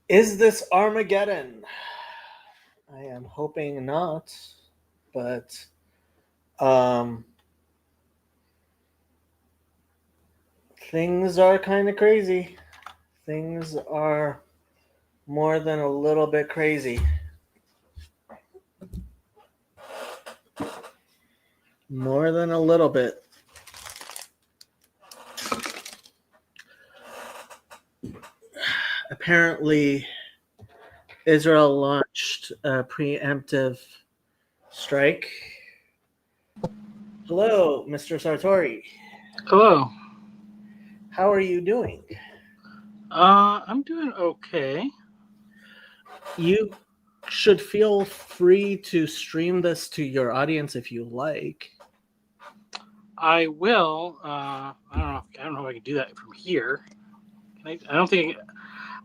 Is this Armageddon? I am hoping not, but um, things are kind of crazy. Things are more than a little bit crazy. More than a little bit. Apparently, Israel launched a preemptive strike. Hello, Mr. Sartori. Hello. How are you doing? I'm doing okay. You should feel free to stream this to your audience if you like. I will. I don't know. I don't know if I can do that from here. Can I don't think.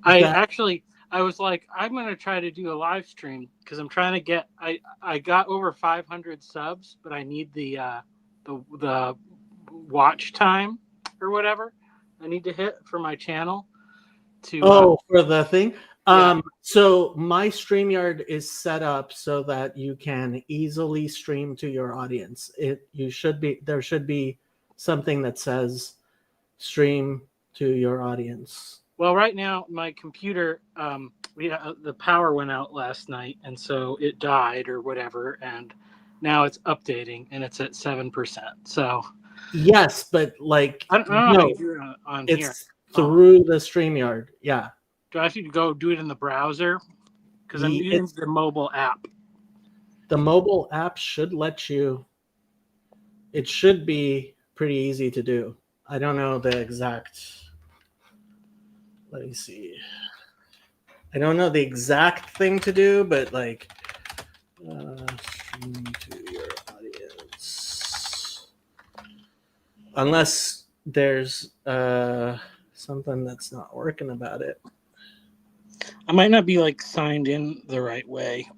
I That actually. I was like, I'm gonna try to do a live stream because I'm trying to get. I got over 500 subs, but I need the watch time or whatever. I need to hit for my channel to. for the thing. Yeah. So my StreamYard is set up so that you can easily stream to your audience. It you should be there should be something that says stream to your audience. Well, right now my computer, the power went out last night, and so it died or whatever, and now it's updating, and it's at 7%. So Yes, but like I don't know how you no, do it on here. it's Oh, through the StreamYard. Yeah. do I have to go do it in the browser? Because I'm using It's the mobile app. the mobile app should let you it should be pretty easy to do. I don't know the exact. Let me see. I don't know the exact thing to do, but like, stream to your audience. Unless there's something that's not working about it. I might not be like signed in the right way.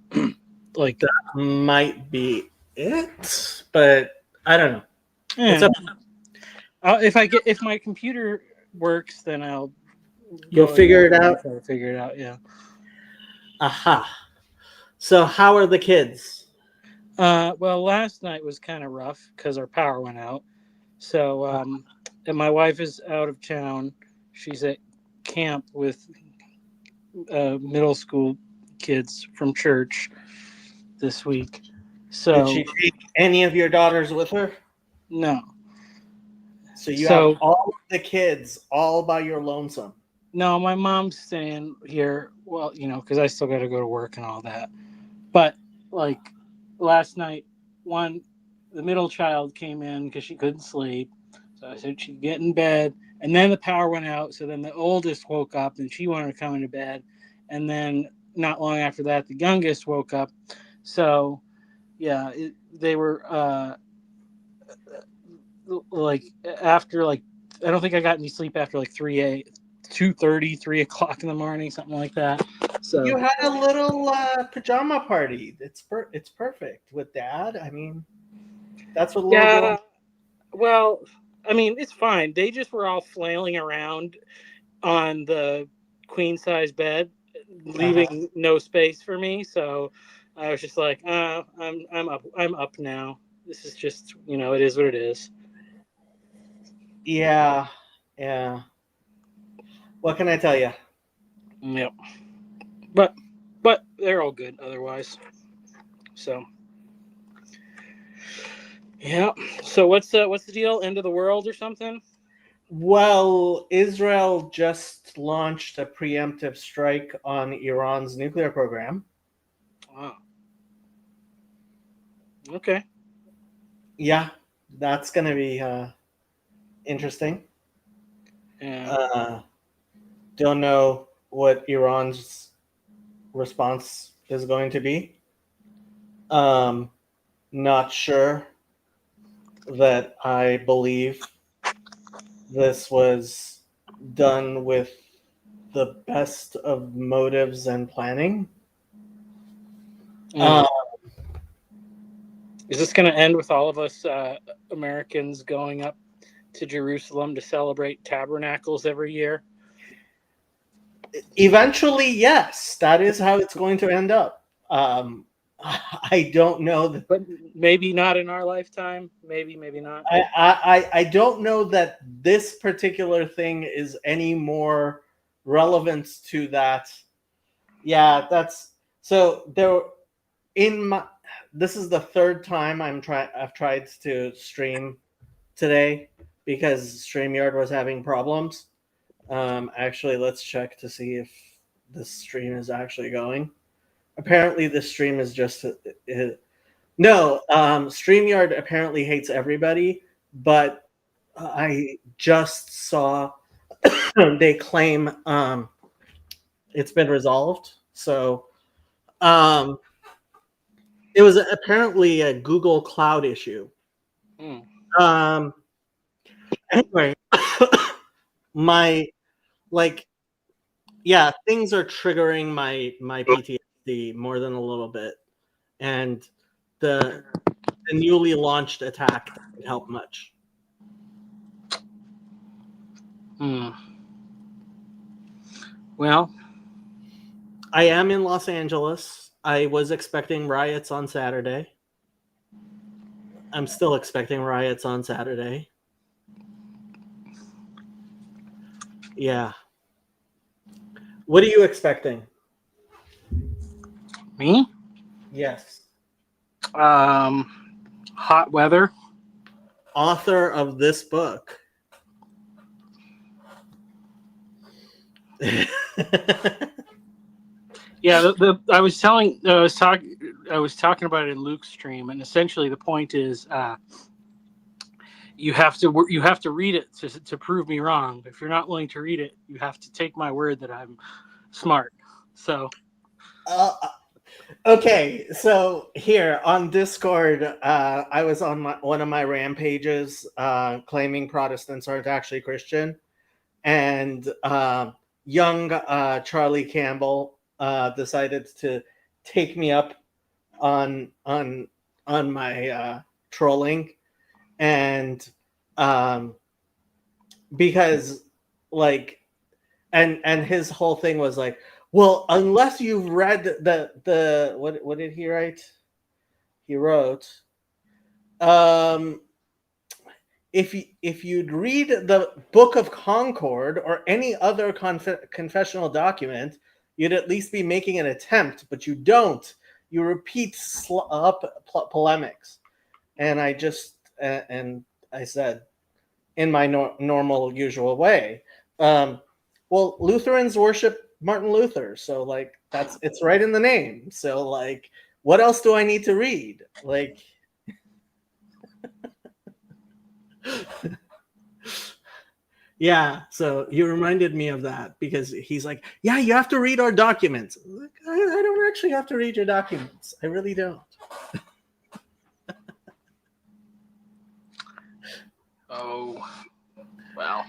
Like, That might be it, but I don't know. It's eh, up. if my computer works, then I'll You'll go in figure there it and out. try to figure it out. Yeah. Aha. So how are the kids? Well, last night was kind of rough because our power went out. So, and my wife is out of town. She's at camp with middle school kids from church this week. Did So, she take any of your daughters with her? no. So you have So, all of the kids all by your lonesome. no, my mom's staying here. Well, because I still got to go to work and all that. But, like, last night, the middle child came in because she couldn't sleep. So I said she'd get in bed. And then the power went out. So then the oldest woke up and she wanted to come into bed. And then not long after that, the youngest woke up. So, yeah, they were like, after, like, I don't think I got any sleep after like 2:30, 3 o'clock in the morning, something like that. You So, had a little pajama party. It's perfect with dad. I mean, that's what little girls. yeah, well, I mean, it's fine. They just were all flailing around on the queen size bed, Uh-huh. leaving no space for me. So I was just like, I'm up now. This is just, it is what it is. Yeah, yeah. What can I tell you? Yep. But but they're all good otherwise. So yeah. So what's the deal? End of the world or something? Well, Israel just launched a preemptive strike on Iran's nuclear program. Wow. Okay. Yeah, that's going to be interesting. Yeah. Uh, don't know what Iran's response is going to be. Um, Not sure that I believe this was done with the best of motives and planning. Mm. Uh, Is this going to end with all of us Americans going up to Jerusalem to celebrate tabernacles every year? Eventually, yes, that is how it's going to end up. I don't know that. But maybe not in our lifetime. Maybe not. I don't know that this particular thing is any more relevant to that. Yeah, that's so there in my this is the third time I've tried to stream today because StreamYard was having problems. Actually, let's check to see if this stream is actually going. Apparently, this stream is just no. StreamYard apparently hates everybody, but I just saw they claim it's been resolved. So um, it was apparently a Google Cloud issue. Um, anyway, my like yeah, things are triggering my PTSD more than a little bit, and the newly launched attack didn't help much. Well, I am in Los Angeles. I was expecting riots on Saturday. I'm still expecting riots on Saturday. Yeah. What are you expecting? me? Yes. Hot weather. Author of this book. Yeah, I was talking about it in Luke's stream, and essentially the point is, you have to read it to prove me wrong. If you're not willing to read it, you have to take my word that I'm smart. So, okay, so here on Discord, I was on one of my rampages, claiming Protestants aren't actually Christian, and young Charlie Campbell decided to take me up on my trolling, and because like and his whole thing was like, well, unless you've read the what did he write? He wrote, if you'd read the Book of Concord or any other confessional document, you'd at least be making an attempt, but you don't. You repeat polemics, and I just and I said, in my normal, usual way, well, Lutherans worship Martin Luther, so like it's right in the name. So like, what else do I need to read? Like. Yeah, so you reminded me of that because he's like, yeah, you have to read our documents. Like, I don't actually have to read your documents. I really don't. oh, well.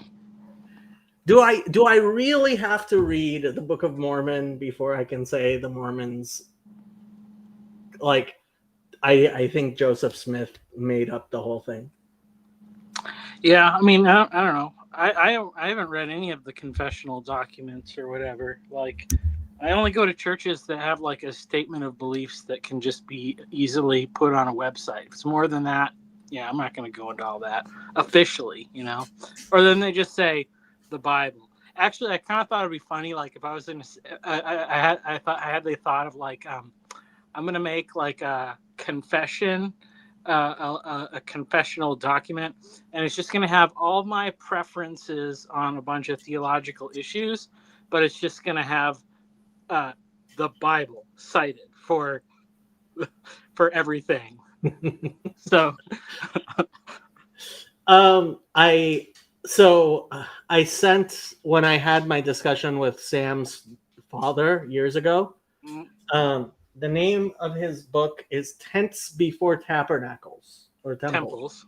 Do I really have to read the Book of Mormon before I can say the Mormons? Like, I think Joseph Smith made up the whole thing. Yeah, I mean, I don't know. I haven't read any of the confessional documents or whatever. Like, I only go to churches that have like a statement of beliefs that can just be easily put on a website. If it's more than that, yeah, I'm not going to go into all that officially, Or then they just say the Bible. Actually, I kind of thought it'd be funny, like if I was in, I had the thought of like, I'm going to make like a confession. A confessional document, and it's just going to have all my preferences on a bunch of theological issues, but it's just going to have the Bible cited for everything. So I sent, when I had my discussion with Sam's father years ago, the name of his book is Tents Before Tabernacles, or Temples.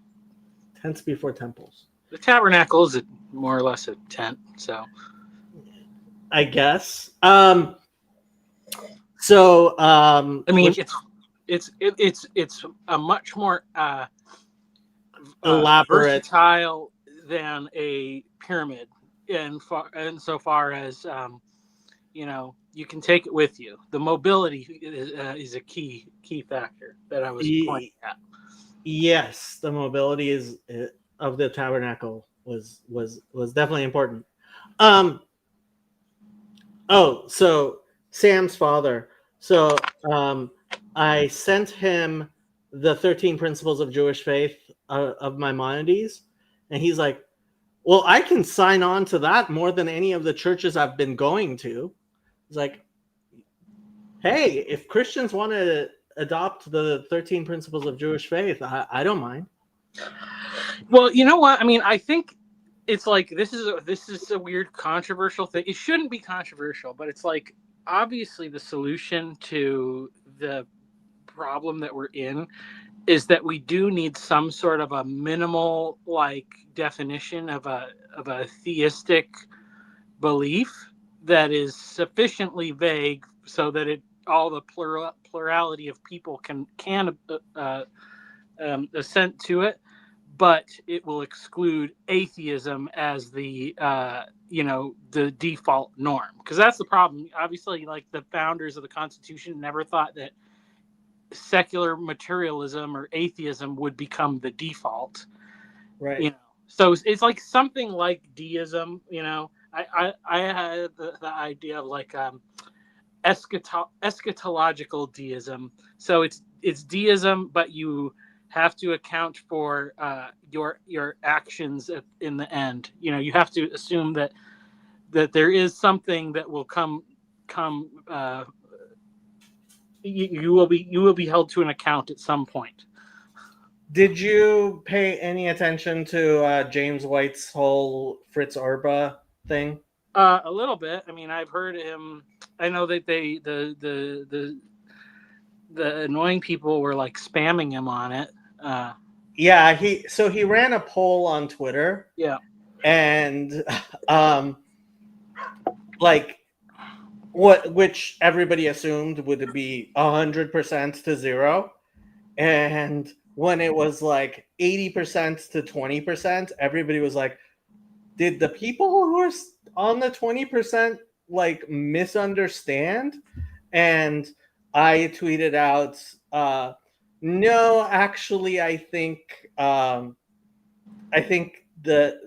Tents Before Temples. The tabernacle is more or less a tent, so I guess. I mean, it's a much more elaborate, versatile than a pyramid, in so far as you can take it with you. The mobility is a key factor that I was pointing at. Yes, the mobility of the tabernacle was definitely important. So Sam's father. So I sent him the 13 Principles of Jewish Faith of Maimonides, and he's like, "Well, I can sign on to that more than any of the churches I've been going to." He's like, "Hey, if Christians want to adopt the 13 Principles of Jewish Faith, I don't mind." Well, you know what? I mean, I think it's like this is a weird controversial thing. It shouldn't be controversial, but it's like obviously the solution to the problem that we're in is that we do need some sort of a minimal like definition of a theistic belief that is sufficiently vague so that all the plurality of people can assent to it, but it will exclude atheism as the the default norm, because that's the problem. Obviously, like the founders of the Constitution never thought that secular materialism or atheism would become the default, right? So it's like something like deism. I had the idea of like eschatological deism. So it's deism, but you have to account for your actions in the end. You have to assume that there is something that will come. You will be held to an account at some point. Did you pay any attention to James White's whole Fritz Orba thing? A little bit. I mean, I've heard him. I know that the annoying people were like spamming him on it. Yeah, he ran a poll on Twitter. Yeah, and which everybody assumed would be 100% to 0, and when it was like 80% to 20%, everybody was like, did the people who are on the 20% like misunderstand? And I tweeted out, no, actually, I think when the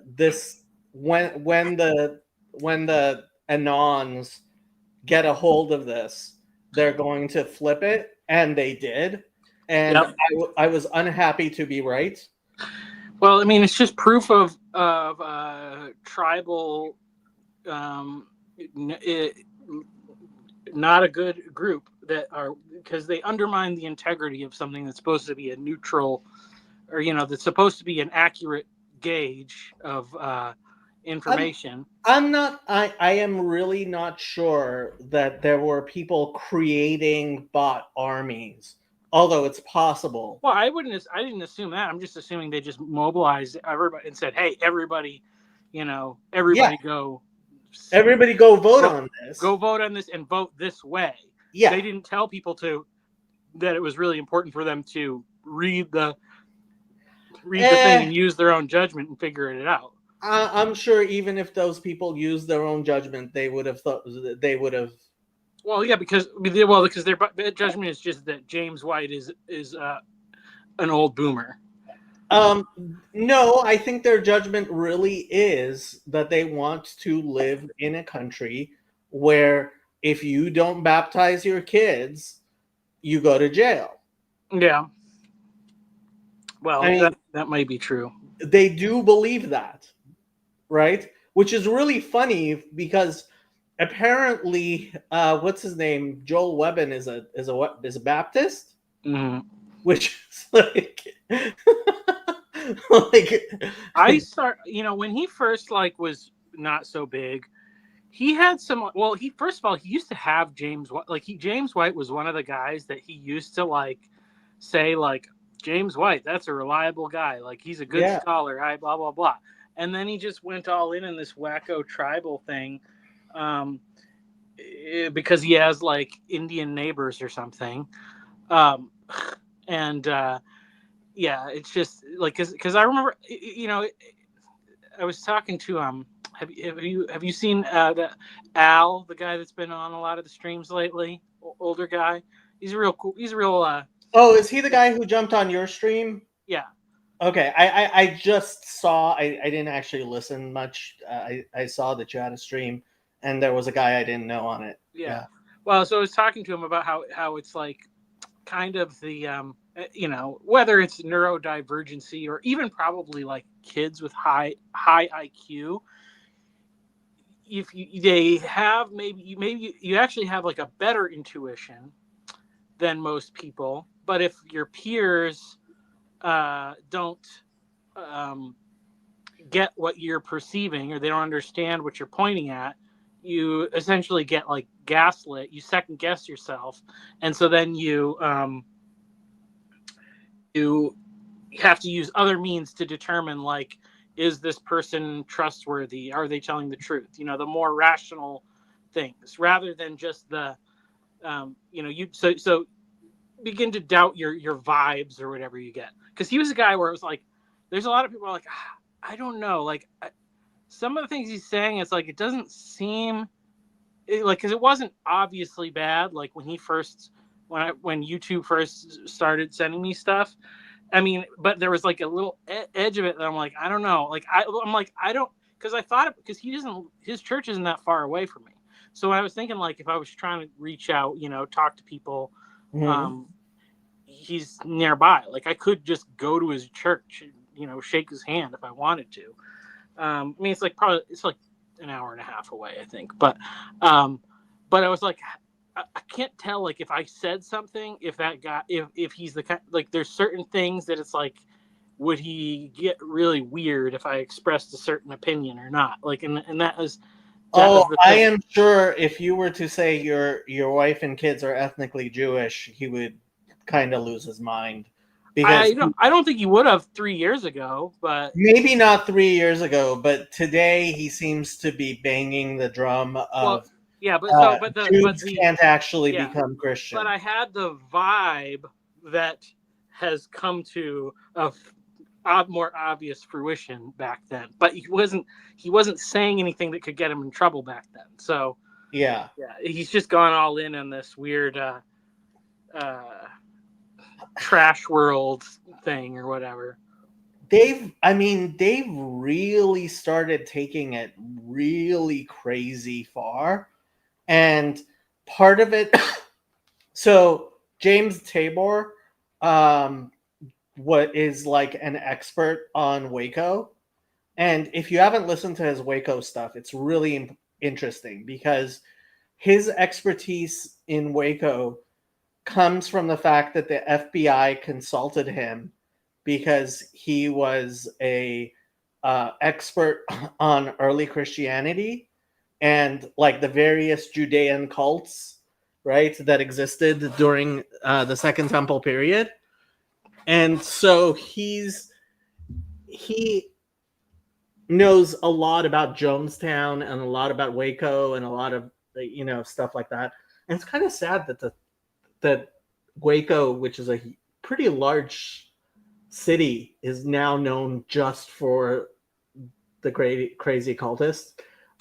Anons get a hold of this, they're going to flip it, and they did. And yep. I was unhappy to be right. Well, I mean, it's just proof of tribal, not a good group that are, because they undermine the integrity of something that's supposed to be a neutral, or that's supposed to be an accurate gauge of information. I am really not sure that there were people creating bot armies, although it's possible. Well, I didn't assume that. I'm just assuming they just mobilized everybody and said, "Hey, everybody, everybody go vote on this. Go vote on this and vote this way." Yeah. They didn't tell people that it was really important for them to read the thing and use their own judgment and figure it out. I'm sure even if those people used their own judgment, they would have thought they would have. Well, yeah, because their judgment is just that James White is an old boomer. No, I think their judgment really is that they want to live in a country where if you don't baptize your kids, you go to jail. Yeah. Well, I mean, that might be true. They do believe that, right? Which is really funny because apparently, what's his name? Joel Webben is a Baptist, mm-hmm. Which is like, when he first was not so big, he had some. Well, he used to have James White. James White was one of the guys that he used to say James White, that's a reliable guy. He's a good scholar. Blah blah blah. And then he just went all in this wacko tribal thing, because he has Indian neighbors or something. It's just because I remember, I was talking to have you seen the Al, the guy that's been on a lot of the streams lately? Older guy. He's real cool. He's real. Oh, is he the guy who jumped on your stream? Yeah. Okay, I just saw. I didn't actually listen much. I saw that you had a stream, and there was a guy I didn't know on it. Yeah. Well, so I was talking to him about how it's like kind of the whether it's neurodivergency or even probably like kids with high IQ. If they have maybe you actually have like a better intuition than most people, but if your peers don't get what you're perceiving or they don't understand what you're pointing at, you essentially get like gaslit. You second guess yourself, and so then you have to use other means to determine, like, is this person trustworthy? Are they telling the truth? The more rational things, rather than just the so begin to doubt your vibes or whatever you get. Because he was a guy where it was like, there's a lot of people are like, I don't know, like some of the things he's saying, it's like it doesn't seem like, because it wasn't obviously bad, like when YouTube first started sending me stuff. I mean, but there was like a little edge of it that I'm like, I don't know, like I'm like, I don't, because I thought, because his church isn't that far away from me, so I was thinking, like, if I was trying to reach out, talk to people, he's nearby, like I could just go to his church and shake his hand if I wanted to. I mean, it's like an hour and a half away, I think, but I was like, I can't tell, like, if I said something, if that guy, if he's the kind, like, there's certain things that it's like, would he get really weird if I expressed a certain opinion or not? Like, and that was the I am sure if you were to say your wife and kids are ethnically Jewish, he would kind of lose his mind. Because I don't think he would have 3 years ago, but maybe not 3 years ago, but today he seems to be banging the drum of Jews can't actually become Christian. But I had the vibe that has come to a more obvious fruition back then. But he wasn't saying anything that could get him in trouble back then. So yeah, he's just gone all in on this weird trash world thing or whatever. They've really started taking it really crazy far. And part of it, so James Tabor, what is like an expert on Waco. And if you haven't listened to his Waco stuff, it's really interesting because his expertise in Waco comes from the fact that the FBI consulted him because he was a expert on early Christianity and like the various Judean cults, right, that existed during the Second Temple period. And so he knows a lot about Jonestown and a lot about Waco and a lot of stuff like that. And it's kind of sad that Waco, which is a pretty large city, is now known just for the crazy cultists.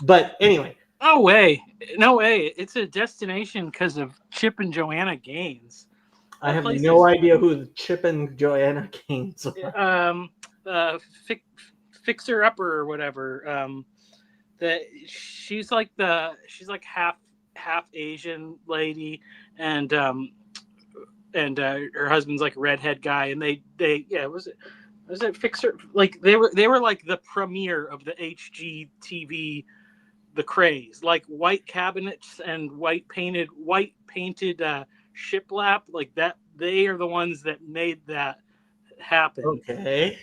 But anyway, no way, it's a destination because of Chip and Joanna Gaines. I have no idea who Chip and Joanna Gaines are. Fixer Upper or whatever. That she's like half Asian lady, and her husband's like a redhead guy, and they was it Fixer, like they were like the premiere of the HGTV, the craze, like white cabinets and white painted shiplap, like that. They are the ones that made that happen. Okay.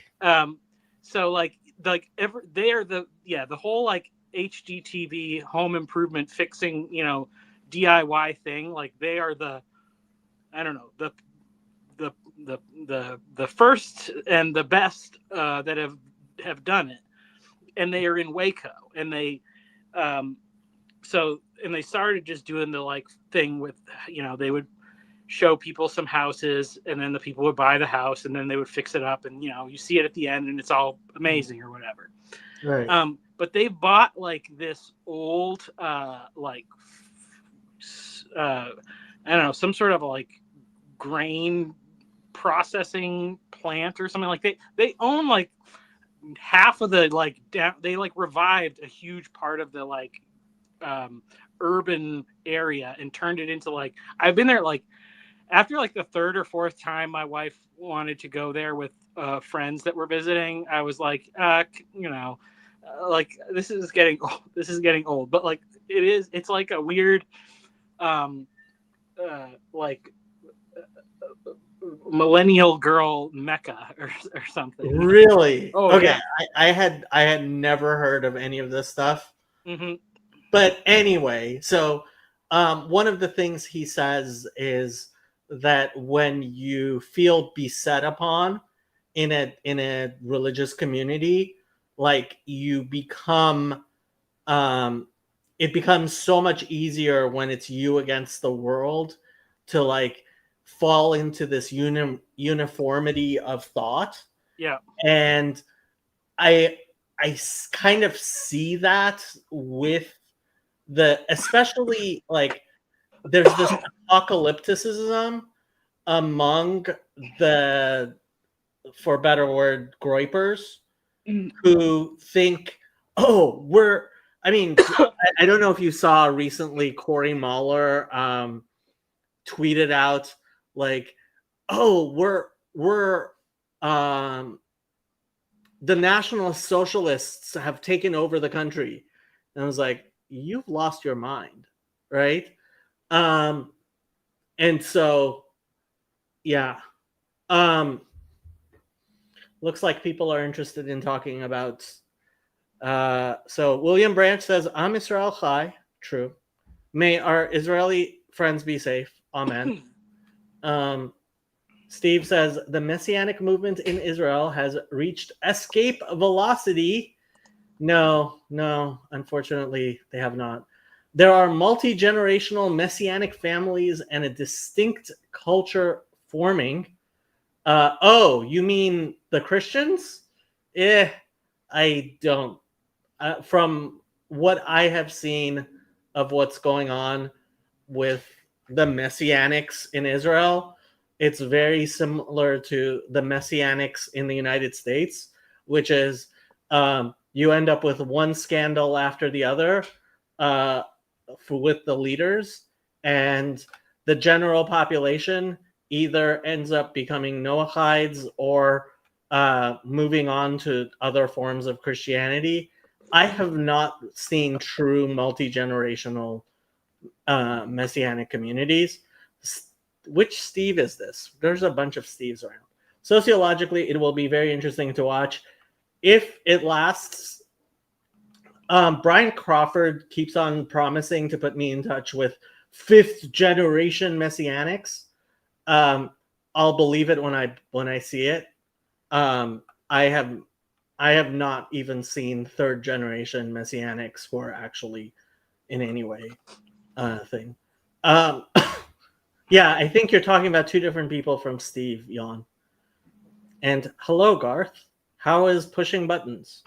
So like they are the whole like HGTV home improvement fixing, DIY thing. Like they are the, I don't know, the first and the best that have done it, and they are in Waco, and they they started just doing the like thing with, they would show people some houses, and then the people would buy the house, and then they would fix it up, and you see it at the end, and it's all amazing or whatever. Right. But they bought like this old like I don't know, some sort of like grain processing plant or something. Like they own like half of the like they like revived a huge part of the like urban area and turned it into like, I've been there like after like the third or fourth time my wife wanted to go there with friends that were visiting. I was like, like this is getting old. This is getting old. But like it's like a weird like millennial girl mecca or something. Really? Oh Okay. yeah. I had never heard of any of this stuff. Mm-hmm. But anyway, so one of the things he says is that when you feel beset upon in a religious community, like you become it becomes so much easier when it's you against the world to like fall into this uniformity of thought. Yeah. And I kind of see that with especially like there's this apocalypticism among the, for better word, groypers who think, oh, I mean, I don't know if you saw recently Cory Muller tweeted out like, oh, we're the National Socialists have taken over the country. And I was like, you've lost your mind, right? And so, yeah. Looks like people are interested in talking about. So William Branch says, "Am Israel Chai." True. May our Israeli friends be safe. Amen. Steve says the messianic movement in Israel has reached escape velocity. No, unfortunately, they have not. There are multi-generational messianic families and a distinct culture forming. Oh, you mean the Christians? I don't. From what I have seen of what's going on with the Messianics in Israel, it's very similar to the Messianics in the United States, which is you end up with one scandal after the other with the leaders, and the general population either ends up becoming Noachides or moving on to other forms of Christianity. I have not seen true multi-generational messianic communities. Which Steve is this? There's a bunch of Steves around. Sociologically, it will be very interesting to watch. If it lasts, Brian Crawford keeps on promising to put me in touch with fifth generation messianics. I'll believe it when I see it. I have not even seen third generation messianics who are actually in any way thing. Yeah, I think you're talking about two different people from Steve, Jan. And hello, Garth. How is pushing buttons?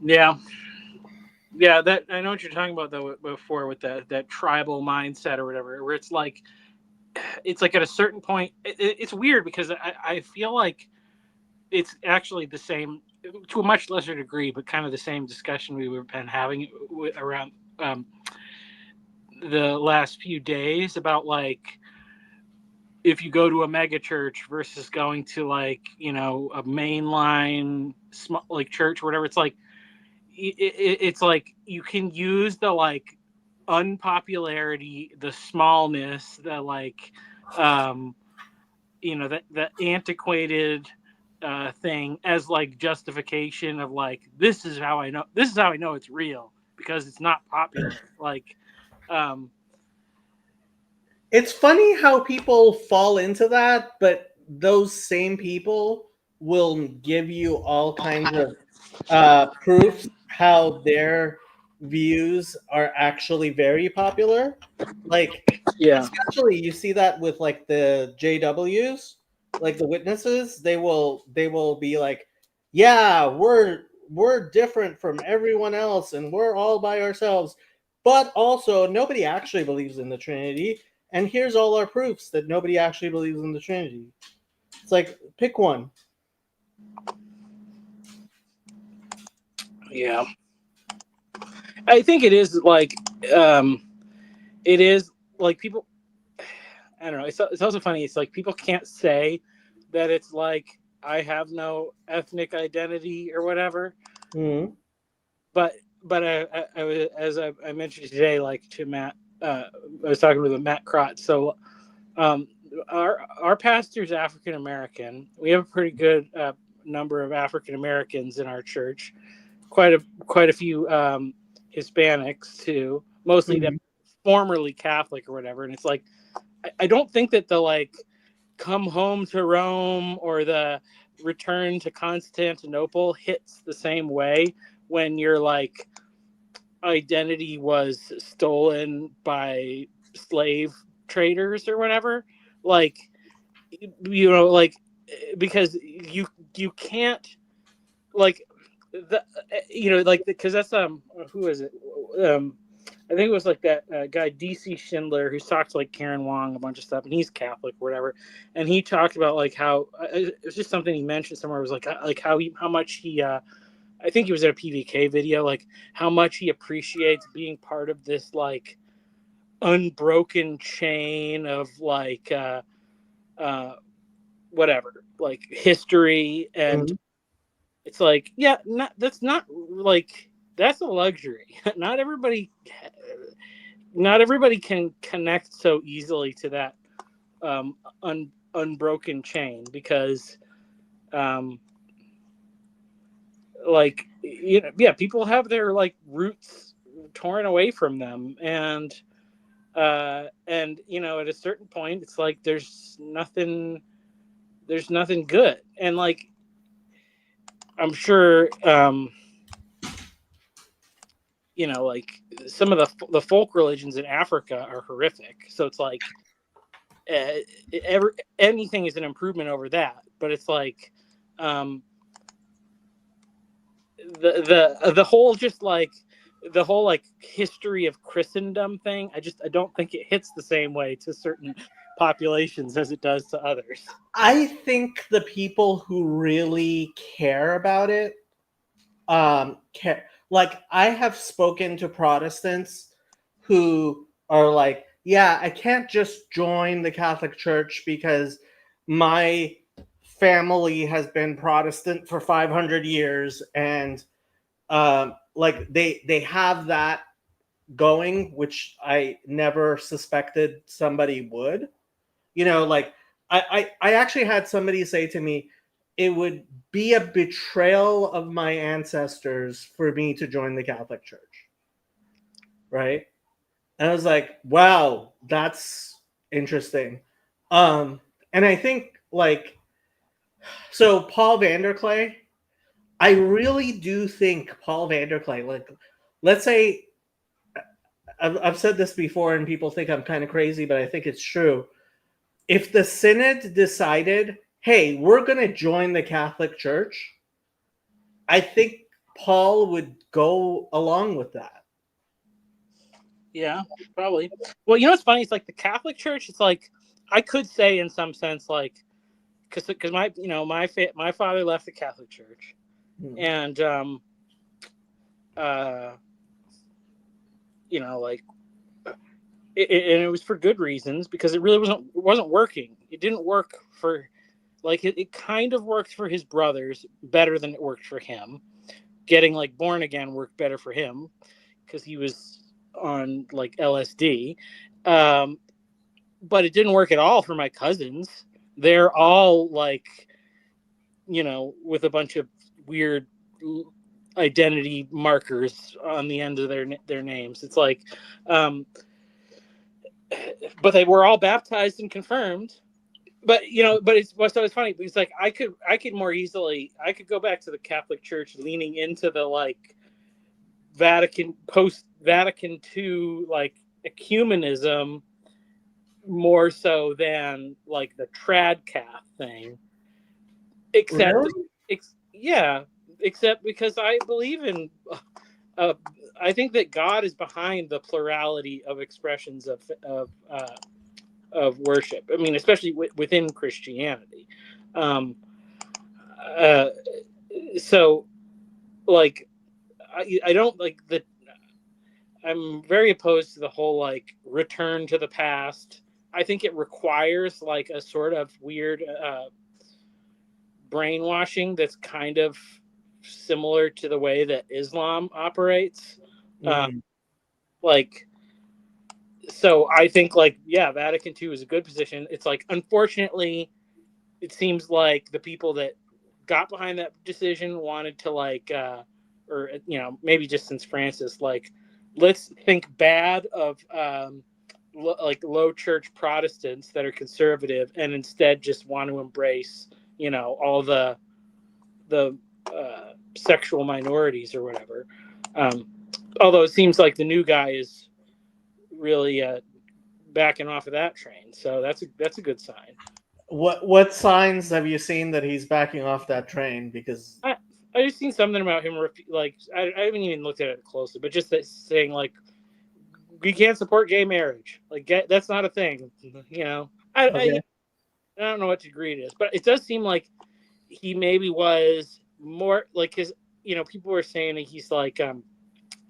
Yeah, that I know what you're talking about though before with that tribal mindset or whatever, where it's like at a certain point, it's weird because I feel like it's actually the same to a much lesser degree, but kind of the same discussion we've been having around the last few days about like if you go to a mega church versus going to like a mainline like church or whatever. It's like it's like you can use the like unpopularity, the smallness, the like that antiquated thing as like justification of like this is how I know it's real because it's not popular. Like it's funny how people fall into that, but those same people will give you all kinds of proofs how their views are actually very popular. Like, Yeah. especially you see that with like the JWs, like the witnesses, they will be like, yeah, we're different from everyone else and we're all by ourselves. But also nobody actually believes in the Trinity. And here's all our proofs that nobody actually believes in the Trinity. It's like, pick one. Yeah. I think it is like, it is like people, I don't know. It's also funny. It's like people can't say that it's like I have no ethnic identity or whatever. Mm-hmm. But as I mentioned today, like to Matt, I was talking with Matt Crotts. So um, our pastor's African American. We have a pretty good number of African Americans in our church. Quite a few Hispanics too. Mostly that Mm-hmm. formerly Catholic or whatever. And it's like I don't think that the like come home to Rome or the return to Constantinople hits the same way when you're like identity was stolen by slave traders or whatever, like like because you can't like the like because that's who is it I think it was like that guy DC Schindler who's talked to like Karen Wong a bunch of stuff, and he's Catholic or whatever, and he talked about like how it was just something he mentioned somewhere. It was like how much he I think he was at a PVK video, like how much he appreciates being part of this like unbroken chain of like uh, whatever, like history, and Mm-hmm. it's like that's not like that's a luxury. Not everybody can connect so easily to that unbroken chain because um, like yeah, people have their like roots torn away from them, and at a certain point it's like there's nothing good, and like I'm sure like some of the folk religions in Africa are horrific, so it's like uh, anything is an improvement over that, but it's like um the whole just like the whole like history of Christendom thing, I don't think it hits the same way to certain populations as it does to others. I think the people who really care about it care. Like, I have spoken to Protestants who are like, yeah, I can't just join the Catholic Church because my family has been Protestant for 500 years, and like they have that going, which I never suspected somebody would. Like, I actually had somebody say to me, it would be a betrayal of my ancestors for me to join the Catholic Church. Right. And I was like, wow, that's interesting. And I think like, so Paul Vanderklay, I really do think Paul Vanderklay, like, let's say, I've said this before and people think I'm kind of crazy, but I think it's true. If the synod decided, hey, we're going to join the Catholic Church, I think Paul would go along with that. Yeah, probably. Well, what's funny? It's like the Catholic Church. It's like I could say in some sense, like, because my father left the Catholic Church, and like, and it was for good reasons because it really wasn't working. It didn't work for like it kind of worked for his brothers better than it worked for him. Getting like born again worked better for him because he was on like LSD. But it didn't work at all for my cousins. They're all like, with a bunch of weird identity markers on the end of their names. It's like, but they were all baptized and confirmed. But it's funny because like I could more easily I could go back to the Catholic Church leaning into the like post Vatican II like ecumenism more so than like the tradcath thing. Except, Really? yeah, except because I believe in. I think that God is behind the plurality of expressions of worship. I mean, especially within Christianity. Um, uh, so, like, I don't like the. I'm very opposed to the whole like return to the past. I think it requires like a sort of weird brainwashing that's kind of similar to the way that Islam operates. Mm. Like, so I think like, yeah, Vatican II is a good position. It's like, unfortunately, it seems like the people that got behind that decision wanted to like, or, you know, maybe just since Francis, like, let's think bad of like low church Protestants that are conservative and instead just want to embrace, you know, all the sexual minorities or whatever. Although it seems like the new guy is really backing off of that train, so that's a good sign. What signs have you seen that he's backing off that train? Because I just seen something about him like I haven't even looked at it closely, but just that saying like we can't support gay marriage, like that's not a thing, you know. okay. I don't know what degree it is, but it does seem like he maybe was more like his, you know, people were saying that he's like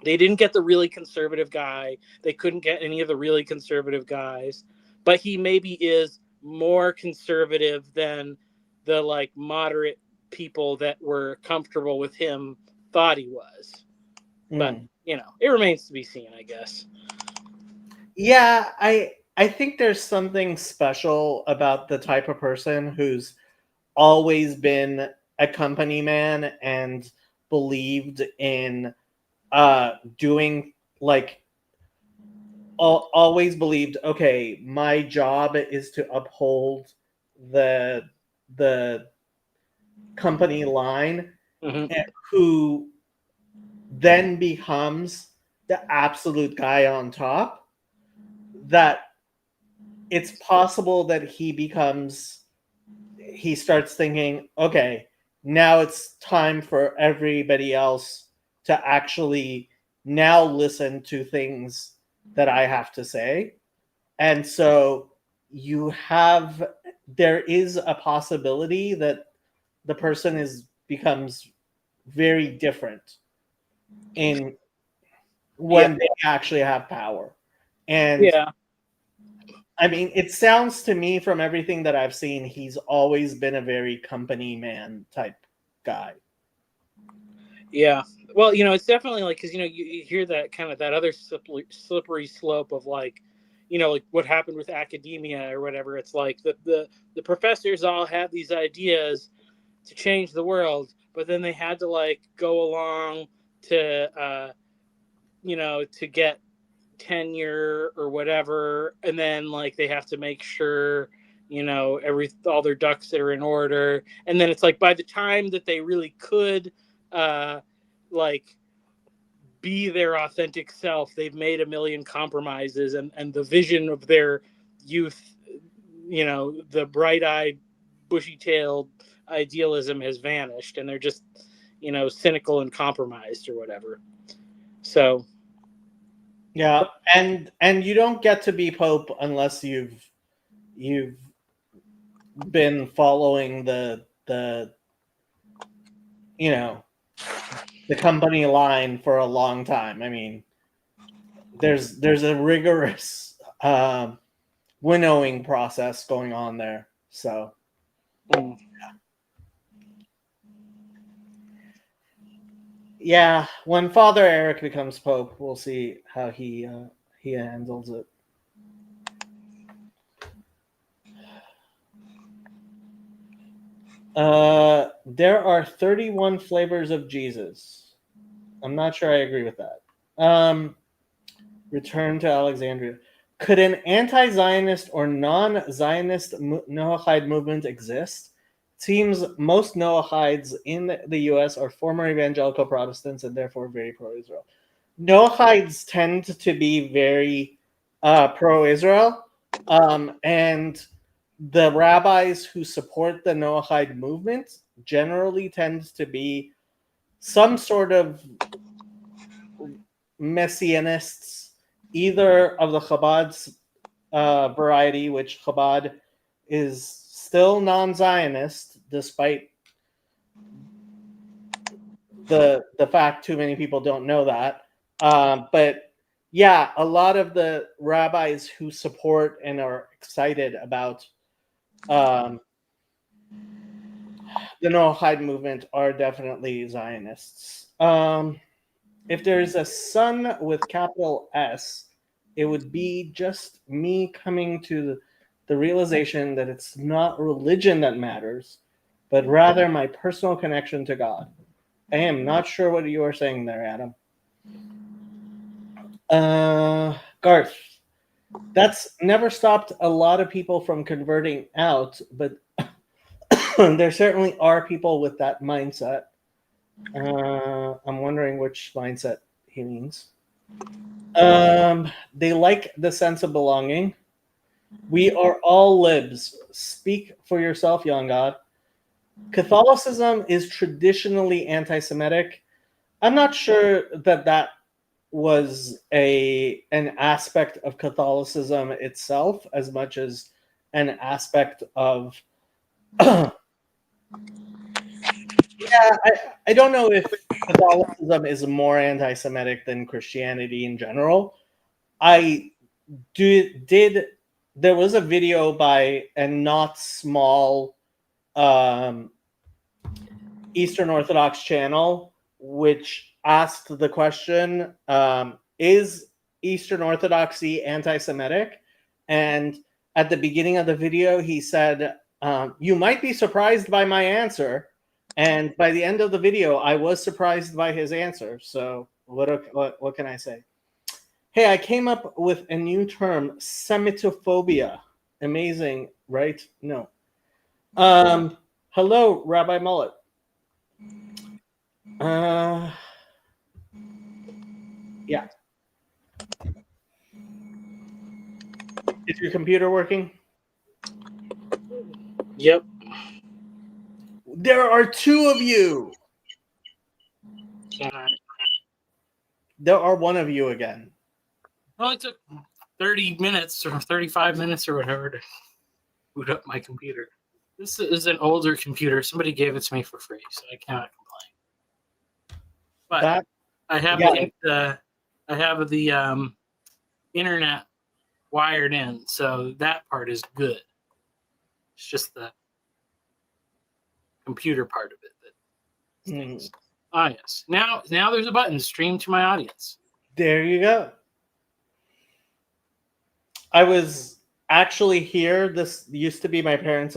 they didn't get the really conservative guy, they couldn't get any of the really conservative guys, but he maybe is more conservative than the like moderate people that were comfortable with him thought he was. But you know, it remains to be seen, I guess. Yeah, I think there's something special about the type of person who's always been a company man and believed in doing like always believed, okay, my job is to uphold the the company line, Mm-hmm. and who then becomes the absolute guy on top, that it's possible that he starts thinking, okay, now it's time for everybody else to actually now listen to things that I have to say. And so there is a possibility that the person becomes very different in Yeah. when they actually have power. And Yeah. I mean, it sounds to me from everything that I've seen, he's always been a very company man type guy. Yeah. Well, you know, it's definitely like, because, you know, you hear that kind of that other slippery slope of like, you know, like what happened with academia or whatever. It's like the professors all had these ideas to change the world, but then they had to like go along to, you know, to get tenure or whatever. And then like they have to make sure, you know, all their ducks are in order. And then it's like by the time that they really could, like be their authentic self, they've made a million compromises, and the vision of their youth, you know, the bright-eyed bushy-tailed idealism has vanished, and they're just, you know, cynical and compromised or whatever. So Yeah, and you don't get to be pope unless you've been following the you know the company line for a long time. I mean, there's a rigorous winnowing process going on there. So yeah, when Father Eric becomes pope, we'll see how he handles it. There are 31 flavors of Jesus. I'm not sure I agree with that. Return to Alexandria. Could an anti-Zionist or non-Zionist Noahide movement exist? It seems most Noahides in the U.S. are former evangelical Protestants and therefore very pro-Israel. Noahides tend to be very pro-Israel, and the rabbis who support the Noahide movement generally tend to be some sort of messianists, either of the Chabad's variety, which Chabad is still non-Zionist, despite the fact too many people don't know that. But yeah, a lot of the rabbis who support and are excited about the Noahide movement are definitely Zionists. If there's a son with capital S, it would be just me coming to the realization that it's not religion that matters, but rather my personal connection to God. I am not sure what you are saying there, Adam. Garth, that's never stopped a lot of people from converting out, but there certainly are people with that mindset. I'm wondering which mindset he means. They like the sense of belonging. We are all libs. Speak for yourself, young God. Catholicism is traditionally anti-Semitic. I'm not sure that was an aspect of Catholicism itself as much as an aspect of yeah, I don't know if Catholicism is more anti-Semitic than Christianity in general. I did there was a video by a not small Eastern Orthodox channel which asked the question, is Eastern Orthodoxy anti-Semitic? And at the beginning of the video, he said, you might be surprised by my answer. And by the end of the video, I was surprised by his answer. So what can I say? Hey, I came up with a new term, Semitophobia. Amazing, right? No. Hello, Rabbi Mullet. Yeah. Is your computer working? Yep. There are two of you. There are one of you again. Well, it took 30 minutes or 35 minutes or whatever to boot up my computer. This is an older computer. Somebody gave it to me for free, so I cannot complain. But I have the internet wired in, so that part is good. It's just the computer part of it that stinks. Ah, yes. Now there's a button, stream to my audience. There you go. I was actually here. This used to be my parents'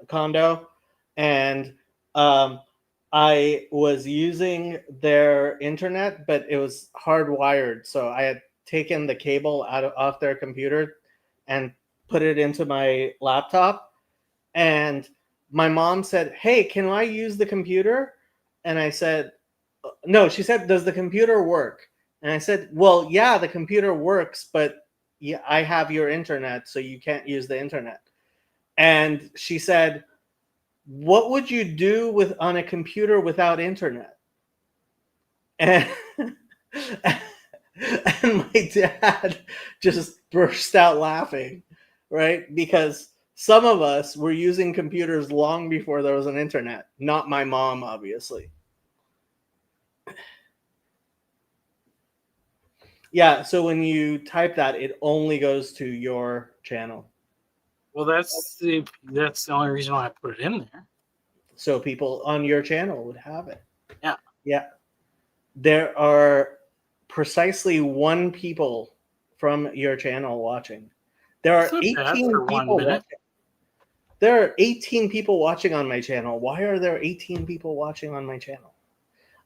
condo, and I was using their internet, but it was hardwired. So I had taken the cable off their computer and put it into my laptop. And my mom said, "Hey, can I use the computer?" And I said, "No." She said, "Does the computer work?" And I said, "Well, yeah, the computer works, but yeah, I have your internet, so you can't use the internet." And she said, "What would you do on a computer without internet?" And, and my dad just burst out laughing, right? Because some of us were using computers long before there was an internet. Not my mom, obviously. Yeah, so when you type that, it only goes to your channel. Well, that's the only reason why I put it in there. So people on your channel would have it. Yeah. Yeah. There are precisely one people from your channel watching. There are 18 people watching. There are 18 people watching on my channel. Why are there 18 people watching on my channel?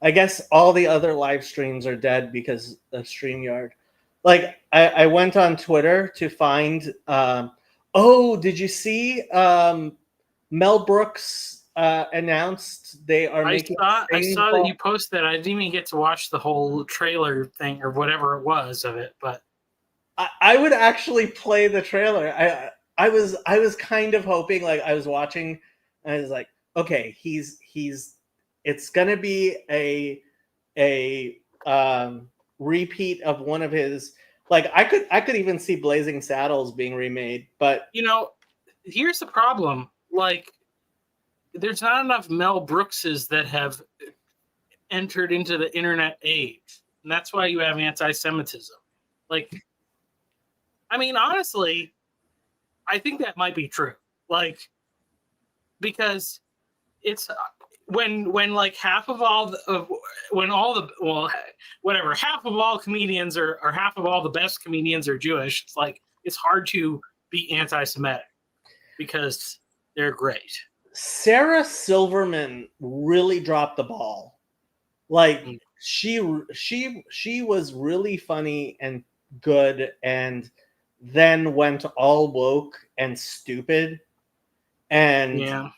I guess all the other live streams are dead because of StreamYard. Like I went on Twitter to find. Oh, did you see Mel Brooks announced they are making. I saw that you posted that. I didn't even get to watch the whole trailer thing or whatever it was of it, but I would actually play the trailer. I was kind of hoping, like, I was watching and I was like, okay, he's it's gonna be a repeat of one of his, like, I could even see Blazing Saddles being remade, but here's the problem. Like, there's not enough Mel Brookses that have entered into the internet age. And that's why you have anti-Semitism. Like, I mean, honestly, I think that might be true. Like, because it's when like half of all half of all comedians or half of all the best comedians are Jewish. It's like it's hard to be anti-Semitic because they're great. Sarah Silverman really dropped the ball. Like, she was really funny and good, and then went all woke and stupid. And yeah,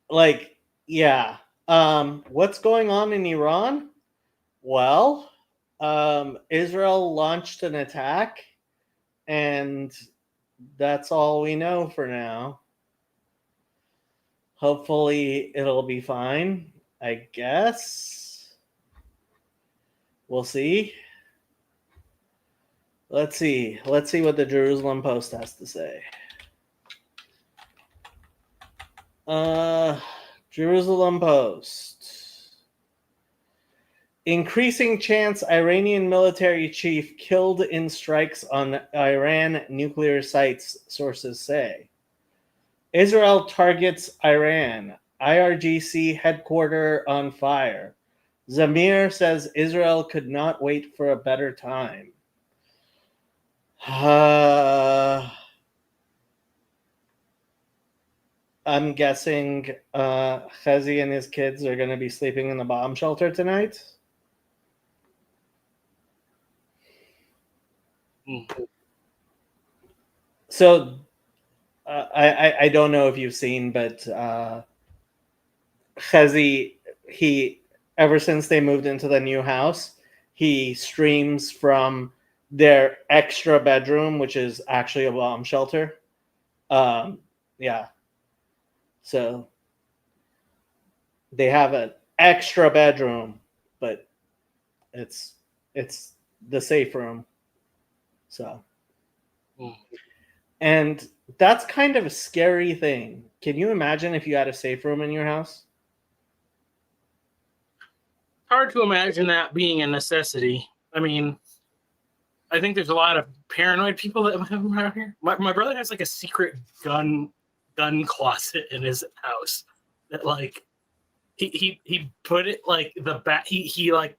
like, yeah. What's going on in Iran? Well, Israel launched an attack, and that's all we know for now. Hopefully it'll be fine, I guess. We'll see. Let's see what the Jerusalem Post has to say. Jerusalem Post. Increasing chance Iranian military chief killed in strikes on Iran nuclear sites, sources say. Israel targets Iran. IRGC headquarters on fire. Zamir says Israel could not wait for a better time. I'm guessing Chazi and his kids are going to be sleeping in the bomb shelter tonight. So I don't know if you've seen, but Chazi, he, ever since they moved into the new house, he streams from their extra bedroom, which is actually a bomb shelter. Yeah. So they have an extra bedroom, but it's the safe room. So, and that's kind of a scary thing. Can you imagine if you had a safe room in your house? Hard to imagine that being a necessity. I mean, I think there's a lot of paranoid people that have them around here. My brother has like a secret gun closet in his house that, like, he put it like the back. He like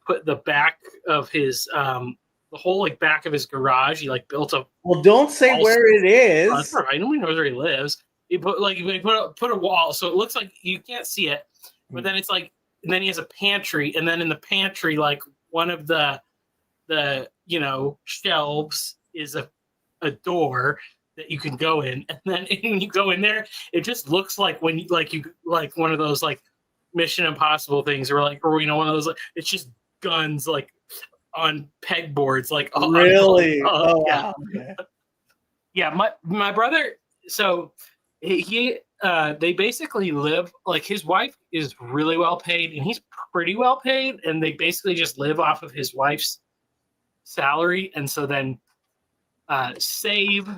put the back of his the whole like back of his garage. He like built a. Well, don't say where it is. That's all right. Nobody knows where he lives. He put a wall so it looks like you can't see it, but then it's like, and then he has a pantry, and then in the pantry, like one of the shelves is a door that you can go in, and then when you go in there, it just looks like when you like one of those like Mission Impossible things, or one of those, like, it's just guns like on pegboards, like really. Oh yeah. Wow. Okay. Yeah, my brother. So they basically live, like, his wife is really well paid and he's pretty well paid, and they basically just live off of his wife's salary, and so then save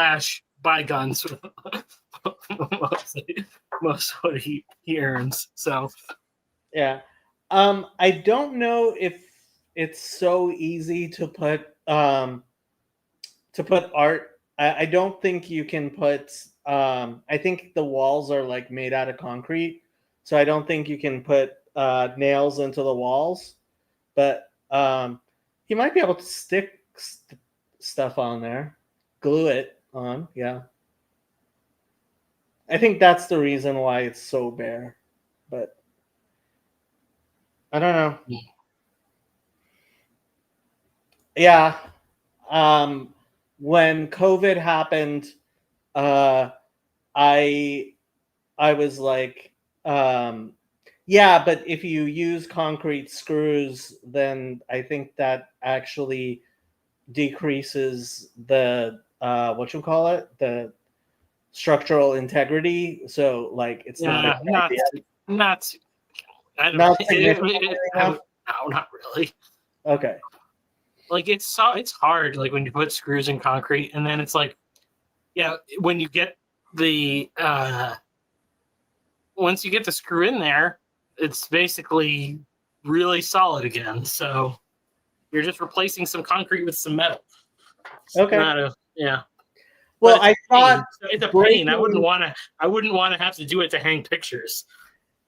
/ buy guns most what he earns. So yeah, I don't know if it's so easy to put art. I don't think you can put. I think the walls are like made out of concrete, so I don't think you can put nails into the walls. But you might be able to stick stuff on there, glue it on. Yeah, I think that's the reason why it's so bare. But I don't know. Yeah. When COVID happened, I I was like, yeah, but if you use concrete screws, then I think that actually decreases the what you call it, the structural integrity. So like, it's not a Yeah, good idea. not. I don't. Not significantly I enough. would, no, not really. Okay. Like it's hard. Like when you put screws in concrete, and then it's like, yeah, when you get the once you get the screw in there, it's basically really solid again. So you're just replacing some concrete with some metal. It's Okay. not a yeah. But Well, it's a I pain. thought It's a pain. breaking. I wouldn't want to have to do it to hang pictures.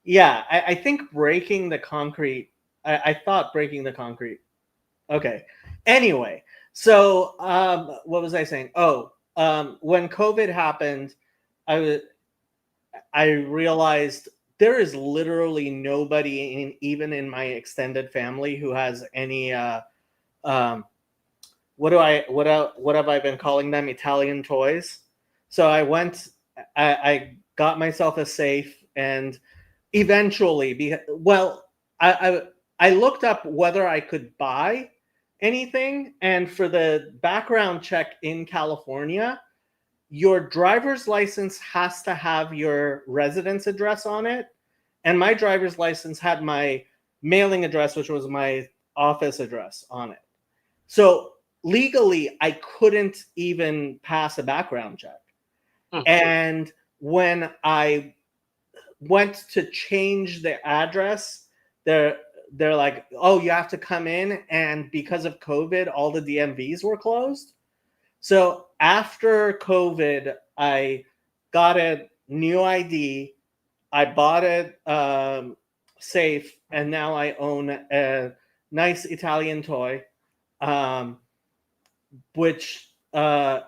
Yeah, I think breaking the concrete. I thought breaking the concrete. Okay. Anyway, so what was I saying? Oh, when COVID happened, I was I realized there is literally nobody even in my extended family who has any um, what have I been calling them, Italian toys. So I went, I got myself a safe, and eventually I looked up whether I could buy anything, and for the background check in California, your driver's license has to have your residence address on it, and my driver's license had my mailing address, which was my office address, on it. So legally I couldn't even pass a background check. And when I went to change the address, they're like, oh, you have to come in, and because of COVID all the DMVs were closed. So after COVID, I got a new ID, I bought a safe, and now I own a nice Italian toy, um, which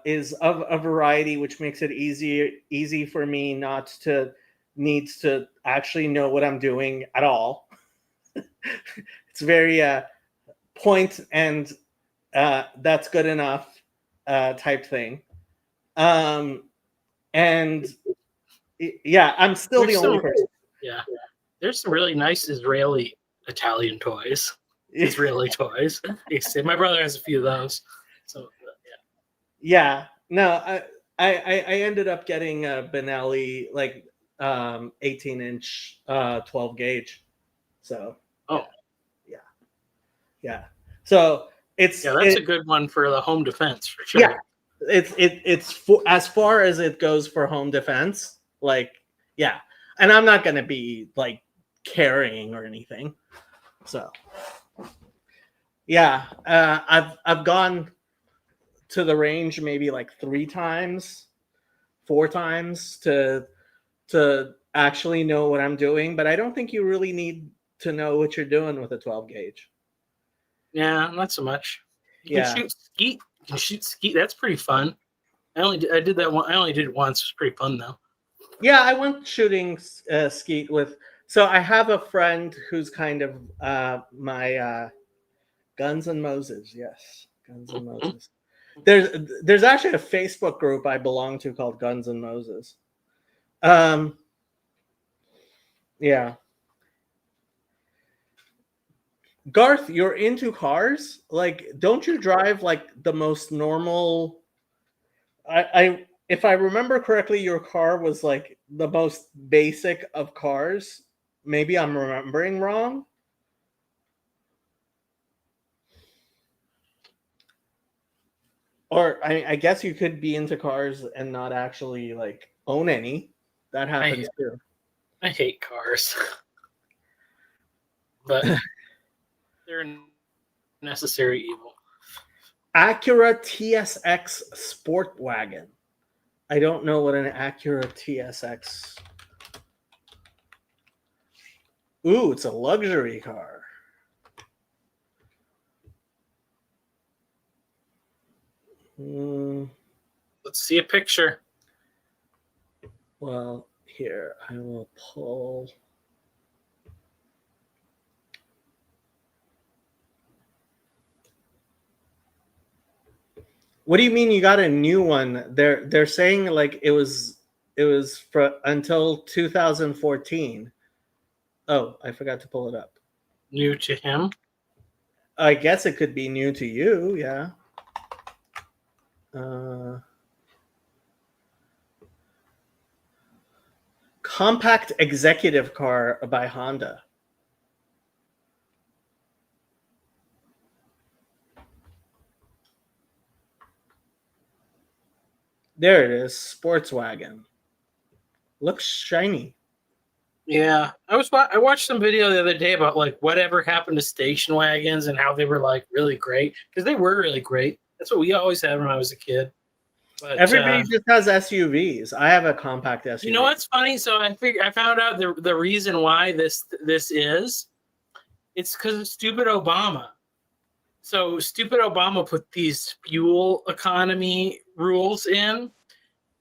is of a variety, which makes it easy for me not to needs to actually know what I'm doing at all. It's very point and that's good enough type thing. Um, and yeah, I'm still There's the only some person. yeah. There's some really nice Israeli Italian toys. Israeli toys. My brother has a few of those. So Yeah, no, I ended up getting a Benelli, like 18-inch 12 gauge. So oh yeah, yeah. So yeah, that's a good one for the home defense for sure. yeah, it's for, as far as it goes for home defense, like, yeah. And I'm not gonna be like carrying or anything. So yeah, I've gone to the range maybe like 3 times, 4 times to actually know what I'm doing, but I don't think you really need to know what you're doing with a 12 gauge. Yeah, not so much. You can Yeah. shoot skeet. You can shoot skeet. That's pretty fun. I did that one. I only did it once. It was pretty fun though. Yeah, I went shooting skeet with. So I have a friend who's kind of my Guns and Moses. Yes, Guns and Moses. There's actually a Facebook group I belong to called Guns and Moses. Yeah. Garth, you're into cars? Like, don't you drive like the most normal? I if I remember correctly, your car was like the most basic of cars. Maybe I'm remembering wrong. Or I guess you could be into cars and not actually like own any. That happens too. I hate cars, but they're a necessary evil. Acura TSX Sport Wagon. I don't know what an Acura TSX. Ooh, it's a luxury car. Let's see a picture. Well, here I will pull. What do you mean you got a new one? They're saying like it was it was until 2014. Oh, I forgot to pull it up. New to him. I guess it could be new to you, yeah. Compact executive car by Honda. There it is, Sportswagen. Looks shiny. Yeah, I watched some video the other day about like whatever happened to station wagons and how they were like really great, because they were really great. That's what we always had when I was a kid. But Everybody just has SUVs. I have a compact SUV. you know what's funny? So I found out the reason why this is, it's because of stupid Obama. So stupid Obama put these fuel economy rules in,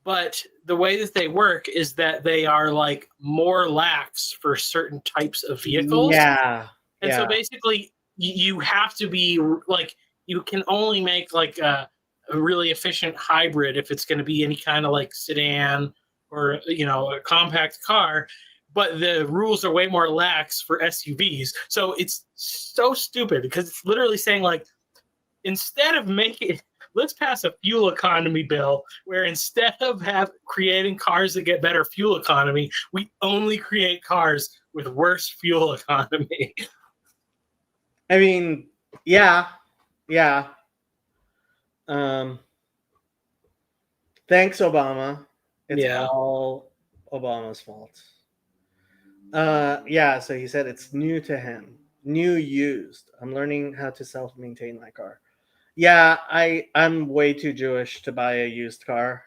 but the way that they work is that they are like more lax for certain types of vehicles. Yeah. And so basically you have to be like, you can only make like a really efficient hybrid if it's going to be any kind of like sedan or, you know, a compact car. But the rules are way more lax for SUVs. So it's so stupid because it's literally saying like, instead of let's pass a fuel economy bill where instead of creating cars that get better fuel economy, we only create cars with worse fuel economy. I mean, yeah. Thanks, Obama. It's all Obama's fault. Yeah, so he said it's new to him. New used. I'm learning how to self-maintain my car. Yeah, I'm way too Jewish to buy a used car.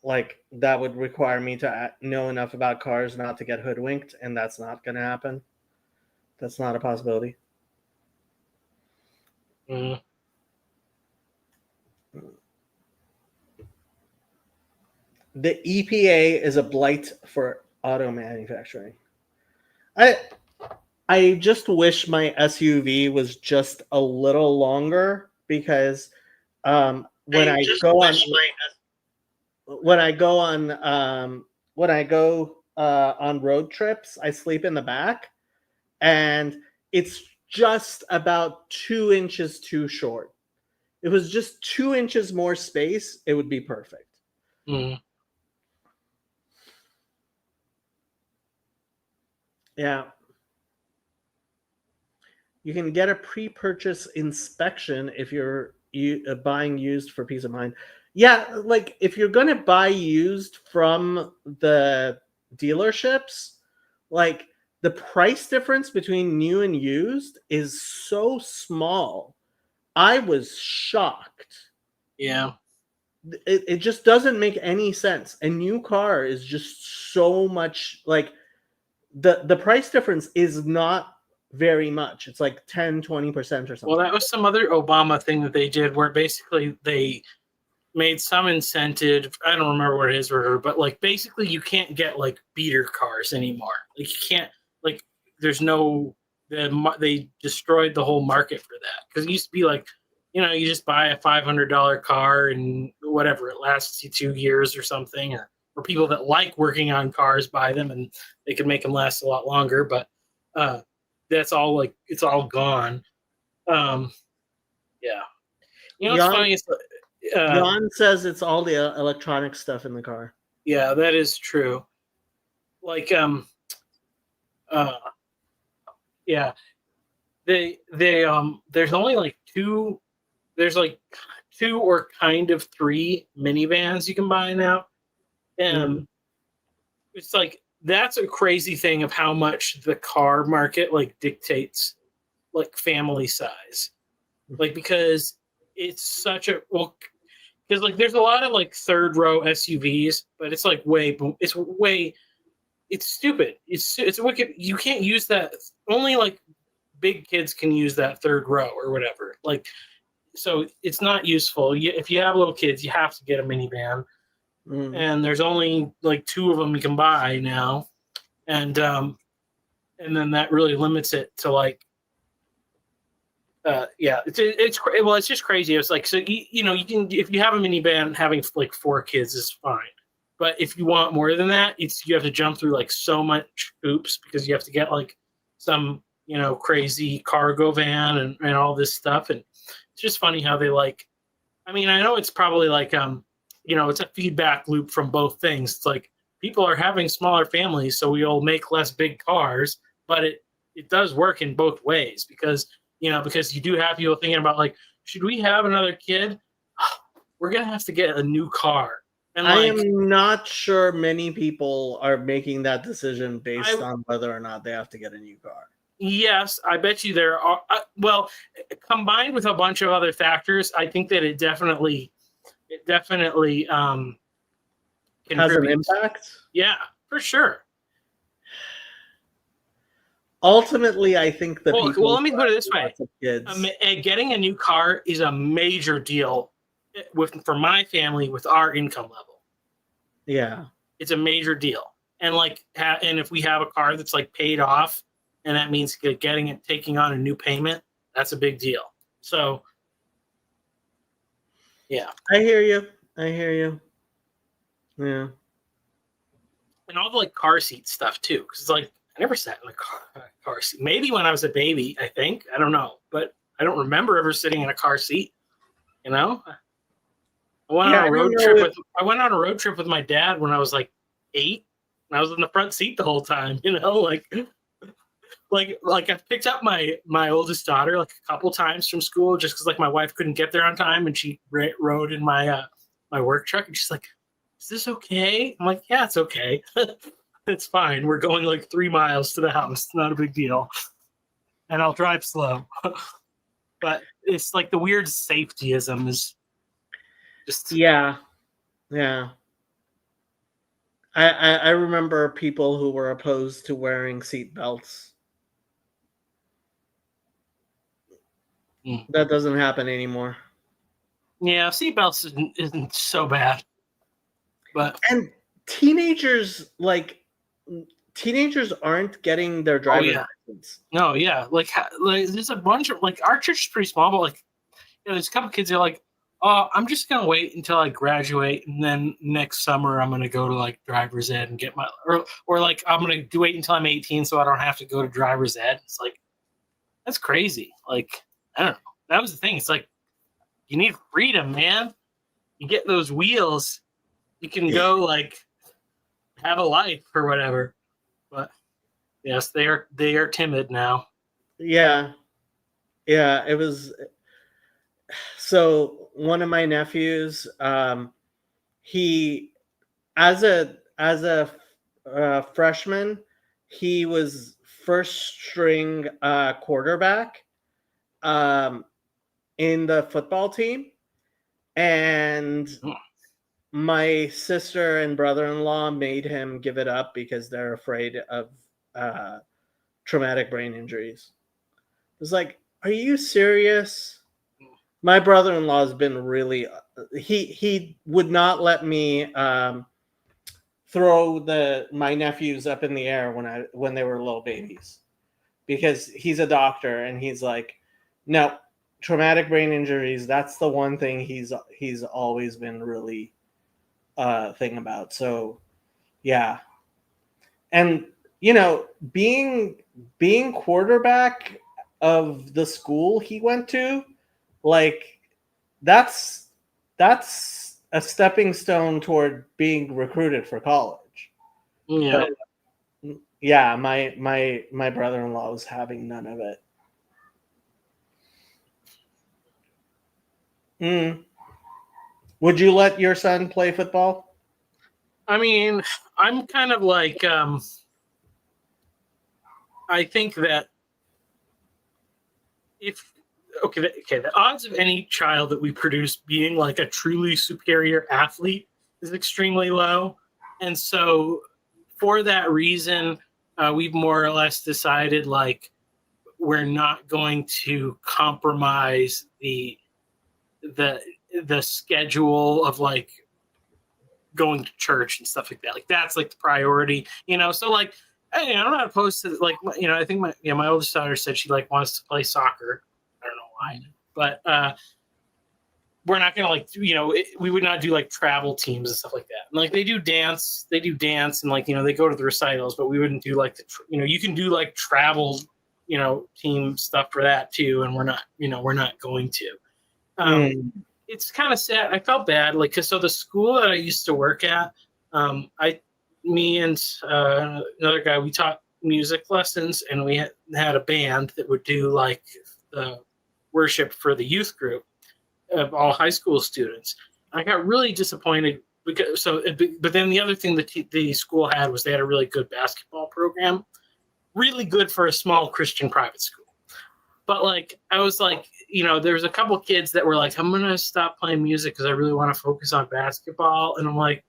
Like that would require me to know enough about cars not to get hoodwinked, and that's not going to happen. That's not a possibility. Mm. The EPA is a blight for auto manufacturing. I just wish my SUV was just a little longer because when I go on road trips, I sleep in the back, and it's just about 2 inches too short. If it was just 2 inches more space, it would be perfect. Mm. Yeah. You can get a pre-purchase inspection if you're buying used for peace of mind. Yeah, like if you're going to buy used from the dealerships, like the price difference between new and used is so small. I was shocked. Yeah. It just doesn't make any sense. A new car is just so much, like the price difference is not very much. It's like 10-20% or something. Well, that was some other Obama thing that they did where basically they made some incentive. I don't remember what it is, but like basically you can't get like beater cars anymore. Like you can't, like there's no, they destroyed the whole market for that. Because it used to be like, you know, you just buy a $500 car and whatever, it lasts you 2 years or something, or people that like working on cars buy them and they can make them last a lot longer. But that's all, like, it's all gone. Yeah. You know what's funny is Jan says it's all the electronic stuff in the car. Yeah, that is true. Like, yeah, there's only like two or kind of 3 minivans you can buy now, and it's like that's a crazy thing of how much the car market like dictates like family size, like because it's such a because like there's a lot of like third row SUVs, but it's like it's stupid. It's wicked. You can't use that. Only like big kids can use that third row or whatever. Like, so it's not useful. If you have little kids, you have to get a minivan, and there's only like 2 of them you can buy now, and then that really limits it to like. Yeah, it's just crazy. It's like, so you know, you can, if you have a minivan, having like 4 kids is fine, But if you want more than that, you have to jump through like so much hoops because you have to get like some, crazy cargo van and all this stuff. And it's just funny how they like, I mean, I know it's probably like, it's a feedback loop from both things. It's like people are having smaller families, so we'll make less big cars, but it does work in both ways because you do have people thinking about like, should we have another kid? We're going to have to get a new car. And I am not sure many people are making that decision based on whether or not they have to get a new car. Yes, I bet you there are. Well, combined with a bunch of other factors, I think that it definitely Has an impact? Yeah, for sure. Ultimately, I think that well, let me put it this way: kids. getting a new car is a major deal for my family with our income level. Yeah, it's a major deal, and and if we have a car that's like paid off, and that means taking on a new payment, that's a big deal. So, yeah, I hear you. Yeah, and all the like car seat stuff too, because it's like I never sat in a car seat. Maybe when I was a baby, I don't know, but I don't remember ever sitting in a car seat. I went on a road trip with my dad when I was like 8, and I was in the front seat the whole time. Like I picked up my oldest daughter like a couple times from school just because like my wife couldn't get there on time, and she rode in my my work truck, and she's like, "Is this okay?" I'm like, "Yeah, it's okay. It's fine. We're going like 3 miles to the house. It's not a big deal, and I'll drive slow." But it's like the weird safetyism is just yeah. I remember people who were opposed to wearing seat belts. That doesn't happen anymore. Yeah, seatbelts isn't so bad. And teenagers aren't getting their driver's license. No, yeah. Like there's a bunch of like our church is pretty small, but like there's a couple kids that are like, "Oh, I'm just gonna wait until I graduate, and then next summer I'm gonna go to like driver's ed and get my or like I'm gonna wait until I'm 18 so I don't have to go to driver's ed." It's like that's crazy. Like I don't know. That was the thing. It's like you need freedom, man. You get those wheels, you can go like have a life or whatever. But yes, they are timid now. Yeah, it was. So one of my nephews, he as a freshman, he was first string quarterback in the football team, and my sister and brother-in-law made him give it up because they're afraid of traumatic brain injuries. It was like, are you serious? My brother-in-law has been really he would not let me throw my nephews up in the air when they were little babies, because he's a doctor and he's like, no, traumatic brain injuries, that's the one thing he's always been really thing about. So yeah. And being quarterback of the school he went to, like that's a stepping stone toward being recruited for college. Yeah. But, yeah, my brother-in-law was having none of it. Would you let your son play football? I mean, I'm kind of like I think that the odds of any child that we produce being like a truly superior athlete is extremely low. And so for that reason, we've more or less decided like we're not going to compromise the schedule of like going to church and stuff like that. Like that's like the priority, so like I'm not opposed to like I think my oldest daughter said she like wants to play soccer. I don't know why, but we're not gonna like we would not do like travel teams and stuff like that. And, like they do dance, and like they go to the recitals, but we wouldn't do like you can do like travel team stuff for that too, and we're not going to. It's kind of sad. I felt bad, like because so the school that I used to work at, me and another guy, we taught music lessons, and we had a band that would do like the worship for the youth group of all high school students. I got really disappointed because but then the other thing that the school had was they had a really good basketball program, really good for a small Christian private school. But like I was like, there was a couple kids that were like, I'm gonna stop playing music because I really want to focus on basketball, and I'm like,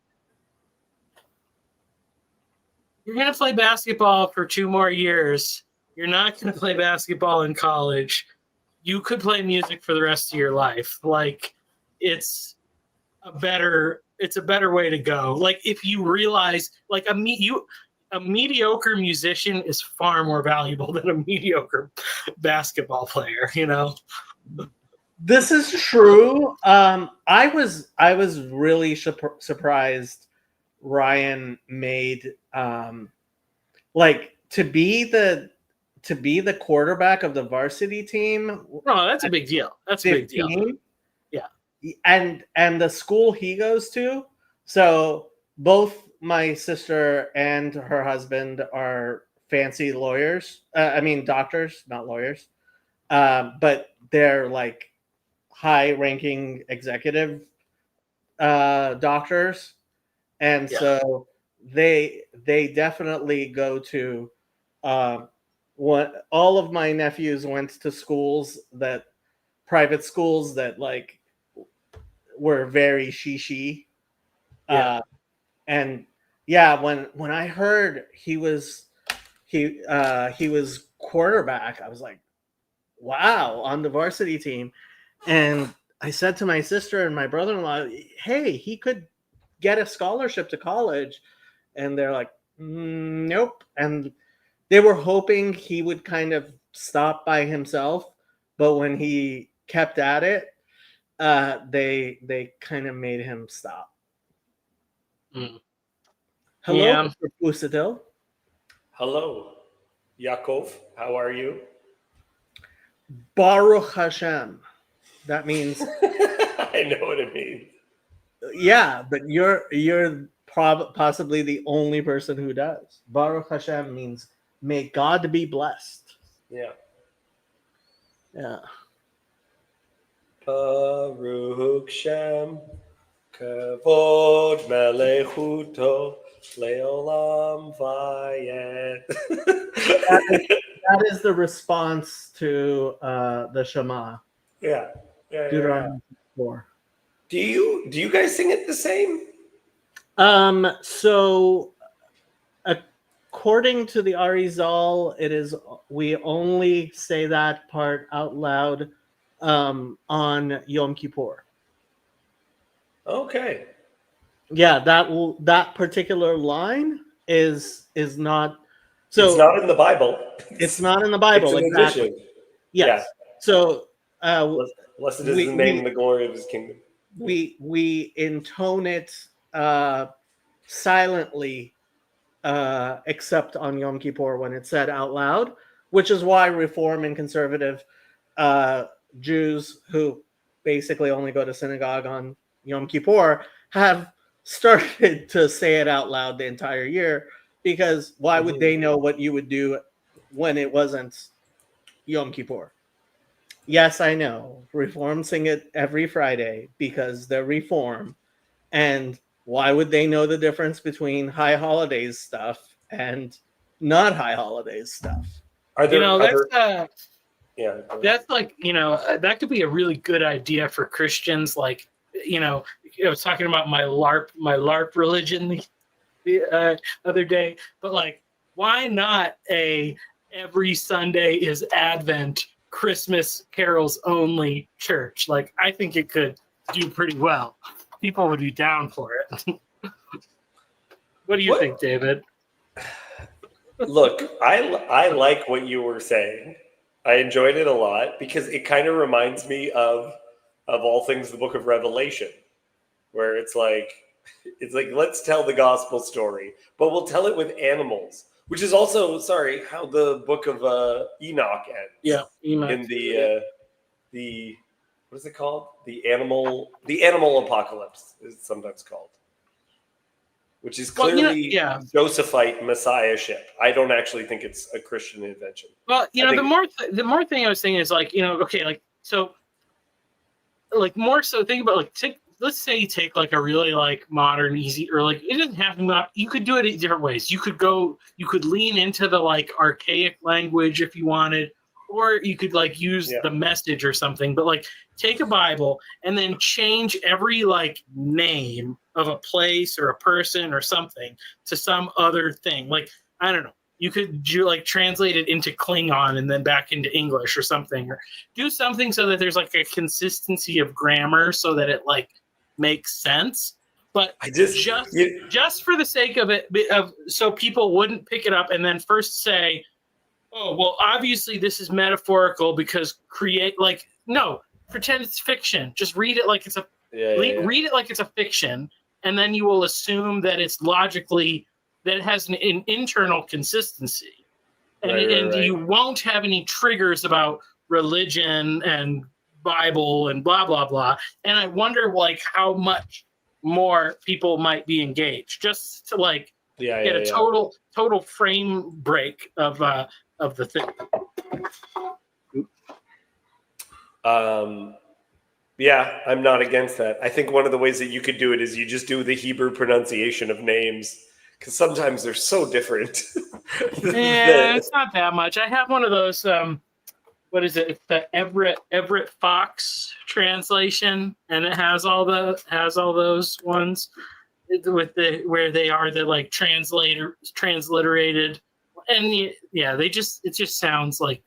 you're gonna play basketball for 2 more years. You're not gonna play basketball in college. You could play music for the rest of your life. Like it's a better way to go. Like if you realize like a mediocre musician is far more valuable than a mediocre basketball player, This is true. I was really surprised Ryan made like to be the quarterback of the varsity team. Oh, that's a big deal. That's a big deal. Yeah. And the school he goes to. So both my sister and her husband are fancy lawyers. Doctors, not lawyers. But they're like high-ranking executive doctors. And so they definitely go to all of my nephews went to private schools that like were very shishi. And when I heard he was quarterback, I was like, wow, on the varsity team. And I said to my sister and my brother-in-law, hey, he could get a scholarship to college. And they're like, nope. And they were hoping he would kind of stop by himself, but when he kept at it, they kind of made him stop. Hello, Mr. Pusadil. Hello, Yaakov. How are you? Baruch Hashem. That means I know what it means. Yeah, but you're possibly the only person who does. Baruch Hashem means may God be blessed. Yeah. Baruch Shem, kavod melechuto, leolam vayet. That is the response to the Shema. Yeah. Deuteronomy 4. Do you guys sing it the same? So according to the Arizal, we only say that part out loud on Yom Kippur. Okay. Yeah, that particular line is not. So it's not in the Bible. It's not in the Bible. It's an exactly. addition. Yes. Yeah. So blessed is the name and the glory of his kingdom. We intone it silently, except on Yom Kippur when it's said out loud, which is why Reform and conservative Jews who basically only go to synagogue on Yom Kippur have started to say it out loud the entire year, because why would they know what you would do when it wasn't Yom Kippur? Yes, I know. Reform sing it every Friday because they're Reform. And why would they know the difference between high holidays stuff and not high holidays stuff? Are there that's like, that could be a really good idea for Christians. Like, I was talking about my LARP religion the other day, but like, why not every Sunday is Advent, Christmas carols only church? Like, I think it could do pretty well. People would be down for it. What do you think, David? Look, I like what you were saying. I enjoyed it a lot because it kind of reminds me of of all things, the book of Revelation, where it's like let's tell the gospel story, but we'll tell it with animals, which is also how the book of Enoch ends. Yeah, Enoch. In the what is it called? The animal apocalypse is sometimes called, which is clearly Josephite messiahship. I don't actually think it's a Christian invention. Well, the more thing I was thinking is more so think about let's say you take like a really like modern easy, or like it doesn't have to be, you could do it in different ways. You could lean into the like archaic language if you wanted, or you could like use the Message or something, but like take a Bible and then change every like name of a place or a person or something to some other thing. Like, I don't know. You could translate it into Klingon and then back into English or something, or do something so that there's like a consistency of grammar so that it like makes sense. But just for the sake of it, so people wouldn't pick it up and then first say, oh, well, obviously this is metaphorical because pretend it's fiction. Just read it like it's read it like it's a fiction, and then you will assume that it's logically, that it has an internal consistency, and you won't have any triggers about religion and Bible and blah blah blah. And I wonder like how much more people might be engaged just to get a total frame break of the thing. Yeah, I'm not against that. I think one of the ways that you could do it is you just do the Hebrew pronunciation of names, because sometimes they're so different. Yeah, it's not that much. I have one of those. What is it? It's the Everett Fox translation, and it has all those ones with where they are the like transliterated, and it just sounds like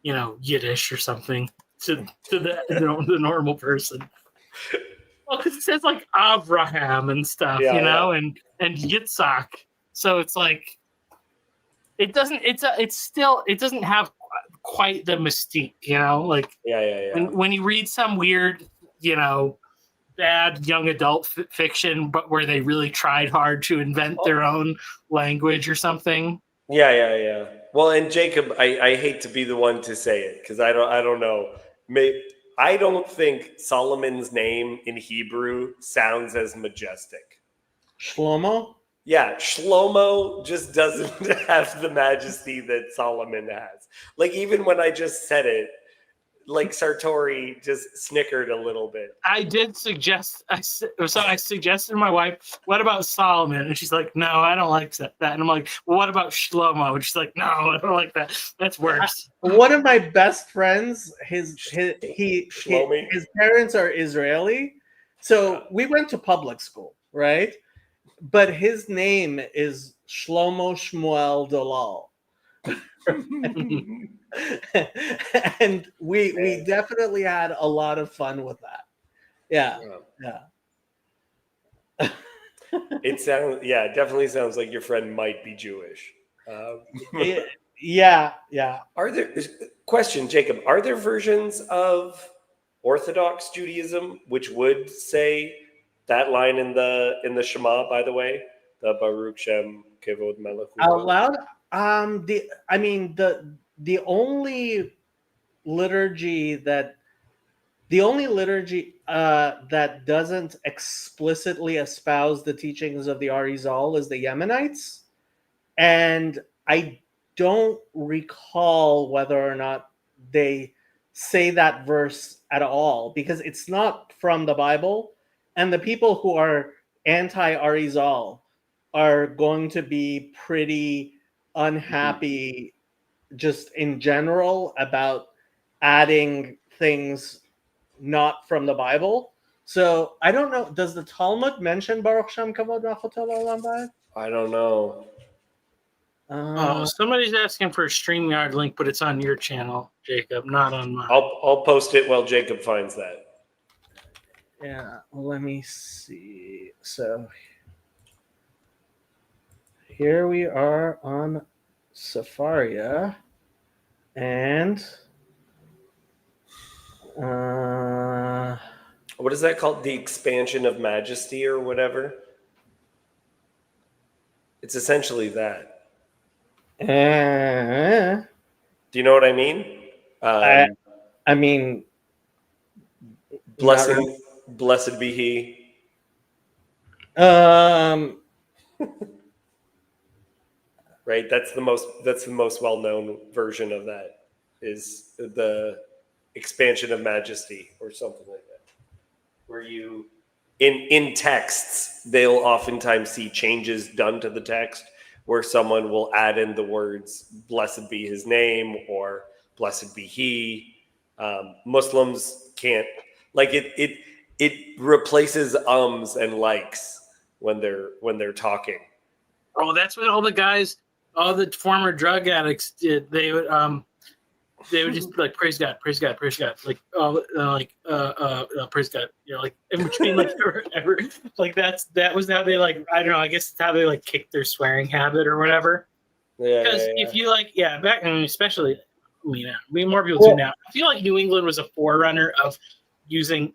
Yiddish or something to the normal person. Well, because it says like Abraham and stuff, and Yitzhak. So it's like it doesn't have quite the mystique, When you read some weird, bad young adult fiction, but where they really tried hard to invent their own language or something. Yeah. Well, and Jacob, I hate to be the one to say it because I don't know. I don't think Solomon's name in Hebrew sounds as majestic. Shlomo? Yeah, Shlomo just doesn't have the majesty that Solomon has. Like, even when I just said it, like Sartori just snickered a little bit. I did suggest, I suggested to my wife, what about Solomon? And she's like, no, I don't like that. And I'm like, well, what about Shlomo? And she's like, no, I don't like that. That's worse. One of my best friends, his parents are Israeli. So we went to public school, right? But his name is Shlomo Shmuel Dalal. And we definitely had a lot of fun with that. Yeah. It definitely sounds like your friend might be Jewish. Yeah. Are there Jacob, are there versions of Orthodox Judaism which would say that line in the Shema, by the way, the Baruch Shem Kevod Melech out loud? The only liturgy that doesn't explicitly espouse the teachings of the Arizal is the Yemenites, and I don't recall whether or not they say that verse at all, because it's not from the Bible, and the people who are anti-Arizal are going to be pretty unhappy just in general about adding things not from the Bible. So I don't know. Does the Talmud mention Baruch Shem Kavod Malchut Olam Va'ed? I don't know. Somebody's asking for a StreamYard link, but it's on your channel, Jacob, not on mine. I'll post it while Jacob finds that. Yeah, let me see. So here we are on Safaria, and what is that called? The expansion of majesty or whatever. It's essentially that. Do you know what I mean? I mean, blessed be he. Right. That's the most well-known version of that, is the expansion of majesty or something like that, where you in texts they'll oftentimes see changes done to the text where someone will add in the words blessed be his name or blessed be he. Muslims can't, like, it replaces ums and likes when they're talking. Oh, that's what all the former drug addicts did. They would just be like, praise God, praise God, praise God, like praise God, you know, like in between, like ever, like that was how they, like, I don't know, I guess it's how they like kicked their swearing habit or whatever. Because if you back, I mean, especially, I mean, more people do now. I feel like New England was a forerunner of using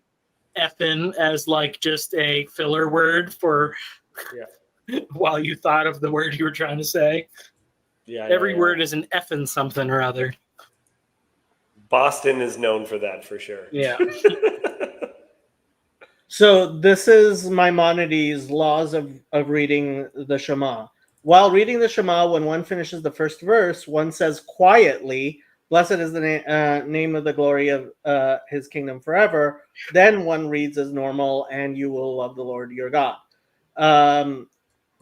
effing as like just a filler word for while you thought of the word you were trying to say. Every word is an effing something or other. Boston is known for that for sure. Yeah. So this is Maimonides' laws of reading the Shema. While reading the Shema, when one finishes the first verse, one says quietly, "Blessed is the name of the glory of his kingdom forever." Then one reads as normal, "And you will love the Lord your God."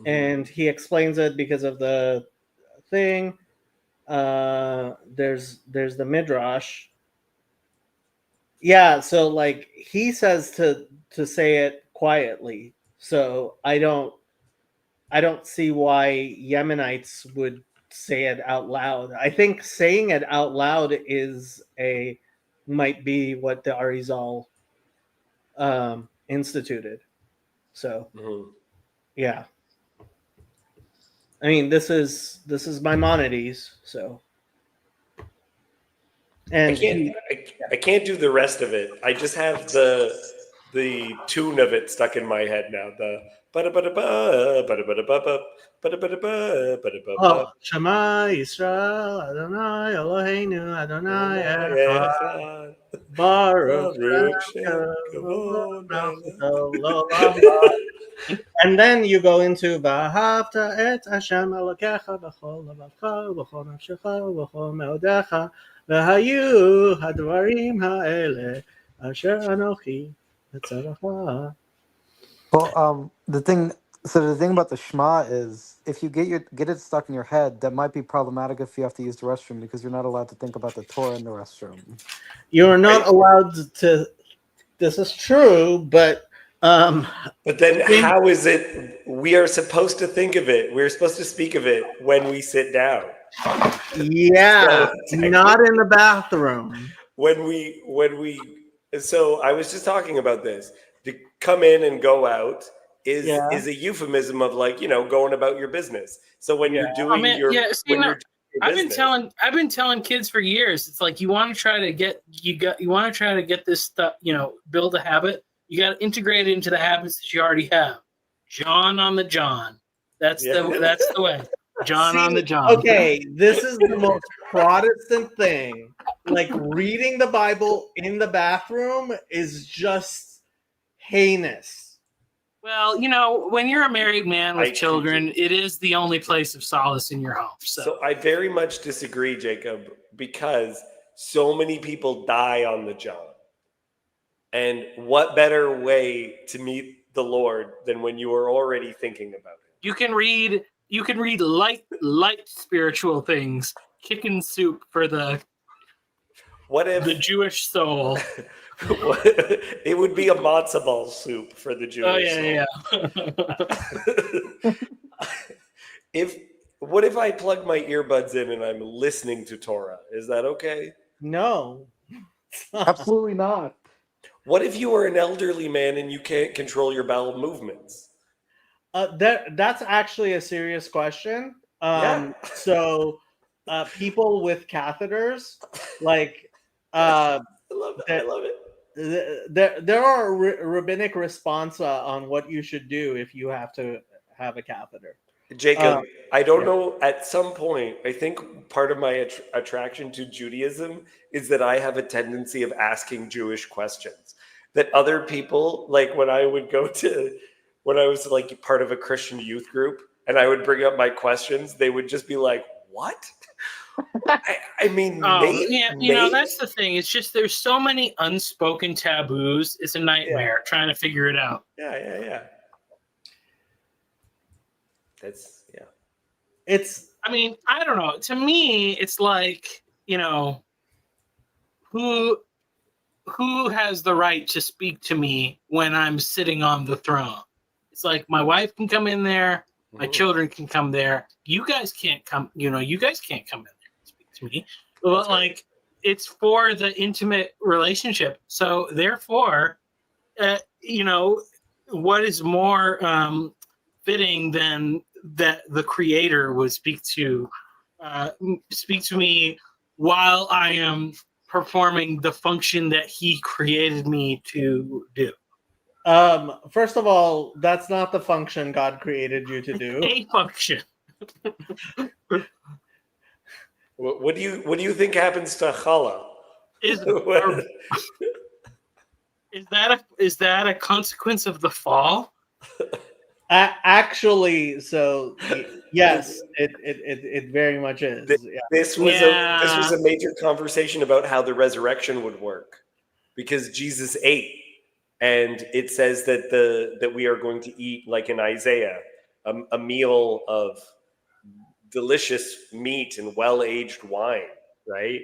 And he explains it because of the thing. There's the Midrash. Yeah, so like he says to say it quietly. So I don't see why Yemenites would say it out loud. I think saying it out loud might be what the Arizal instituted. So yeah. I mean, this is Maimonides, so. And I can't do the rest of it. I just have the tune of it stuck in my head now. The Shema Yisrael Adonai Eloheinu Adonai Echad Baruch and then you go into V'ahavta et Hashem Elokecha b'chol levacha b'chol nafshecha b'chol meodecha v'hayu hadvarim ha'ele asher anochi etzarecha. Well, the thing about the Shema is if you get it stuck in your head, that might be problematic if you have to use the restroom, because you're not allowed to think about the Torah in the restroom. You're not allowed to. This is true, but then how is it we are supposed to think of it? We're supposed to speak of it when we sit down. Yeah, so not in the bathroom. So I was just talking about this. To come in and go out is a euphemism of, like, you know, going about your business. So when you're doing I've been telling kids for years, it's like you want to try to get this stuff, you know, build a habit. You got to integrate it into the habits that you already have. John on the John. That's the way. John on the John. Okay, this is the most Protestant thing. Like, reading the Bible in the bathroom is just heinous. Well, you know, when you're a married man with children, it is the only place of solace in your home. So I very much disagree, Jacob, because so many people die on the John. And what better way to meet the Lord than when you are already thinking about it? You can read light spiritual things. Chicken soup for the Jewish soul. It would be a matzo ball soup for the Jewish soul. What if I plug my earbuds in and I'm listening to Torah? Is that okay? No. Absolutely not. What if you are an elderly man and you can't control your bowel movements? That's actually a serious question. So people with catheters, like, I love it. there are rabbinic responsa on what you should do if you have to have a catheter. Jacob, I don't yeah. know. At some point, I think part of my attraction to Judaism is that I have a tendency of asking Jewish questions that other people, like when I was like part of a Christian youth group and I would bring up my questions, they would just be like, what? I mean, maybe, that's the thing. It's just there's so many unspoken taboos. It's a nightmare trying to figure it out. Yeah. I mean, I don't know. To me, it's like, who has the right to speak to me when I'm sitting on the throne? It's like my wife can come in there, my children can come there. You guys can't come, you guys can't come in there and speak to me. Well, like, it's for the intimate relationship. So therefore, what is more fitting than that the Creator would speak to me while I am performing the function that He created me to do. First of all, that's not the function God created you to do. A function. What do you think happens to Chala? Is that a consequence of the fall? Actually, so yes, it very much is. This was a major conversation about how the resurrection would work, because Jesus ate, and it says that we are going to eat, like in Isaiah, a meal of delicious meat and well-aged wine, right?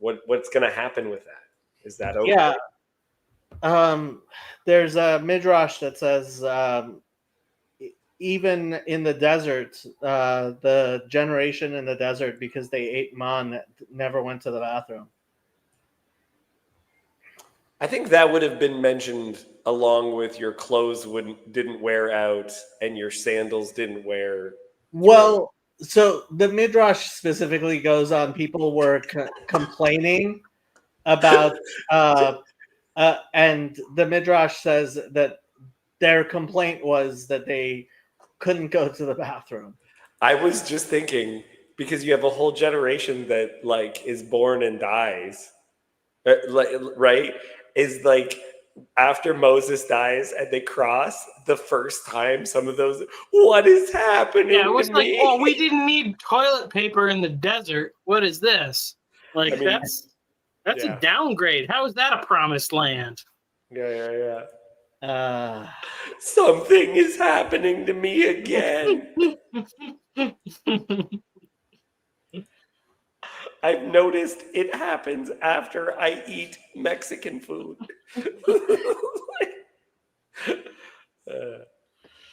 What's going to happen with that? Is that okay? Yeah. There's a midrash that says even in the desert, the generation in the desert, because they ate man, never went to the bathroom. I think that would have been mentioned along with your clothes didn't wear out and your sandals didn't wear. Well, so the midrash specifically goes on people were complaining about and the midrash says that their complaint was that they couldn't go to the bathroom. I was just thinking, because you have a whole generation that like is born and dies, right? Is like after Moses dies and they cross the first time, some of those, what is happening? Yeah, it was like, oh, we didn't need toilet paper in the desert. What is this? Like, that's a downgrade. How is that a promised land? Yeah. Something is happening to me again. I've noticed it happens after I eat Mexican food.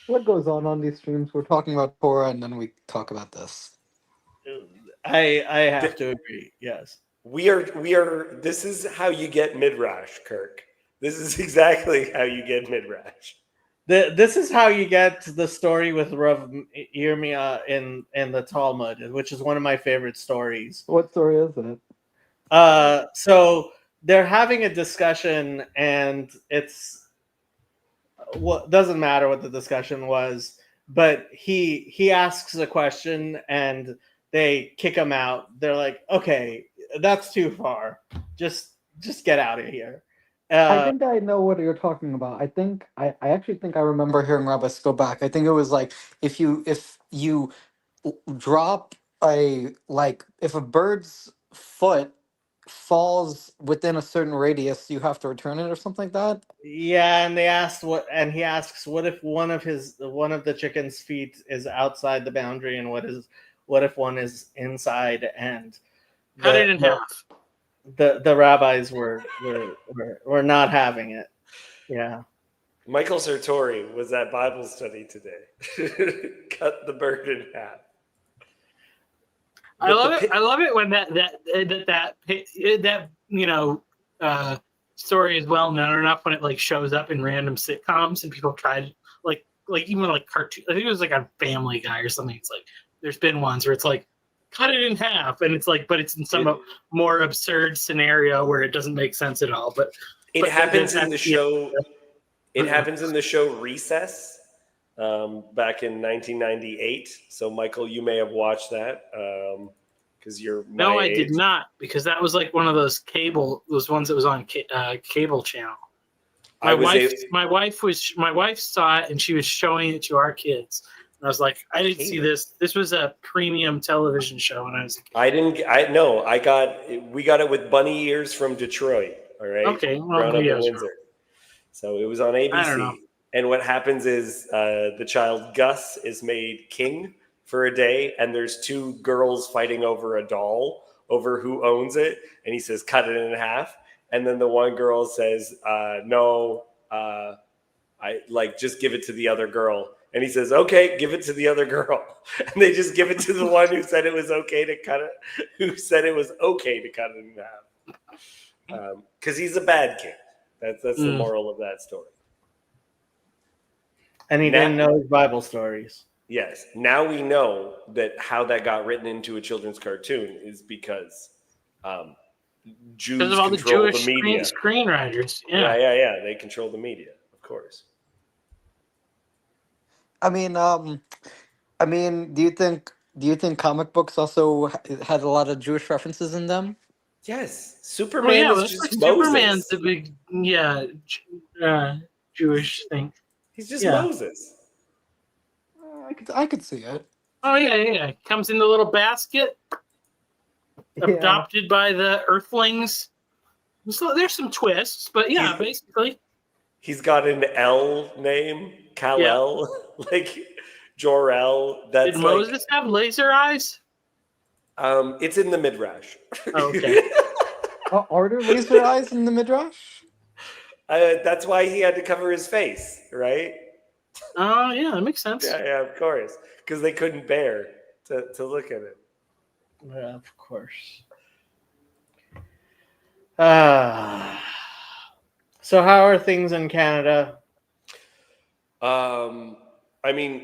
What goes on these streams? We're talking about Torah, and then we talk about this. I have to agree. Yes, we are. This is how you get midrash, Kirk. This is exactly how you get midrash. This is how you get the story with Rav Yirmiyah in the Talmud, which is one of my favorite stories. What story is it? So they're having a discussion, and it's doesn't matter what the discussion was, but he asks a question, and they kick him out. They're like, "Okay, that's too far. Just get out of here." I think I know what you're talking about. I actually think I remember hearing Rabbis go back. I think it was like if you drop if a bird's foot falls within a certain radius, you have to return it or something like that. Yeah, and he asks, what if one of the chicken's feet is outside the boundary, and what if one is inside? And cut it in half. The rabbis were not having it. Yeah. Michael Sartori was at Bible study today. Cut the bird in half. I love it when that story is well known enough when it like shows up in random sitcoms and people try like even like cartoon. I think it was like on Family Guy or something. It's like there's been ones where it's like cut it in half, and it's like, but it's in some more absurd scenario where it doesn't make sense at all. But It But happens in then- the show. It happens in the show Recess, back in 1998. So, Michael, you may have watched that because you're my No, I age. did not, because that was like one of those ones that was on cable channel. My wife saw it and she was showing it to our kids. And I was like, I didn't see this. This was a premium television show, and I was like, We got it with Bunny Ears from Detroit. All right. okay, well, Grown up yeah, in Windsor. So it was on ABC. I don't know. And what happens is the child Gus is made king for a day, and there's two girls fighting over a doll over who owns it, and he says, cut it in half. And then the one girl says, no, just give it to the other girl. And he says, okay, give it to the other girl. And they just give it to the one who said it was okay to cut it, in half. Because he's a bad kid. That's the moral of that story. And he didn't know his Bible stories. Yes. Now we know that how that got written into a children's cartoon is because Jews because of all the control Jewish the media. screenwriters. Yeah. Yeah. They control the media, of course. I mean, do you think comic books also had a lot of Jewish references in them? Yes. Well, Superman yeah, is that's just like Moses. Superman's the big Jewish thing. He's just Yeah. Moses. I could see it. Oh yeah. Comes in the little basket, adopted by the Earthlings. So there's some twists, but yeah, basically. He's got an L name, Kal-El, like Jor-El. Did Moses have laser eyes? It's in the Midrash. Oh, okay. Are there laser eyes in the Midrash? That's why he had to cover his face, right? Oh yeah, that makes sense. Yeah, of course, because they couldn't bear to look at it. Yeah, of course. So how are things in Canada? I mean,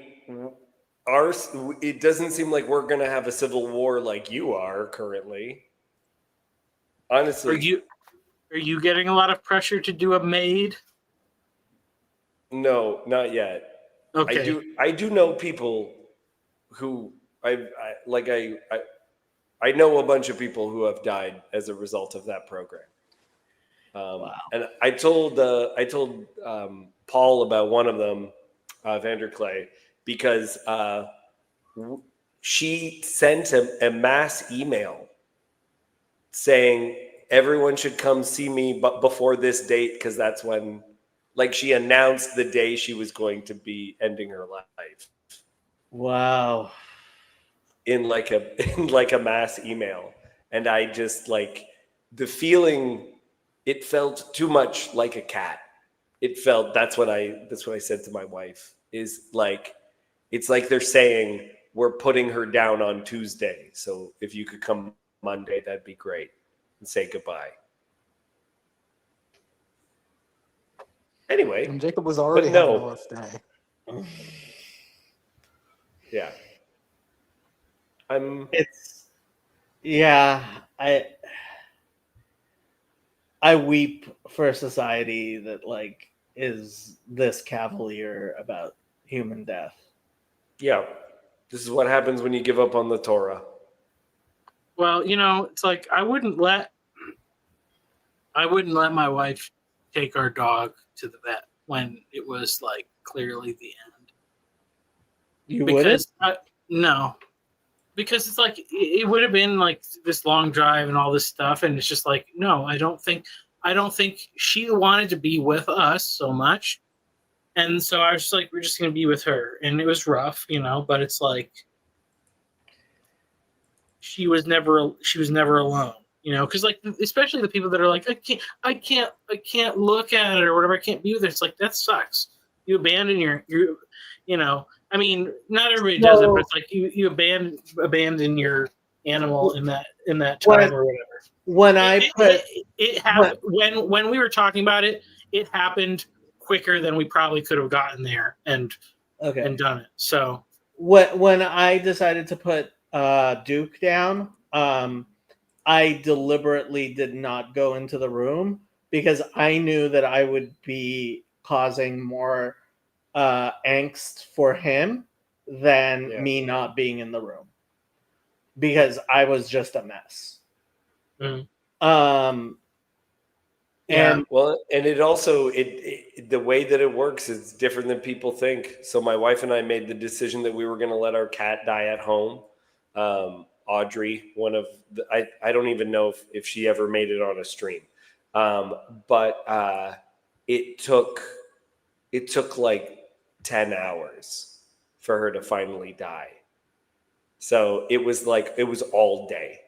it doesn't seem like we're gonna have a civil war like you are currently. Honestly, Are you getting a lot of pressure to do a maid? no, not yet. Okay. I do know people who I know a bunch of people who have died as a result of that program. Wow. And I told Paul about one of them, Vanderclay, because she sent a mass email saying everyone should come see me before this date, because that's when, like, she announced the day she was going to be ending her life. Wow. In like a mass email. And I just, like, the feeling, it felt too much like a cat. It felt, that's what I said to my wife, is like, it's like they're saying we're putting her down on Tuesday, so if you could come Monday, that'd be great, and say goodbye. Anyway, And Jacob was already having a rough day. yeah. I weep for a society that, like, is this cavalier about human death. Yeah. This is what happens when you give up on the Torah. Well, it's like I wouldn't let my wife take our dog to the vet when it was, like, clearly the end. You wouldn't? No. Because it's like it would have been like this long drive and all this stuff, and it's just like, no, I don't think she wanted to be with us so much, and so I was just like, we're just gonna be with her, and it was rough, but it's like she was never alone, because, like, especially the people that are like, I can't look at it or whatever, I can't be with her. It's like, that sucks. You abandon your I mean, not everybody does it, but it's like you abandon your animal in that time or whatever. When it happened when we were talking about it, it happened quicker than we probably could have gotten there and done it. So when I decided to put Duke down, I deliberately did not go into the room because I knew that I would be causing more angst for him than me not being in the room, because I was just a mess. And well, and it also the way that it works is different than people think. So my wife and I made the decision that we were going to let our cat die at home. Audrey, one of I don't even know if she ever made it on a stream, but it took like 10 hours for her to finally die. So it was all day.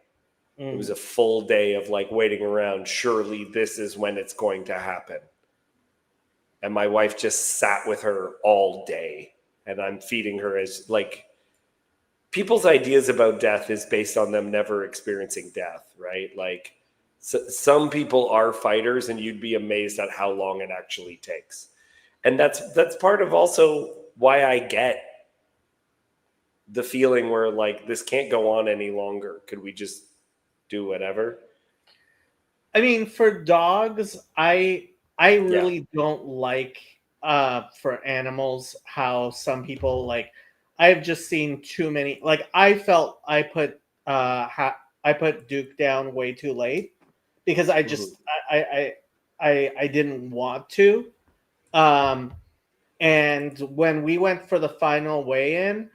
It was a full day of like waiting around. Surely this is when it's going to happen. And my wife just sat with her all day, and I'm feeding her as like people's ideas about death is based on them never experiencing death, right? Like some people are fighters, and you'd be amazed at how long it actually takes. And that's part of also why I get the feeling where like this can't go on any longer. Could we just do whatever? I mean, for dogs, I really don't like for animals how some people like. I've just seen too many. Like I felt I put Duke down way too late because I just I didn't want to. And when we went for the final weigh-in,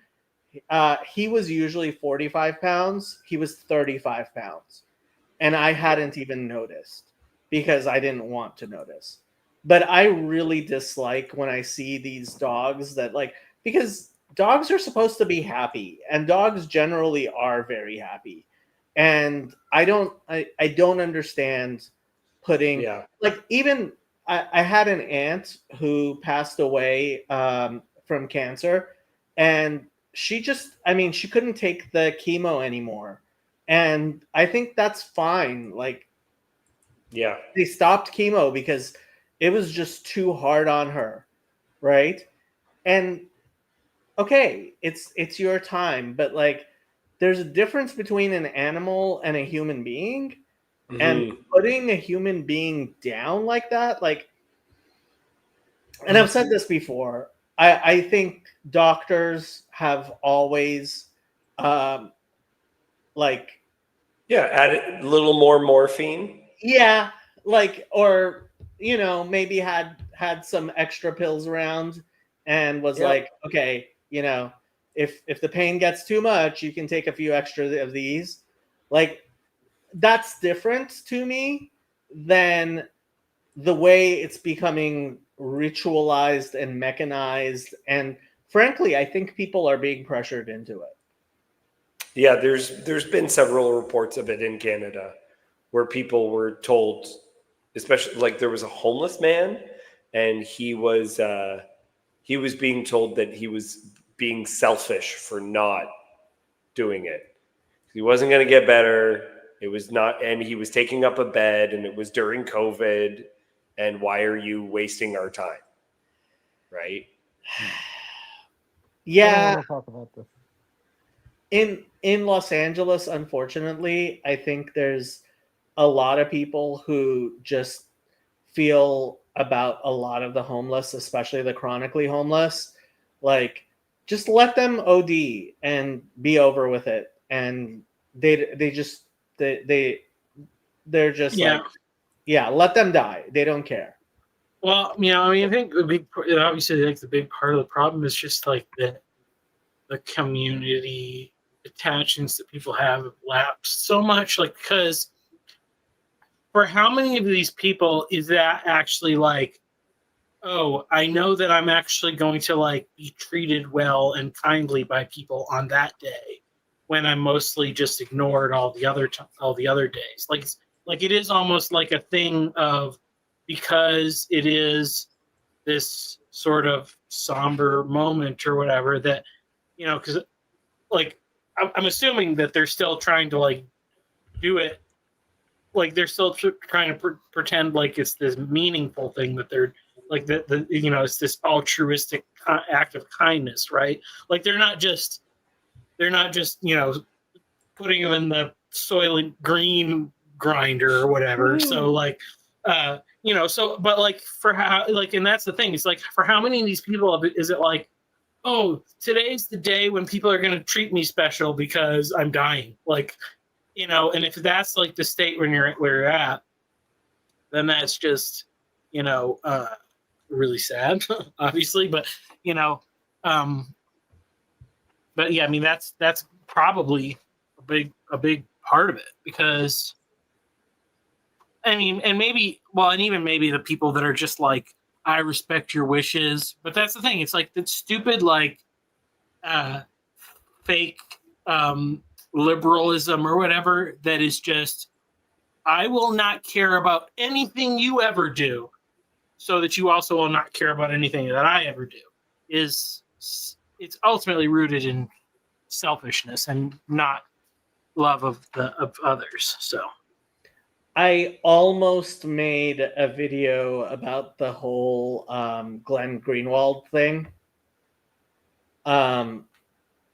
he was usually 45 pounds. He was 35 pounds. And I hadn't even noticed because I didn't want to notice. But I really dislike when I see these dogs that like, because dogs are supposed to be happy, and dogs generally are very happy. And I don't understand putting like, even I had an aunt who passed away from cancer, and she couldn't take the chemo anymore. And I think that's fine. Like, they stopped chemo because it was just too hard on her, right? And okay, it's your time, but like, there's a difference between an animal and a human being, and putting a human being down like that, like, and I've said this before, I think doctors have always like add a little more morphine, like, or maybe had some extra pills around and was like, okay, if the pain gets too much, you can take a few extra of these. Like, that's different to me than the way it's becoming ritualized and mechanized. And frankly, I think people are being pressured into it. Yeah, there's been several reports of it in Canada where people were told, especially like there was a homeless man, and he was being told that he was being selfish for not doing it. He wasn't going to get better. It was not, and he was taking up a bed, and it was during COVID. And why are you wasting our time? Right? Yeah. I don't want to talk about this. In Los Angeles, unfortunately, I think there's a lot of people who just feel about a lot of the homeless, especially the chronically homeless, like, just let them OD and be over with it. And they're just like, let them die. They don't care. Well, I think obviously like the big part of the problem is just like the community attachments that people have lapsed so much, like, because for how many of these people is that actually like, oh, I know that I'm actually going to like be treated well and kindly by people on that day when I'm mostly just ignored all the other days. Like it is almost like a thing of, because it is this sort of somber moment or whatever, that because like I'm assuming that they're still trying to like do it, like they're still trying to pretend like it's this meaningful thing, that they're like it's this altruistic act of kindness, right? Like they're not just putting them in the Soylent Green grinder or whatever. So like so, but like for how, like, and that's the thing. It's like, for how many of these people is it like, oh, today's the day when people are going to treat me special because I'm dying. Like, and if that's like the state where you're at, then that's just, really sad, obviously. But, but yeah, I mean, that's probably a big part of it, because I mean, and maybe, well, and even maybe the people that are just like, I respect your wishes, but that's the thing. It's like that stupid, like, fake liberalism or whatever that is just, I will not care about anything you ever do, so that you also will not care about anything that I ever do. It's ultimately rooted in selfishness and not love of others. So I almost made a video about the whole Glenn Greenwald thing.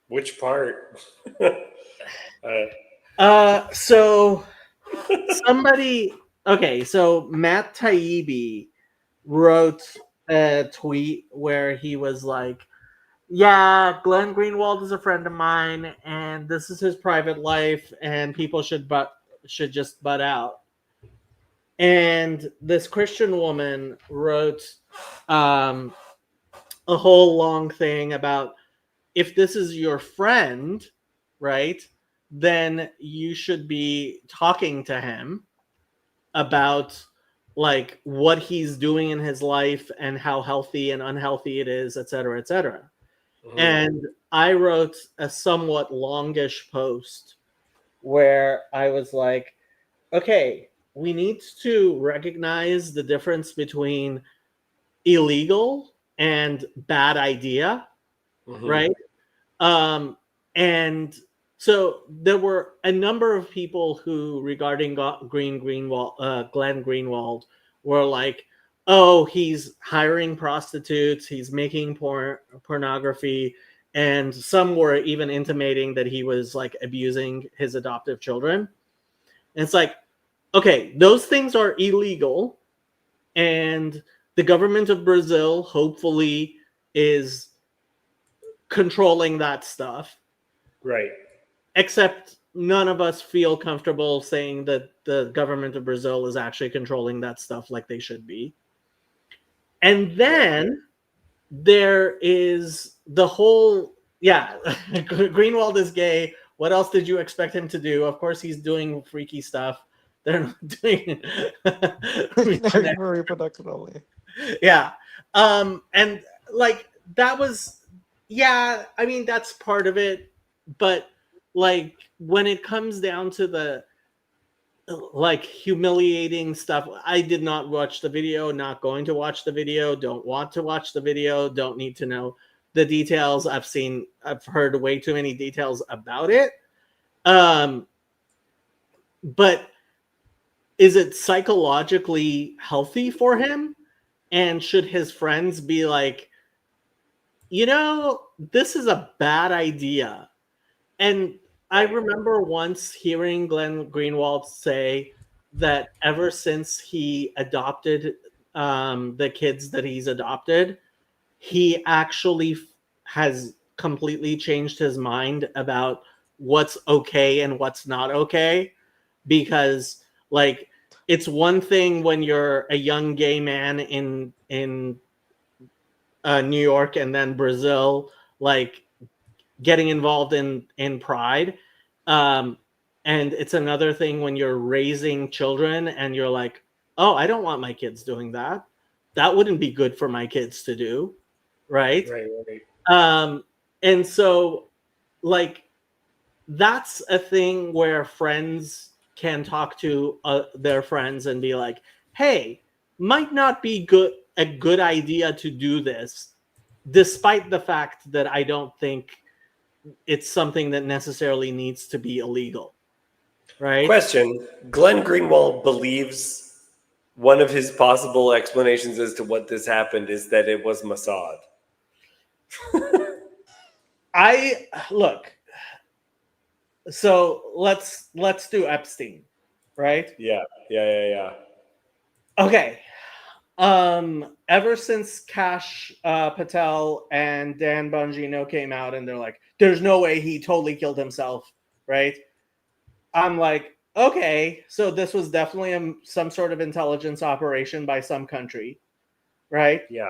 Which part? So somebody, okay, so Matt Taibbi wrote a tweet where he was like, yeah, Glenn Greenwald is a friend of mine, and this is his private life, and people should just butt out. And this Christian woman wrote a whole long thing about, if this is your friend, right, then you should be talking to him about like what he's doing in his life and how healthy and unhealthy it is, et cetera, et cetera. Mm-hmm. And I wrote a somewhat longish post where I was like, okay, we need to recognize the difference between illegal and bad idea, mm-hmm. right? And so there were a number of people who, regarding Glenn Greenwald, were like, oh, he's hiring prostitutes, he's making pornography, and some were even intimating that he was like abusing his adoptive children. And it's like, okay, those things are illegal, and the government of Brazil hopefully is controlling that stuff. Right. Except none of us feel comfortable saying that the government of Brazil is actually controlling that stuff like they should be. And then there is the whole, Greenwald is gay. What else did you expect him to do? Of course, he's doing freaky stuff. They're not doing reproductive only. Yeah. And like that was, I mean, that's part of it. But like when it comes down to the like humiliating stuff, I did not watch the video, not going to watch the video, don't want to watch the video, don't need to know the details. I've heard way too many details about it. But is it psychologically healthy for him? And should his friends be like, this is a bad idea? And I remember once hearing Glenn Greenwald say that ever since he adopted the kids that he's adopted, he actually has completely changed his mind about what's okay and what's not okay. Because, like, it's one thing when you're a young gay man in New York and then Brazil, like, getting involved in pride, and it's another thing when you're raising children and you're like, oh, I don't want my kids doing that wouldn't be good for my kids to do, right. And so like that's a thing where friends can talk to their friends and be like, hey, might not be a good idea to do this, despite the fact that I don't think it's something that necessarily needs to be illegal, right? Question: Glenn Greenwald believes one of his possible explanations as to what this happened is that it was Mossad. So let's do Epstein, right? Yeah. Okay, Ever since Kash Patel and Dan Bongino came out and they're like, there's no way he totally killed himself, right? I'm like, okay, so this was definitely some sort of intelligence operation by some country, right? Yeah.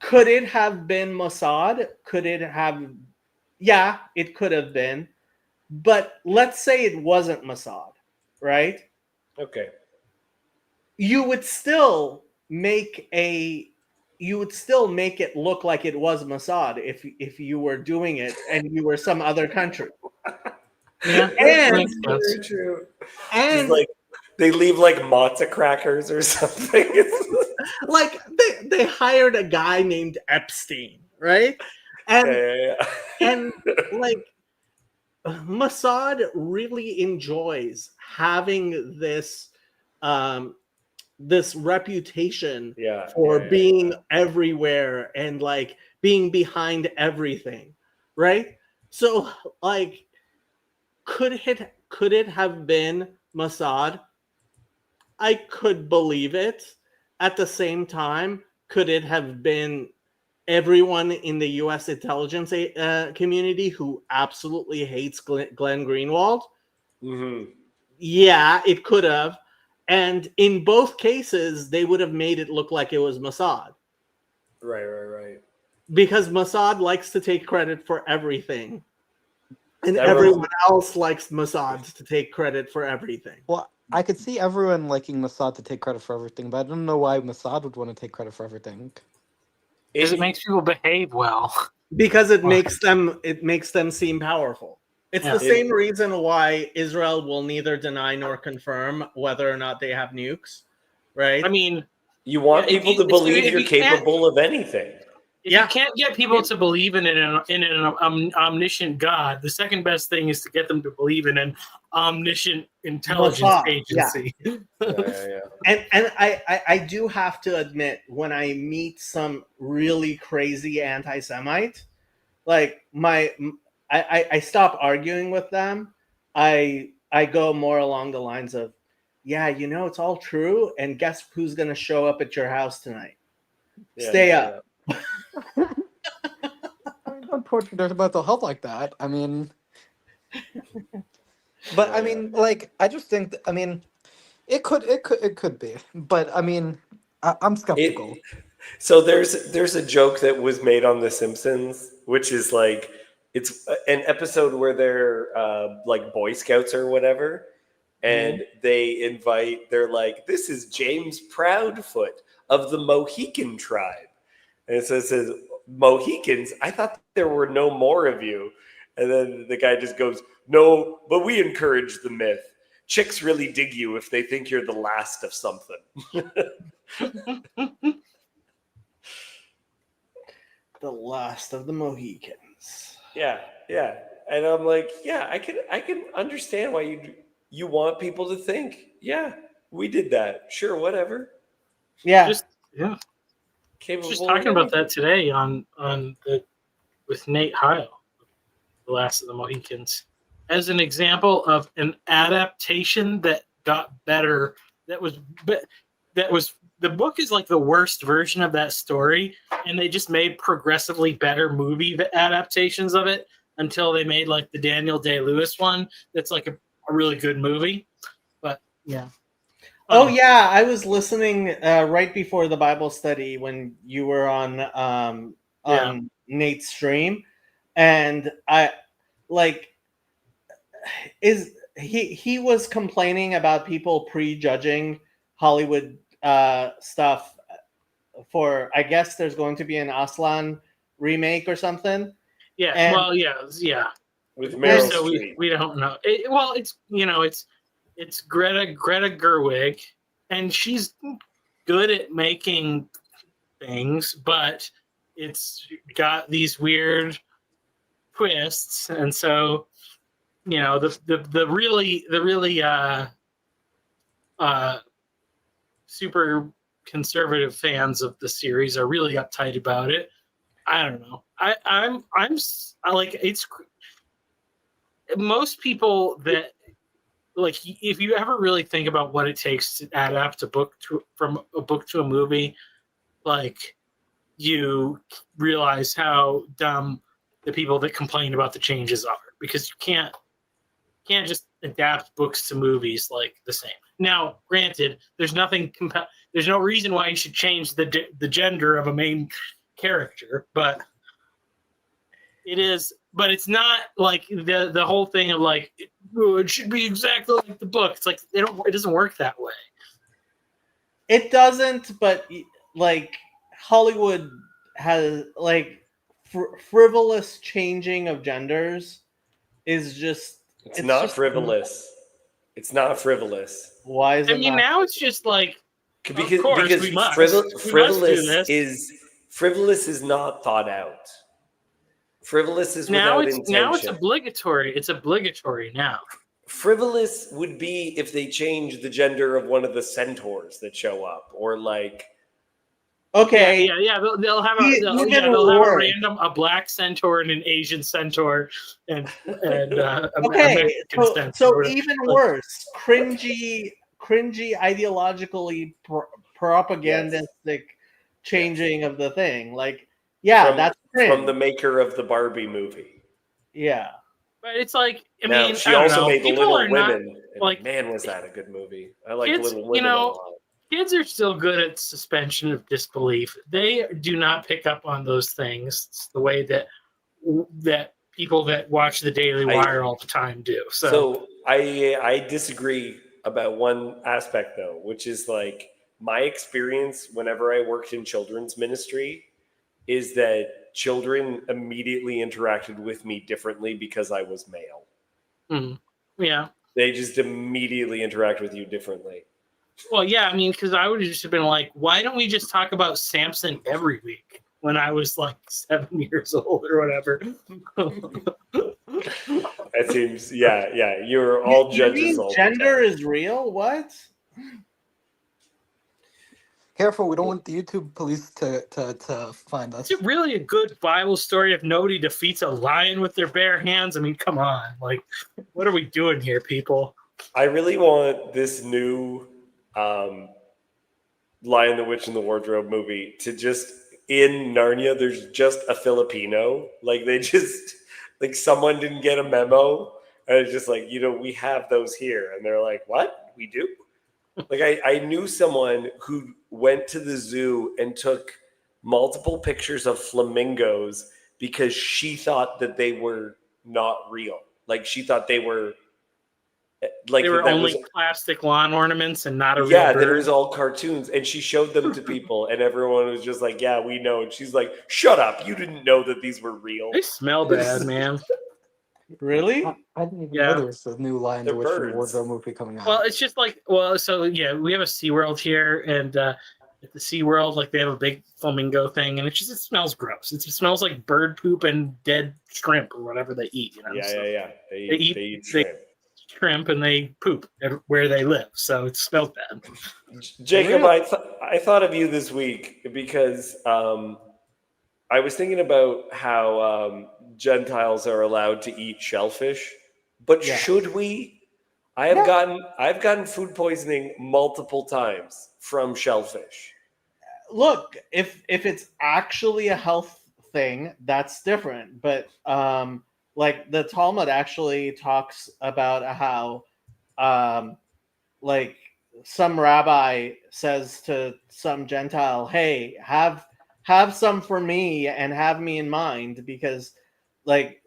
Could it have been Mossad? Could it have? Yeah, it could have been. But let's say it wasn't Mossad, right? Okay. You would still make it look like it was Mossad if you were doing it and you were some other country. Yeah, And very true. And just like they leave like matzo crackers or something. like they hired a guy named Epstein, right? And and like Mossad really enjoys having this this reputation for being everywhere and like being behind everything, right? So like could it have been Mossad? I could believe it. At the same time, could it have been everyone in the U.S. intelligence community who absolutely hates Glenn Greenwald? Mm-hmm. Yeah, it could have. And in both cases, they would have made it look like it was Mossad. Right. Because Mossad likes to take credit for everything. And everyone else likes Mossad to take credit for everything. Well, I could see everyone liking Mossad to take credit for everything, but I don't know why Mossad would want to take credit for everything. Because it makes people behave well. Because it makes them seem powerful. It's the same reason why Israel will neither deny nor confirm whether or not they have nukes, right? I mean, you want people to believe you're capable of anything. If you can't get people to believe in an omniscient God, the second best thing is to get them to believe in an omniscient intelligence agency. Yeah. And I do have to admit, when I meet some really crazy anti-Semite, like I stop arguing with them. I go more along the lines of, yeah, it's all true. And guess who's going to show up at your house tonight? Stay up. Don't torture their mental health like that. I mean, but I mean, like, I just think that, I mean, it could be, but I mean, I'm skeptical. So there's a joke that was made on The Simpsons, which is like, it's an episode where they're like Boy Scouts or whatever, and they're like, this is James Proudfoot of the Mohican tribe. And so it says, Mohicans, I thought there were no more of you. And then the guy just goes, no, but we encourage the myth. Chicks really dig you if they think you're the last of something. The last of the Mohicans. Yeah. And I'm like, yeah, I can understand why you want people to think, yeah, we did that. Sure, whatever. Yeah. Just talking about that today with Nate Heil, The Last of the Mohicans, as an example of an adaptation that got better. The book is like the worst version of that story, and they just made progressively better movie adaptations of it until they made like the Daniel Day-Lewis one. That's like a really good movie, but yeah. Oh yeah, I was listening right before the Bible study when you were on Nate's stream, and he was complaining about people prejudging Hollywood stuff for, I guess there's going to be an Aslan remake or something. Yeah, and, yeah. With Meryl Streep. So we don't know. It's Greta Gerwig, and she's good at making things, but it's got these weird twists, and so the really super conservative fans of the series are really uptight about it. I don't know. I like it's most people that like if you ever really think about what it takes to adapt from a book to a movie, like you realize how dumb the people that complain about the changes are, because you can't just adapt books to movies like the same. Now, granted, there's no reason why you should change the gender of a main character, but it's not like the whole thing of like it should be exactly like the book. It's like it doesn't work that way. It doesn't, but like Hollywood has like frivolous changing of genders is just it's not frivolous. It's not frivolous. Why is it? I mean, now it's just like because frivolous is not thought out. Frivolous is without intention. Now it's obligatory. It's obligatory now. Frivolous would be if they change the gender of one of the centaurs that show up, or like. Okay. Yeah. They'll have a black centaur and an Asian centaur, and okay. So even worse, cringy, ideologically propagandistic changing of the thing. Like, that's from the maker of the Barbie movie. Yeah. But it's like, she also made the Little Women. Like, man, was that a good movie? I like Little Women a lot. Kids are still good at suspension of disbelief. They do not pick up on those things the way that people that watch the Daily Wire all the time do. So I disagree about one aspect though, which is like my experience whenever I worked in children's ministry is that children immediately interacted with me differently because I was male. Mm-hmm. Yeah. They just immediately interact with you differently. Well, yeah, I mean, because I would have just been like, why don't we just talk about Samson every week when I was like 7 years old or whatever? That seems, yeah. You're all judges. All gender is real? What? Careful, we don't want the YouTube police to find us. Is it really a good Bible story if nobody defeats a lion with their bare hands? I mean, come on. Like, what are we doing here, people? I really want this new Lion, the Witch, and the Wardrobe movie to just, in Narnia, there's just a Filipino. Like, they just, like, someone didn't get a memo. And it's just like, we have those here. And they're like, what? We do? Like, I knew someone who went to the zoo and took multiple pictures of flamingos because she thought that they were not real. Like, she thought they were like, they were only plastic lawn ornaments and not a real bird. That it was all cartoons. And she showed them to people and everyone was just like, yeah, we know. And she's like, shut up. You didn't know that these were real. They smell bad, man. Really? I didn't even know there was a new Lion, the Witch, and the Wardrobe movie coming out. Well, it's just like, we have a SeaWorld here, and at the SeaWorld, like, they have a big flamingo thing, and it smells gross. It smells like bird poop and dead shrimp or whatever they eat. Yeah. They eat shrimp. Shrimp and they poop where they live, so it smells bad. Jacob, I thought of you this week because I was thinking about how Gentiles are allowed to eat shellfish, but should we? I've gotten food poisoning multiple times from shellfish. Look, if it's actually a health thing, that's different. But like the Talmud actually talks about how like some rabbi says to some Gentile, hey, have some for me and have me in mind, because like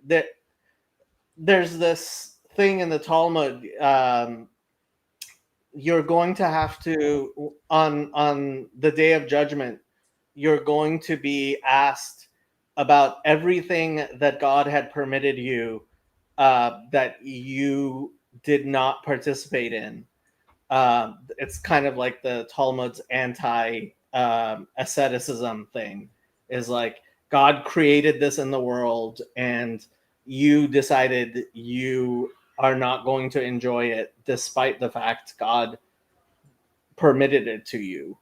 there's this thing in the Talmud, you're going to have to, on the day of judgment, you're going to be asked about everything that God had permitted you that you did not participate in. It's kind of like the Talmud's anti-asceticism thing, is like, God created this in the world and you decided you are not going to enjoy it despite the fact God permitted it to you.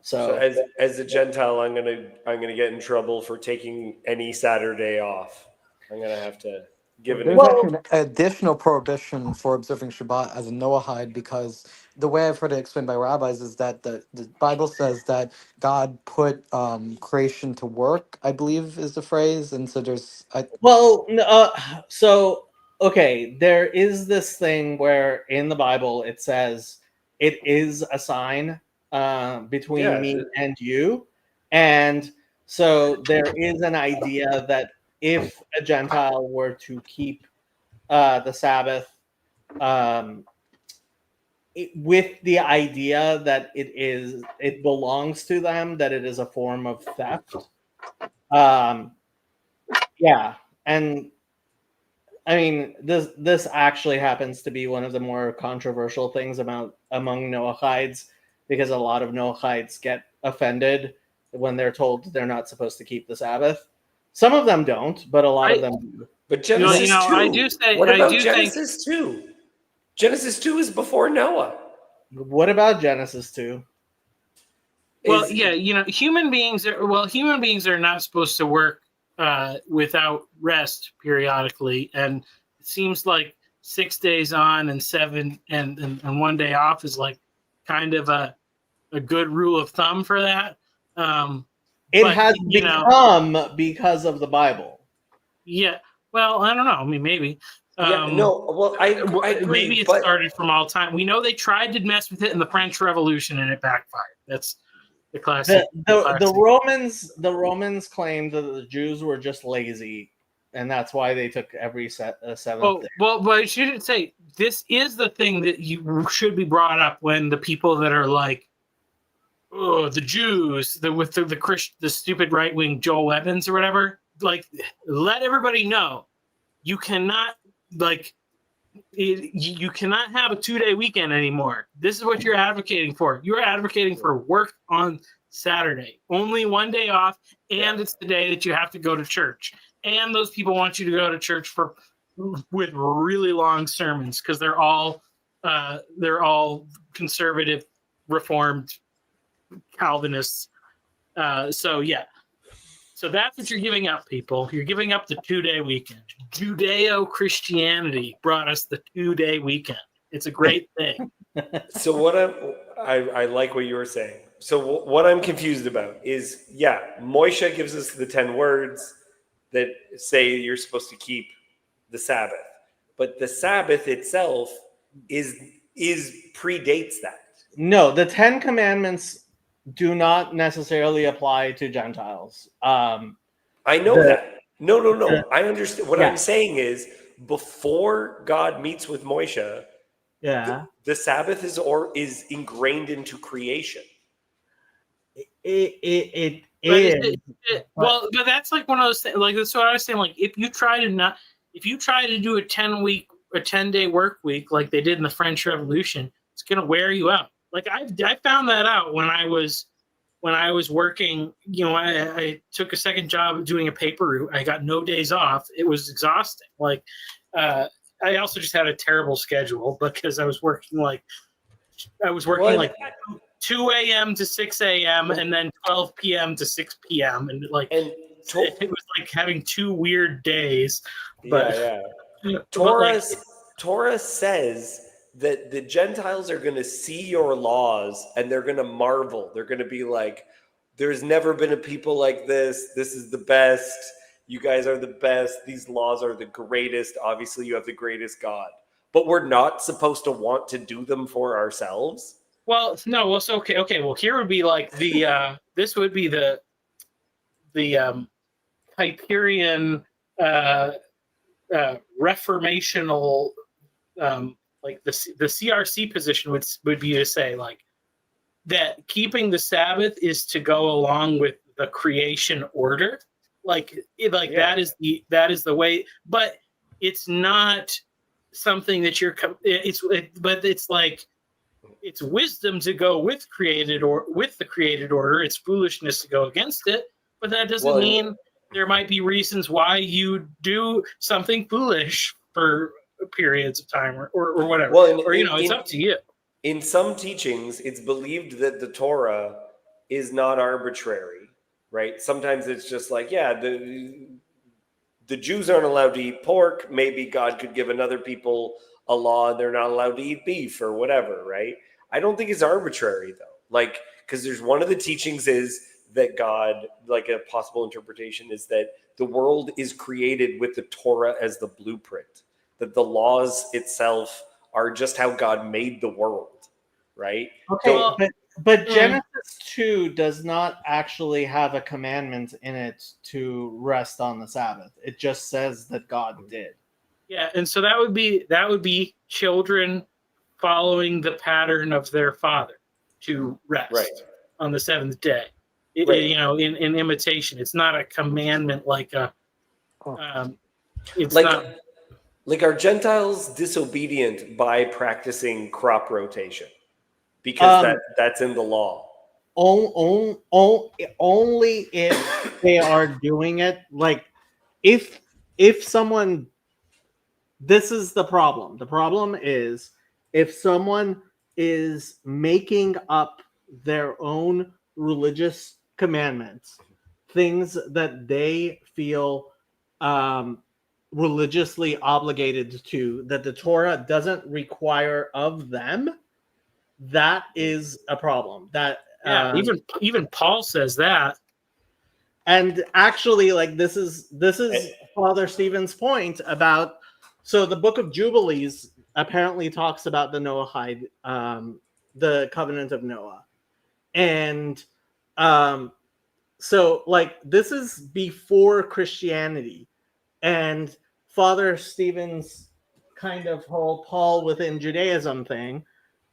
So as a Gentile, I'm gonna get in trouble for taking any Saturday off. I'm gonna have to. given There's it. actually an additional prohibition for observing Shabbat as a Noahide because the way I've heard it explained by rabbis is that the Bible says that God put creation to work, I believe is the phrase. And so Well, so okay, there is this thing where in the Bible it says it is a sign between Yeah, me and you, and so there is an idea that if a Gentile were to keep the Sabbath, um, with the idea that it belongs to them, that it is a form of theft. Yeah, and I mean, this actually happens to be one of the more controversial things among Noachides, because a lot of Noachides get offended when they're told they're not supposed to keep the Sabbath. Some of them don't, but a lot of them do. But Genesis 2. I do say. What I about do Genesis 2? Genesis 2 is before Noah. What about Genesis 2? Well, yeah, human beings are not supposed to work without rest periodically, and it seems like 6 days on and 7 and 1 day off is like kind of a good rule of thumb for that. It has become because of the Bible. Yeah. Well, I don't know. I mean, maybe. I agree. Maybe it started from all time. We know they tried to mess with it in the French Revolution and it backfired. That's the classic. The Romans claimed that the Jews were just lazy, and that's why they took every seventh day. Well, but I shouldn't say this is the thing that you should be brought up when the people that are like, oh, the Jews, the stupid right wing Joel Evans or whatever, like, let everybody know you cannot you cannot have a 2-day weekend anymore. This is what you're advocating for. You're advocating for work on Saturday, only 1 day off, and it's the day that you have to go to church. And those people want you to go to church with really long sermons because they're all conservative, reformed Calvinists. So that's what you're giving up, people. You're giving up the 2-day weekend. Judeo-Christianity brought us the 2-day weekend. It's a great thing. So what I like what you were saying. So what I'm confused about is, Moshe gives us the 10 words that say you're supposed to keep the Sabbath, but the Sabbath itself is predates that. No, the 10 Commandments do not necessarily apply to Gentiles. I know that. No. I understand. What I'm saying is, before God meets with Moshe, the Sabbath is ingrained into creation. It is. Well, but that's like one of those things. Like that's what I was saying. Like if you try to do a 10-day work week like they did in the French Revolution, it's gonna wear you out. Like I found that out when I was working. I took a second job doing a paper route. I got no days off. It was exhausting. Like I also just had a terrible schedule because I was working like 2 a.m. to 6 a.m. and then 12 p.m. to 6 p.m. and it was like having 2 weird days. But Torah says that the Gentiles are going to see your laws and they're going to marvel. They're going to be like, there's never been a people like this. This is the best. You guys are the best. These laws are the greatest. Obviously, you have the greatest God. But we're not supposed to want to do them for ourselves? Well, no. Well, so okay. Well, here would be like this would be the Hyperion reformational like the CRC position would be to say like that keeping the Sabbath is to go along with the creation order, that is the way, but it's not something that it's wisdom to go with the created order. It's foolishness to go against it, but that doesn't mean there might be reasons why you do something foolish for periods of time or whatever. It's up to you. In some teachings, it's believed that the Torah is not arbitrary, right? Sometimes it's just like, the the Jews aren't allowed to eat pork. Maybe God could give another people a law and they're not allowed to eat beef or whatever, right? I don't think it's arbitrary though. Like, because there's one of the teachings is that God, like a possible interpretation is that the world is created with the Torah as the blueprint, that the laws itself are just how God made the world, right? Okay, So, but Genesis 2 does not actually have a commandment in it to rest on the Sabbath. It just says that God did. Yeah, and so that would be children following the pattern of their father to rest right. on the seventh day. Right. You know, in imitation. It's not a commandment like a. It's like, not like are Gentiles disobedient by practicing crop rotation because that's in the law? Only if they are doing it. Like if someone, this is the problem. The problem is if someone is making up their own religious commandments, things that they feel religiously obligated to, that the Torah doesn't require of them, that is a problem. That even Paul says that. And actually, like this is Father Stephen's point about. So the Book of Jubilees apparently talks about the Noahide, the covenant of Noah, and so like this is before Christianity, and Father Stephen's kind of whole Paul within Judaism thing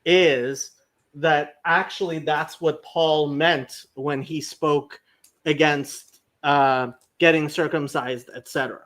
is that actually that's what Paul meant when he spoke against getting circumcised, etc.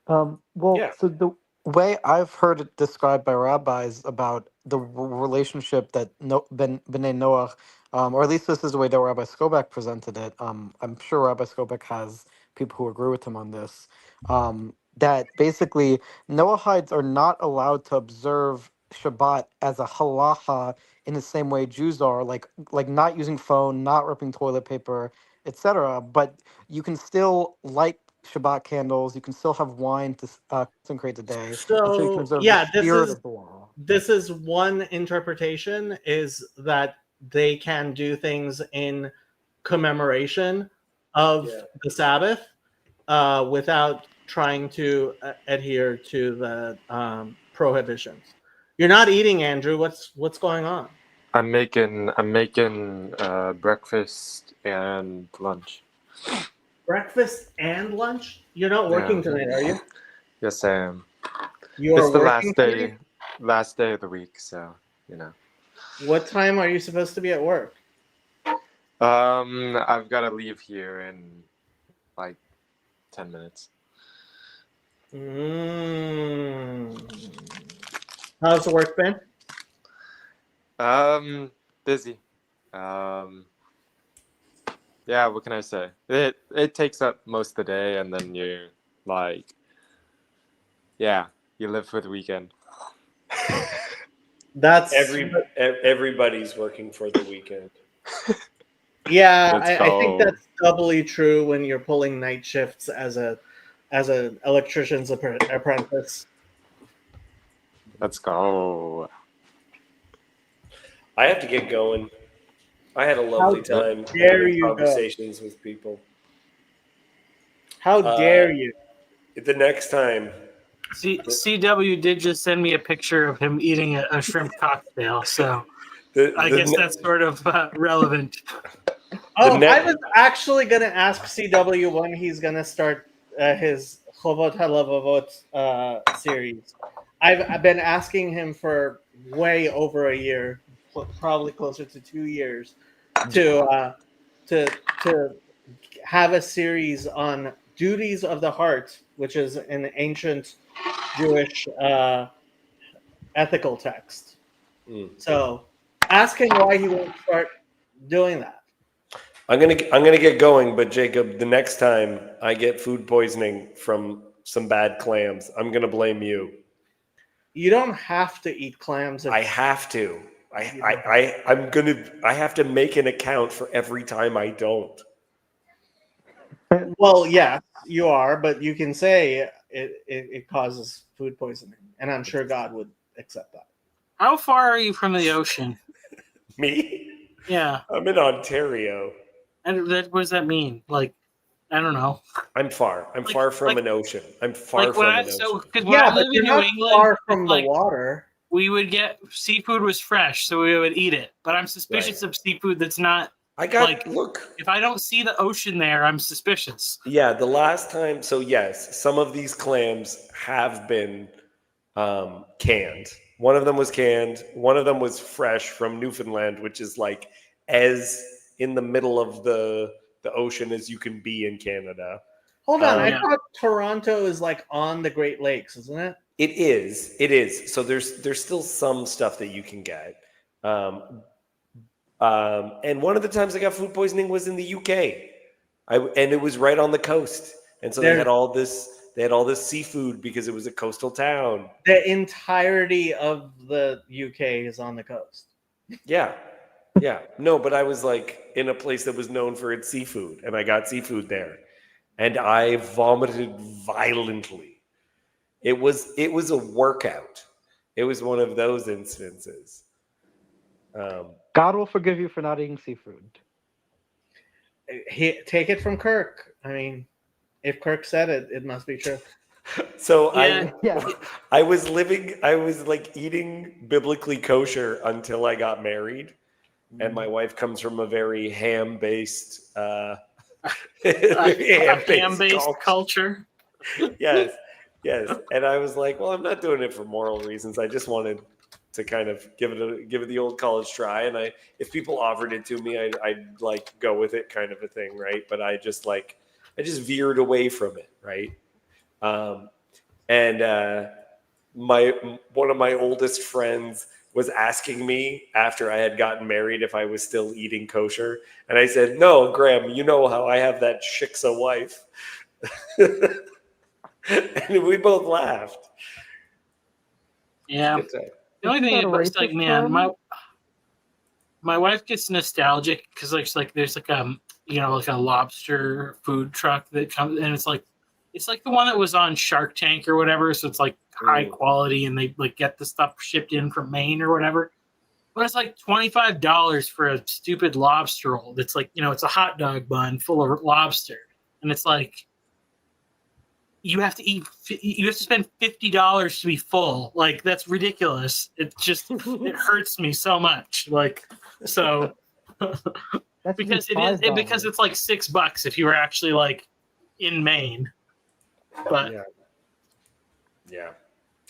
Well, Yeah. so the way I've heard it described by rabbis about the relationship that B'nai Noach, or at least this is the way that Rabbi Skobek presented it. I'm sure Rabbi Skobek has people who agree with him on this. That basically Noahides are not allowed to observe Shabbat as a halacha in the same way Jews are, like not using phone, not ripping toilet paper, etc. But you can still light Shabbat candles. You can still have wine to consecrate the day, and so you can So observe yeah, the spirit of the law. this is one interpretation, is that they can do things in commemoration of the Sabbath without trying to adhere to the prohibitions. You're not eating, Andrew. What's going on? I'm making breakfast and lunch. Breakfast and lunch? You're not working tonight, are you? Yes, I am. You are It's the working tonight? last day of the week, so you know. What time are you supposed to be at work? I've got to leave here in like 10 minutes. How's the work been? Busy. Yeah, what can I say? It takes up most of the day, and then you like, yeah, you live for the weekend. That's everybody's working for the weekend. Yeah, I think that's doubly true when you're pulling night shifts as an electrician's apprentice. Let's go. I have to get going. I had a lovely time having conversations with people. How dare you? The next time. CW did just send me a picture of him eating a shrimp cocktail, so I guess that's sort of relevant. I was actually going to ask CW when he's going to start his Chovot HaLevavot series. I've been asking him for way over a year, probably closer to 2 years, to have a series on duties of the heart, which is an ancient Jewish ethical text. So ask him why he won't start doing that. I'm gonna get going, but Jacob, the next time I get food poisoning from some bad clams, I'm gonna blame you. You don't have to eat clams. I have to. I have to make an account for every time I don't. Well, yeah, you are, but you can say it causes food poisoning, and I'm sure God would accept that. How far are you from the ocean? Me? Yeah. I'm in Ontario. And what does that mean? Like, I don't know. I'm far. I'm Like- far from like- an ocean. I'm far from an ocean. because when Yeah, I but live you're in New not England, far from it's the like water. we would get seafood was fresh, so we would eat it. But I'm suspicious Right. of seafood that's not. I got Like- look. If I don't see the ocean there, I'm suspicious. Yeah, the last time. So yes, some of these clams have been canned. One of them was canned. One of them was fresh from Newfoundland, which is like as in the middle of the ocean as you can be in Canada. Hold on, I Yeah. thought Toronto is like on the Great Lakes, isn't it? It is. It is. So there's still some stuff that you can get. And one of the times I got food poisoning was in the UK. And it was right on the coast. And so they There- had all this seafood because it was a coastal town. The entirety of the UK is on the coast. Yeah. Yeah. No, but I was like in a place that was known for its seafood, and I got seafood there. And I vomited violently. It was a workout. It was one of those instances. God will forgive you for not eating seafood. Take it from Kirk. I mean, if Kirk said it, it must be true. So Yeah. I was like eating biblically kosher until I got married. And my wife comes from a very ham-based Ham-based culture. Yes. And I was like, well, I'm not doing it for moral reasons. I just wanted to kind of give it the old college try. And if people offered it to me, I'd like go with it, kind of a thing, right? But I just veered away from it, right? And one of my oldest friends was asking me after I had gotten married if I was still eating kosher. And I said, no, Graham, you know how I have that shiksa wife. And we both laughed. Yeah. Good time. The only thing Isn't that a is like, racist man, term? my wife gets nostalgic because like there's like like a lobster food truck that comes, and it's like the one that was on Shark Tank or whatever. So it's like high quality, and they like get the stuff shipped in from Maine or whatever. But it's like $25 for a stupid lobster roll. That's like it's a hot dog bun full of lobster, and it's like you have to spend $50 to be full. Like that's ridiculous. It just it hurts me so much. Like so. That's Because even it is $5. because it's like $6 if you were actually like in Maine. But Yeah.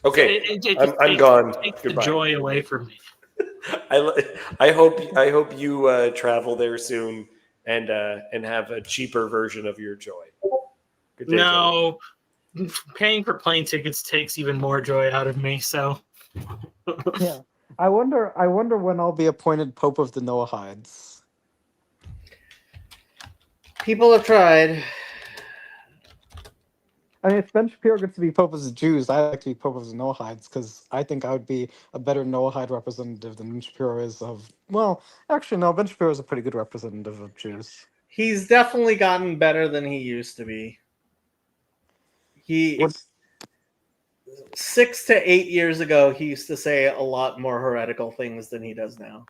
Okay. it just I'm gone. takes Goodbye. the joy away from me. I hope you travel there soon and have a cheaper version of your joy. Good day, No, paying for plane tickets takes even more joy out of me. So Yeah. I wonder when I'll be appointed Pope of the Noahides. People have tried. I mean, if Ben Shapiro gets to be Pope of the Jews, I'd like to be Pope of the Noahides because I think I would be a better Noahide representative than Ben Shapiro is of. Well, actually, no. Ben Shapiro is a pretty good representative of Jews. He's definitely gotten better than he used to be. What- 6 to 8 years ago, he used to say a lot more heretical things than he does now.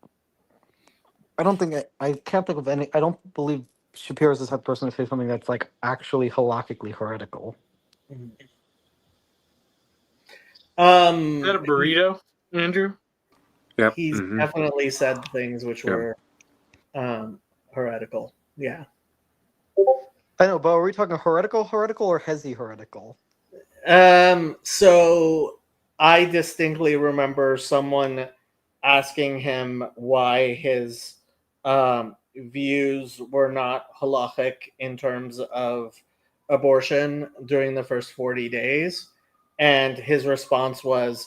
I don't think I can't think of any. I don't believe Shapiro's the type of person to say something that's like actually halakhically heretical. is that a burrito, Andrew? Yep. He's mhm. definitely said things which Yep. were heretical. Yeah. I know, but are we talking heretical or hezi heretical? So I distinctly remember someone asking him why his views were not halachic in terms of abortion during the first 40 days. And his response was,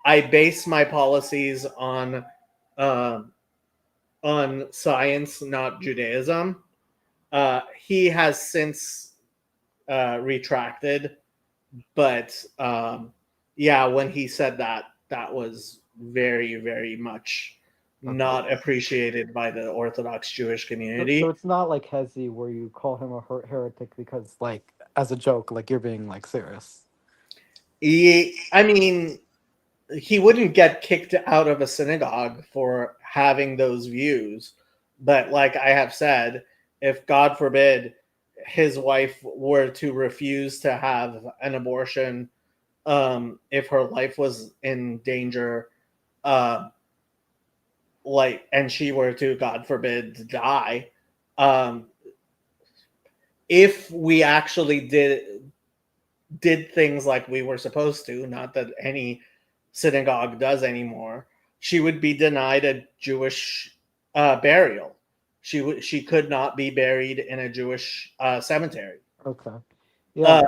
I base my policies on science, not Judaism. He has since retracted, but yeah, when he said that, that was very, very much not appreciated by the Orthodox Jewish community. So it's not like Hezi where you call him a heretic because, like, as a joke, like you're being like serious. I mean, he wouldn't get kicked out of a synagogue for having those views, but like I have said, if God forbid his wife were to refuse to have an abortion, if her life was in danger, like, and she were to, God forbid, die, if we actually did things like we were supposed to, not that any synagogue does anymore, she would be denied a Jewish burial. She could not be buried in a Jewish cemetery. Okay. Yeah.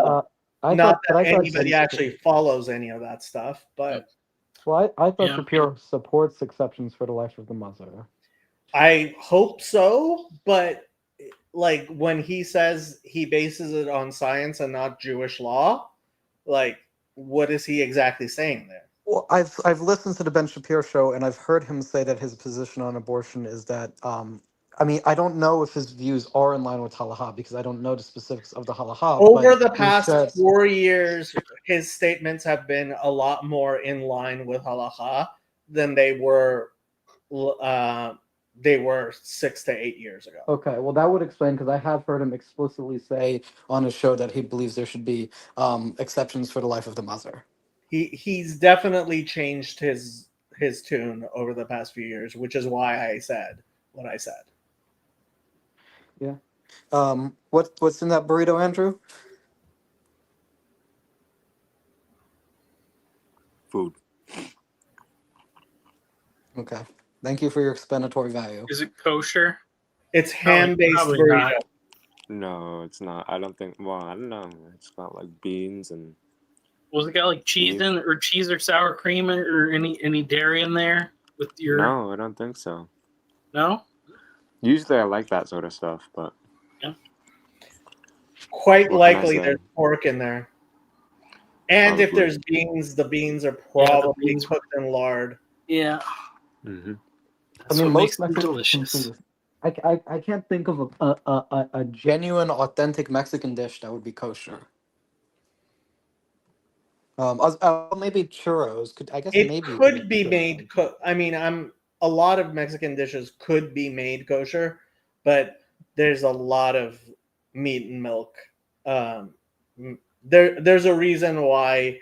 Not that anybody actually follows any of that stuff, but well, I thought Yeah. Shapiro supports exceptions for the life of the mother. I hope so. But like when he says he bases it on science and not Jewish law, like what is he exactly saying there? Well, I've listened to the Ben Shapiro show, and I've heard him say that his position on abortion is that I mean, I don't know if his views are in line with halacha because I don't know the specifics of the halacha. Over but the he past says- 4 years, his statements have been a lot more in line with halacha than they were 6 to 8 years ago. Okay, well, that would explain because I have heard him explicitly say on his show that he believes there should be exceptions for the life of the mother. He's definitely changed his tune over the past few years, which is why I said what I said. Yeah. What's in that burrito, Andrew? Food. Okay. Thank you for your explanatory value. Is it kosher? It's ham-based Probably burrito. not. No, it's not. I don't think. Well, I don't know. It's got like beans and. Was it got like cheese in, or cheese or sour cream, or any dairy in there with your? No, I don't think so. No. Usually, I like that sort of stuff, but. Quite What can I likely say? there's pork in there. And if Probably. there's beans, the beans are Yeah, the probably beans- cooked in lard. Yeah. Mm-hmm. That's what makes them delicious. I can't think of a genuine, authentic Mexican dish that would be kosher. Maybe churros. It could be made I mean, a lot of Mexican dishes could be made kosher, but there's a lot of meat and milk. There's a reason why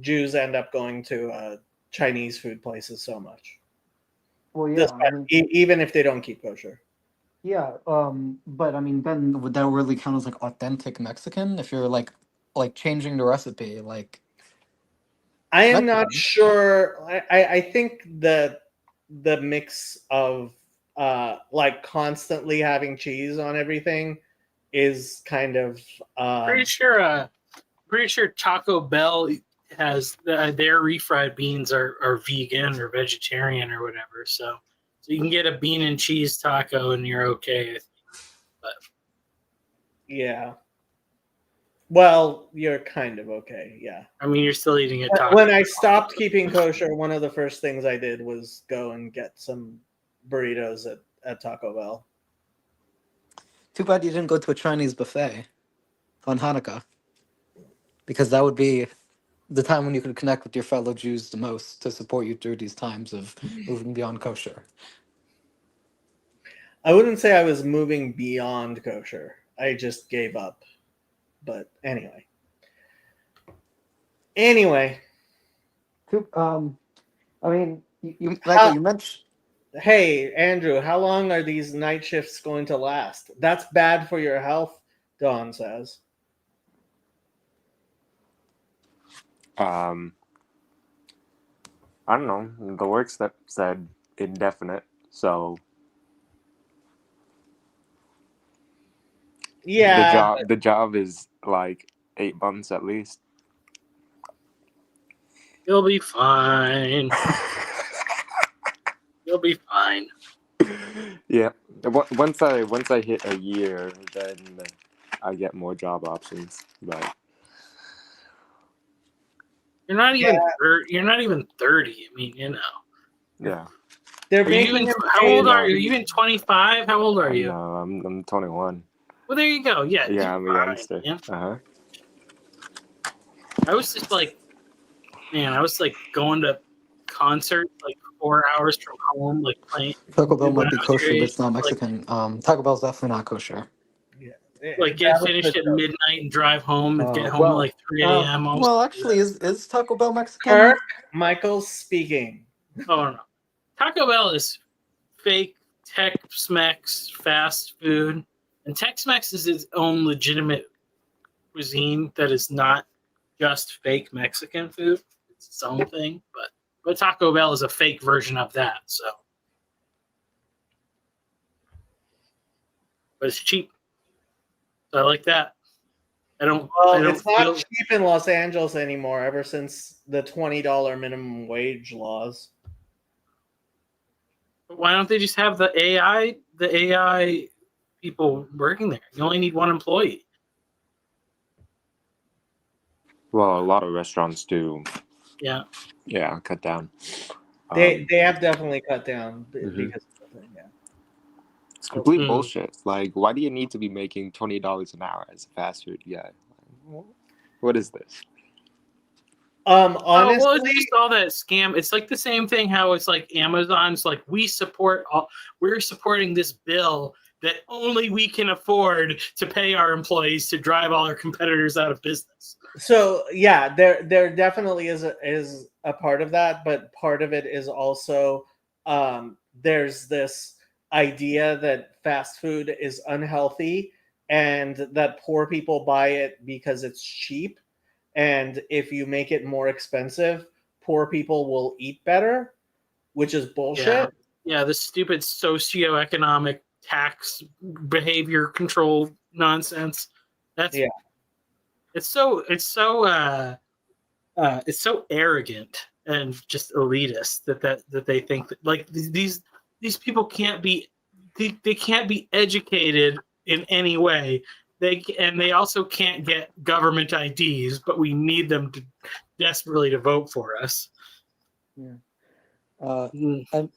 Jews end up going to Chinese food places so much. Well, yeah, Even if they don't keep kosher. Yeah, but I mean, then would that really count as like authentic Mexican if you're like changing the recipe? Like, I am not sure. I think the mix of like constantly having cheese on everything is kind of Pretty sure Taco Bell has their refried beans are vegan or vegetarian or whatever. So you can get a bean and cheese taco and you're okay. But yeah. Well, you're kind of okay. Yeah. I mean, you're still eating a taco. When I stopped keeping kosher, one of the first things I did was go and get some burritos at Taco Bell. too bad you didn't go to a Chinese buffet on Hanukkah, because that would be the time when you could connect with your fellow Jews the most to support you through these times of moving beyond kosher. I wouldn't say I was moving beyond kosher. I just gave up. But anyway. I mean, you mentioned. Hey, Andrew, how long are these night shifts going to last? That's bad for your health, Dawn says. I don't know. The works that said indefinite, so Yeah. the job is like 8 months at least. You'll be fine. You'll be fine. Yeah. Once I hit a year, then I get more job options. But You're not even 30. I mean, you know. Yeah. They're Are you making even, him how pay old are you? Are the- you even 25? How old are you? No, I'm 21. Well, there you go. Yeah. Yeah, I'm a fine, youngster. man. Uh-huh. I was just like, man, I was like going to concerts like 4 hours from home, like playing. Taco Bell when might be I was your kosher, but age, it's not like Mexican. Taco Bell's definitely not kosher. Yeah. like That get was finished the at joke. midnight and drive home and get home at Well, like 3 a.m. well, actually, is Taco Bell Mexican? Kirk Michaels speaking. Oh no, Taco Bell is fake Tex-Mex fast food, and Tex-Mex is its own legitimate cuisine that is not just fake Mexican food. It's its own thing, but Taco Bell is a fake version of that. So, but it's cheap. So I like that. I don't It's not feel, cheap in Los Angeles anymore. Ever since the $20 minimum wage laws. why don't they just have the AI people working there? You only need one employee. Well, a lot of restaurants do. Yeah. Yeah, cut down. They have definitely cut down Mhm. because of the thing. Yeah. It's complete Mm. bullshit. Like, why do you need to be making $20 an hour as a fast food guy? What is this? Honestly, well, it's just all that scam. It's like the same thing. How it's like Amazon's like we're supporting this bill that only we can afford to pay our employees to drive all our competitors out of business. so yeah, there definitely is a part of that, but part of it is also there's this idea that fast food is unhealthy and that poor people buy it because it's cheap, and if you make it more expensive, poor people will eat better, which is bullshit. Yeah, the stupid socioeconomic tax behavior control nonsense. That's Yeah. It's so arrogant and just elitist that they think that like these people can't be they can't be educated in any way. They also can't get government IDs, but we need them to desperately to vote for us. Yeah. Mm.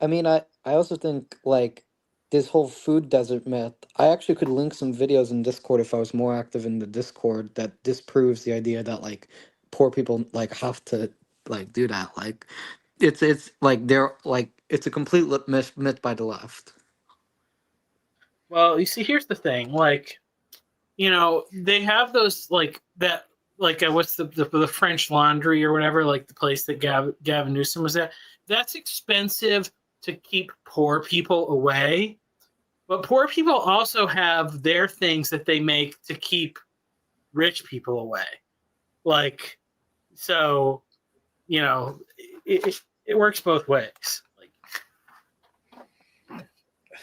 I mean, I also think like this whole food desert myth. I actually could link some videos in Discord if I was more active in the Discord that disproves the idea that like poor people like have to like do that. Like it's like they're like it's a complete myth by the left. Well, you see, here's the thing. Like, you know, they have those like that. Like, what's the French Laundry or whatever? Like the place that Gavin Newsom was at. That's expensive to keep poor people away. But poor people also have their things that they make to keep rich people away. Like, so, you know, it works both ways. Like,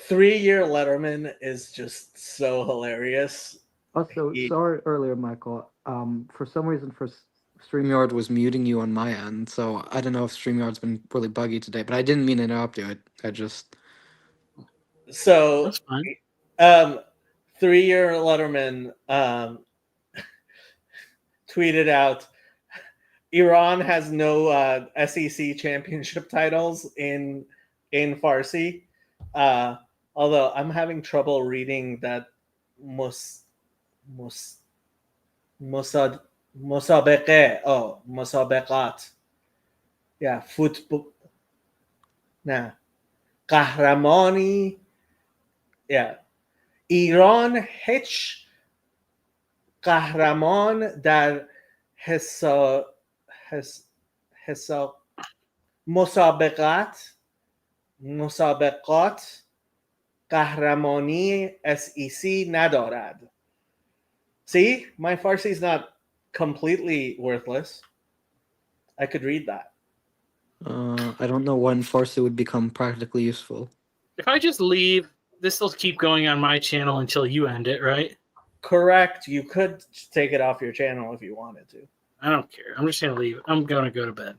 3-year Letterman is just so hilarious. Also, sorry earlier, Michael. For some reason, StreamYard was muting you on my end, so I don't know if StreamYard's been really buggy today. But I didn't mean to interrupt you. I just So that's fine. 3-year Letterman tweeted out, Iran has no SEC championship titles in Farsi. Although I'm having trouble reading that مسابقات. Yeah, football. Nah. قهرمانی. Yeah. ایران هیچ قهرمان در مسابقات قهرمانی SEC ندارد. See, my Farsi is not completely worthless. I could read that. I don't know when Farsi would become practically useful. If I just leave, this will keep going on my channel until you end it, right? Correct. You could take it off your channel if you wanted to. I don't care. I'm just going to leave. I'm going to go to bed.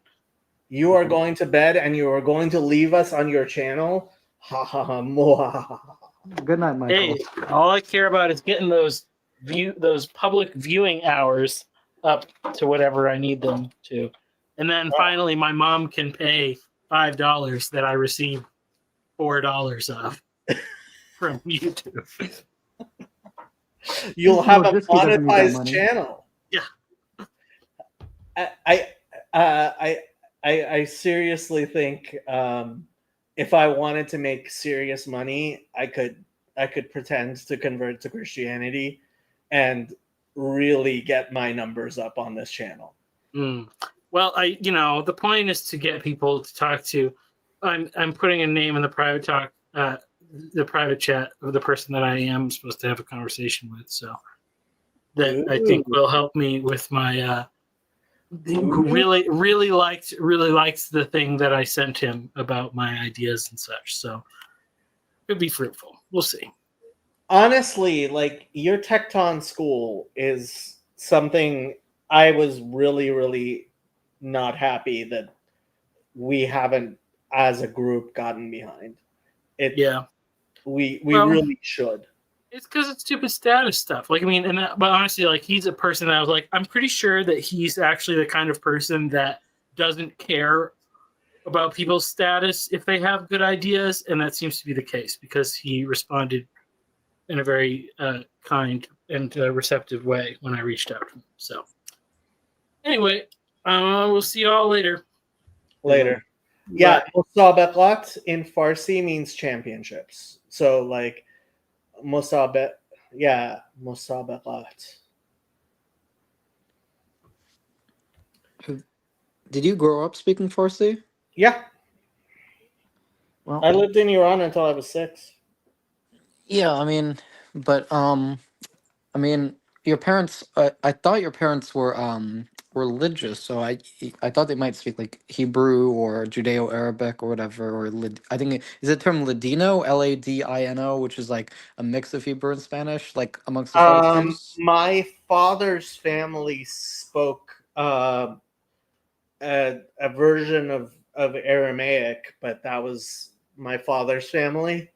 You are going to bed and you are going to leave us on your channel? Ha ha ha. Good night, Michael. Hey, all I care about is getting those public viewing hours up to whatever I need them to. And then finally my mom can pay $5 that I received $4 of from YouTube. You'll have a Logisky doesn't need that monetized money. channel. Yeah. I seriously think if I wanted to make serious money, I could pretend to convert to Christianity and really get my numbers up on this channel. Well, the point is to get people to talk to. I'm putting a name in the private talk, the private chat of the person that I am supposed to have a conversation with. So that I think will help me with my. Who really likes the thing that I sent him about my ideas and such. So it'd be fruitful. We'll see. Honestly, like your Tecton school is something I was really not happy that we haven't as a group gotten behind it. Yeah, we really should. It's because it's stupid status stuff. Like, I mean, but honestly, like, he's a person that I was like, I'm pretty sure that he's actually the kind of person that doesn't care about people's status if they have good ideas, and that seems to be the case because he responded in a very kind and receptive way when I reached out to him. So, anyway, we'll see you all later. Yeah, Musabaqat in Farsi means championships. So, like, Musabaqat. Did you grow up speaking Farsi? Yeah. Well, I lived in Iran until I was 6. yeah, I mean, but your parents. I thought your parents were religious, so I thought they might speak like Hebrew or Judeo-Arabic or whatever. Or I think is it term Ladino, Ladino, which is like a mix of Hebrew and Spanish, like amongst the Sephardic Jews. My father's family spoke a version of Aramaic, but that was my father's family.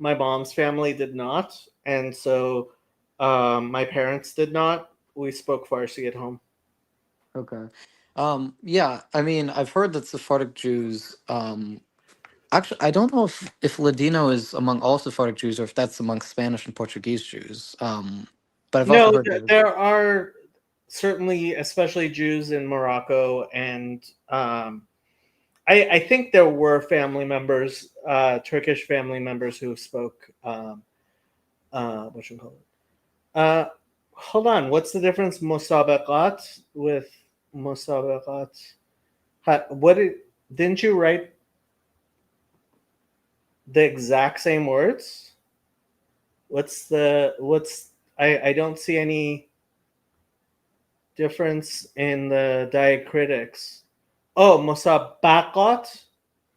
My mom's family did not, and so my parents did not. We spoke Farsi at home. Okay. Yeah, I mean, I've heard that Sephardic Jews. Actually, I don't know if Ladino is among all Sephardic Jews or if that's among Spanish and Portuguese Jews. But I've also heard that there are certainly, especially Jews in Morocco, and I think there were family members, Turkish family members who spoke. What should we call it? Hold on. What's the difference? Musabaqat with Musabaqat. Didn't you write the exact same words? I don't see any difference in the diacritics. Oh, Musabaqat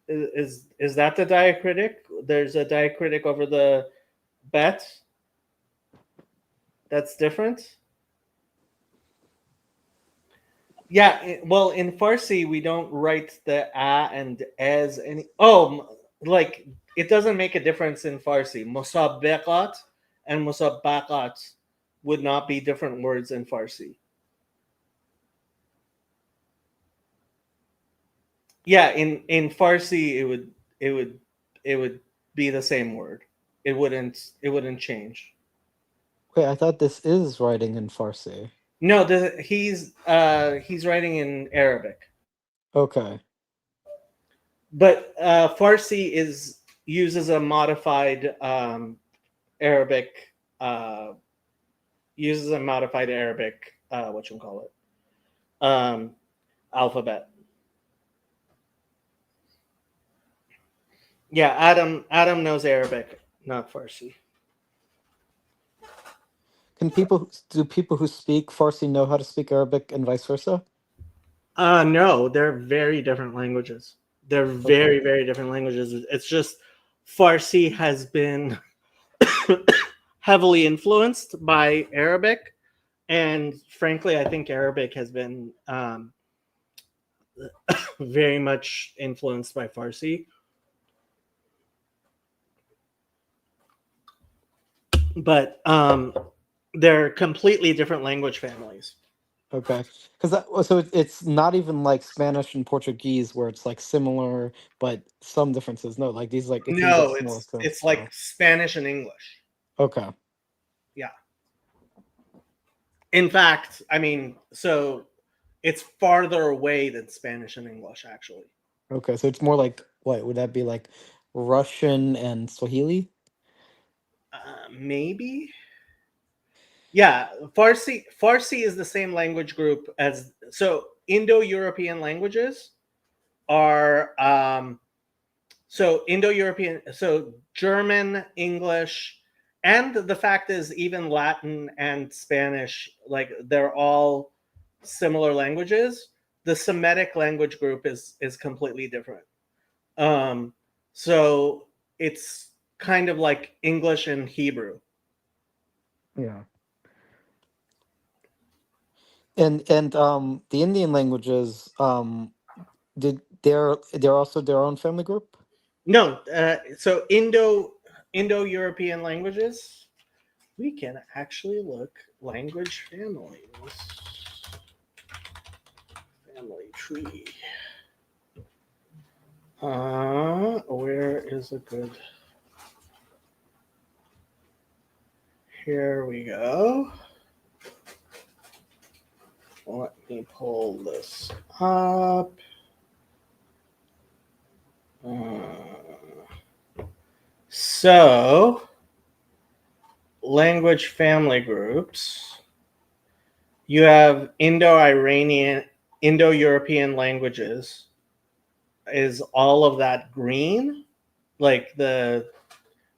is that the diacritic? There's a diacritic over the bet. That's different. Yeah, well, in Farsi we don't write the a and as any. Oh, like it doesn't make a difference in Farsi. Musabaqat and Musabaqat would not be different words in Farsi. Yeah, in Farsi it would be the same word. It wouldn't change. Wait, I thought this is writing in Farsi. No, he's writing in Arabic. Okay. But Farsi uses a modified Arabic alphabet. Yeah, Adam knows Arabic, not Farsi. Do people who speak Farsi know how to speak Arabic and vice versa? No, they're very different languages. They're very, very different languages. It's just Farsi has been heavily influenced by Arabic, and frankly, I think Arabic has been very much influenced by Farsi. But they're completely different language families. Okay, because so it's not even like Spanish and Portuguese where it's like similar, but some differences. No, like these like it seems like No, similar things. it's like Spanish and English. Okay. Yeah. In fact, I mean, so it's farther away than Spanish and English, actually. Okay, so it's more like what would that be like Russian and Swahili? Maybe. Yeah, Farsi is the same language group as so Indo-European languages are so Indo-European, so German, English, and the fact is even Latin and Spanish, like they're all similar languages. The Semitic language group is completely different. Um, so it's kind of like English and Hebrew. Yeah. And the Indian languages did they're also their own family group? No, so Indo-European languages. We can actually look language families. Family tree. Where is a good? Here we go. Let me pull this up. So, language family groups. You have Indo-Iranian, Indo-European languages. Is all of that green? Like the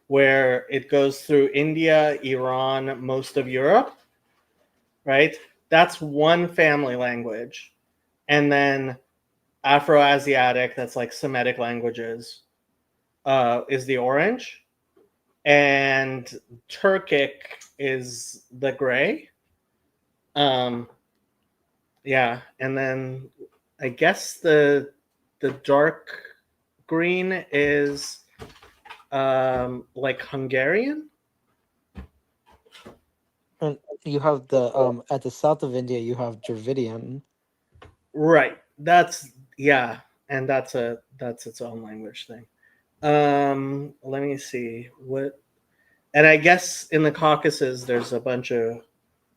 where it goes through India, Iran, most of Europe, right? That's one family language. And then Afro-Asiatic, that's like Semitic languages, is the orange. And Turkic is the gray. Yeah, and then I guess the dark green is like Hungarian. And you have the at the south of India you have Dravidian. Right. That's yeah, and that's its own language thing. Let me see what, and I guess in the Caucasus there's a bunch of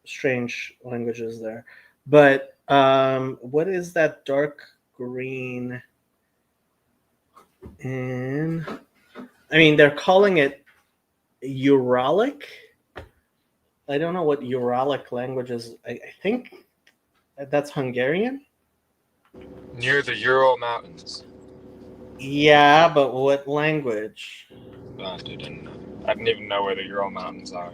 strange languages there. But what is that dark green? And I mean, they're calling it Uralic. I don't know what Uralic language is. I think that's Hungarian. Near the Ural Mountains. Yeah, but what language? I didn't even know where the Ural Mountains are.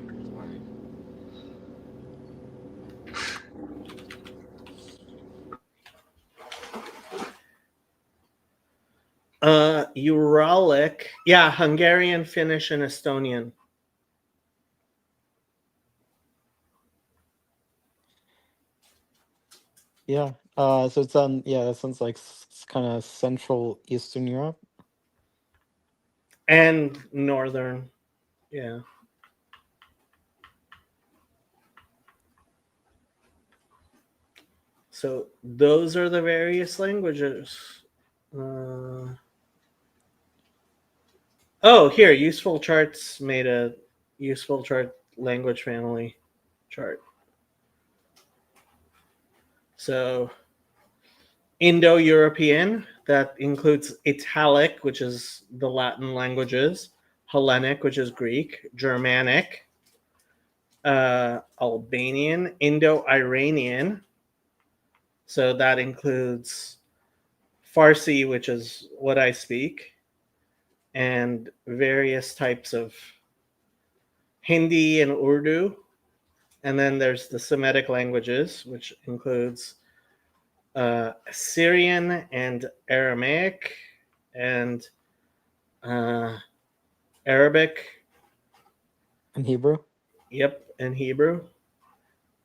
Uralic. Yeah, Hungarian, Finnish, and Estonian. Yeah. So it's on. Yeah, that sounds like kind of Central Eastern Europe. And Northern. Yeah. So those are the various languages. Oh, here, Useful Charts made a useful chart language family chart. So Indo-European, that includes Italic, which is the Latin languages, Hellenic, which is Greek, Germanic, Albanian, Indo-Iranian. So that includes Farsi, which is what I speak, and various types of Hindi and Urdu. And then there's the Semitic languages, which includes Syrian and Aramaic and Arabic. And Hebrew? Yep, and Hebrew.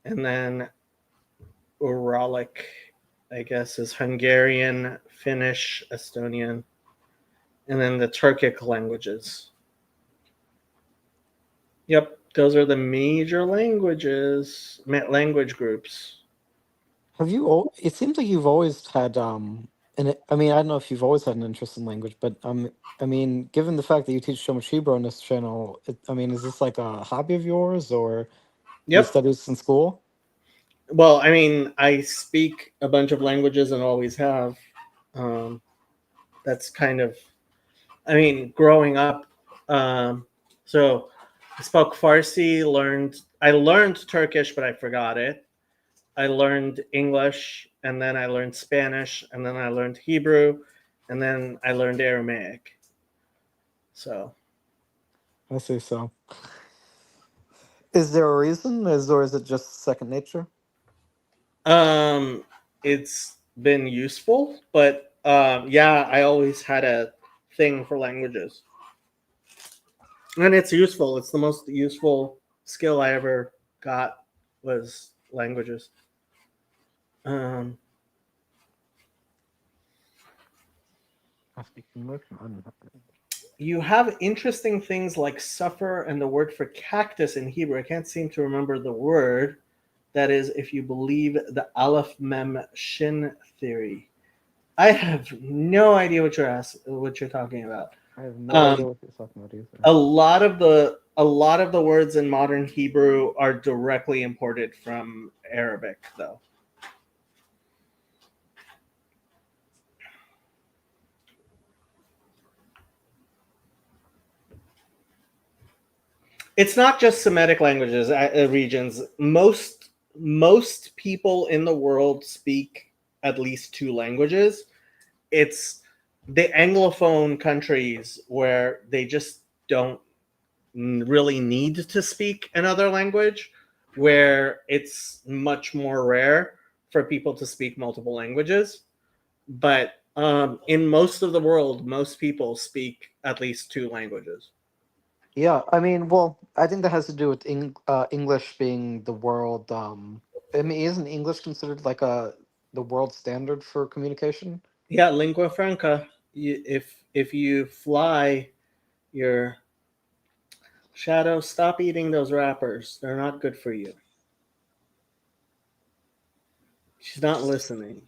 And then Uralic, I guess, is Hungarian, Finnish, Estonian. And then the Turkic languages. Yep, those are the major language groups. Have you? It seems like you've always had I mean, I don't know if you've always had an interest in language, but I mean, given the fact that you teach so much Hebrew on this channel, I mean, is this like a hobby of yours, or you Yep. studied this in school? Well, I mean, I speak a bunch of languages and always have. That's kind of, I mean, growing up. So I spoke Farsi. I learned Turkish, but I forgot it. I learned English, and then I learned Spanish, and then I learned Hebrew, and then I learned Aramaic. So I see. So, is there a reason, or is it just second nature? it's been useful, but yeah, I always had a thing for languages, and it's useful. It's the most useful skill I ever got was languages. Um, I speak English. you have interesting things like suffer and the word for cactus in Hebrew. I can't seem to remember the word. That is, if you believe the Aleph Mem Shin theory. I have no idea what you're talking about. I have no idea what you're talking about either. A lot of the words in modern Hebrew are directly imported from Arabic, though. It's not just Semitic languages, regions. Most people in the world speak at least two languages. It's the Anglophone countries where they just don't really need to speak another language, where it's much more rare for people to speak multiple languages. But in most of the world, most people speak at least two languages. Yeah, I mean, well, I think that has to do with English being the world. I mean, isn't English considered like the world standard for communication? Yeah, lingua franca. If you fly your shadow, stop eating those wrappers. They're not good for you. She's not listening.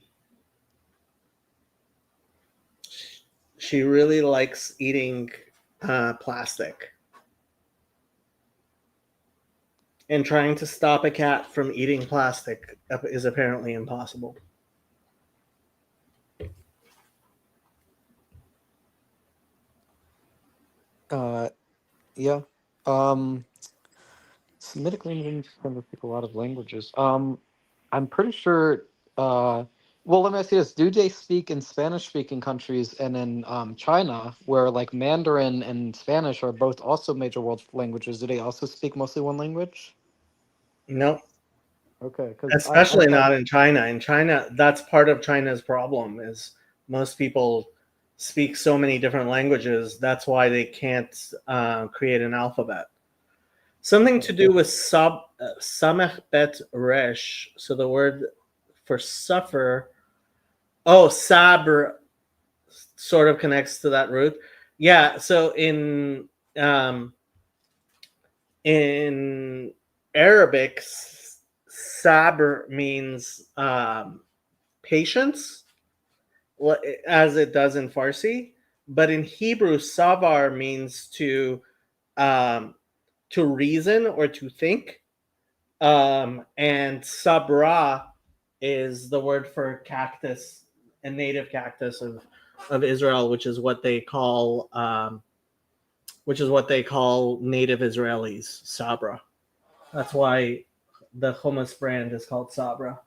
She really likes eating plastic. And trying to stop a cat from eating plastic is apparently impossible. Yeah. Semitic languages kind of speak a lot of languages. I'm pretty sure. Well, let me ask you this: do they speak in Spanish-speaking countries and in China, where like Mandarin and Spanish are both also major world languages? Do they also speak mostly one language? No, Okay, because especially not in China. In China, that's part of China's problem. Is most people speak so many different languages. That's why they can't create an alphabet. Something to do with samech bet resh. So the word for suffer. Oh, sabr sort of connects to that root. Yeah. So in Arabic, sabr means patience, as it does in Farsi. But in Hebrew, savar means to reason or to think. And sabra is the word for cactus, a native cactus of Israel, which is what they call native Israelis, sabra. That's why the hummus brand is called sabra.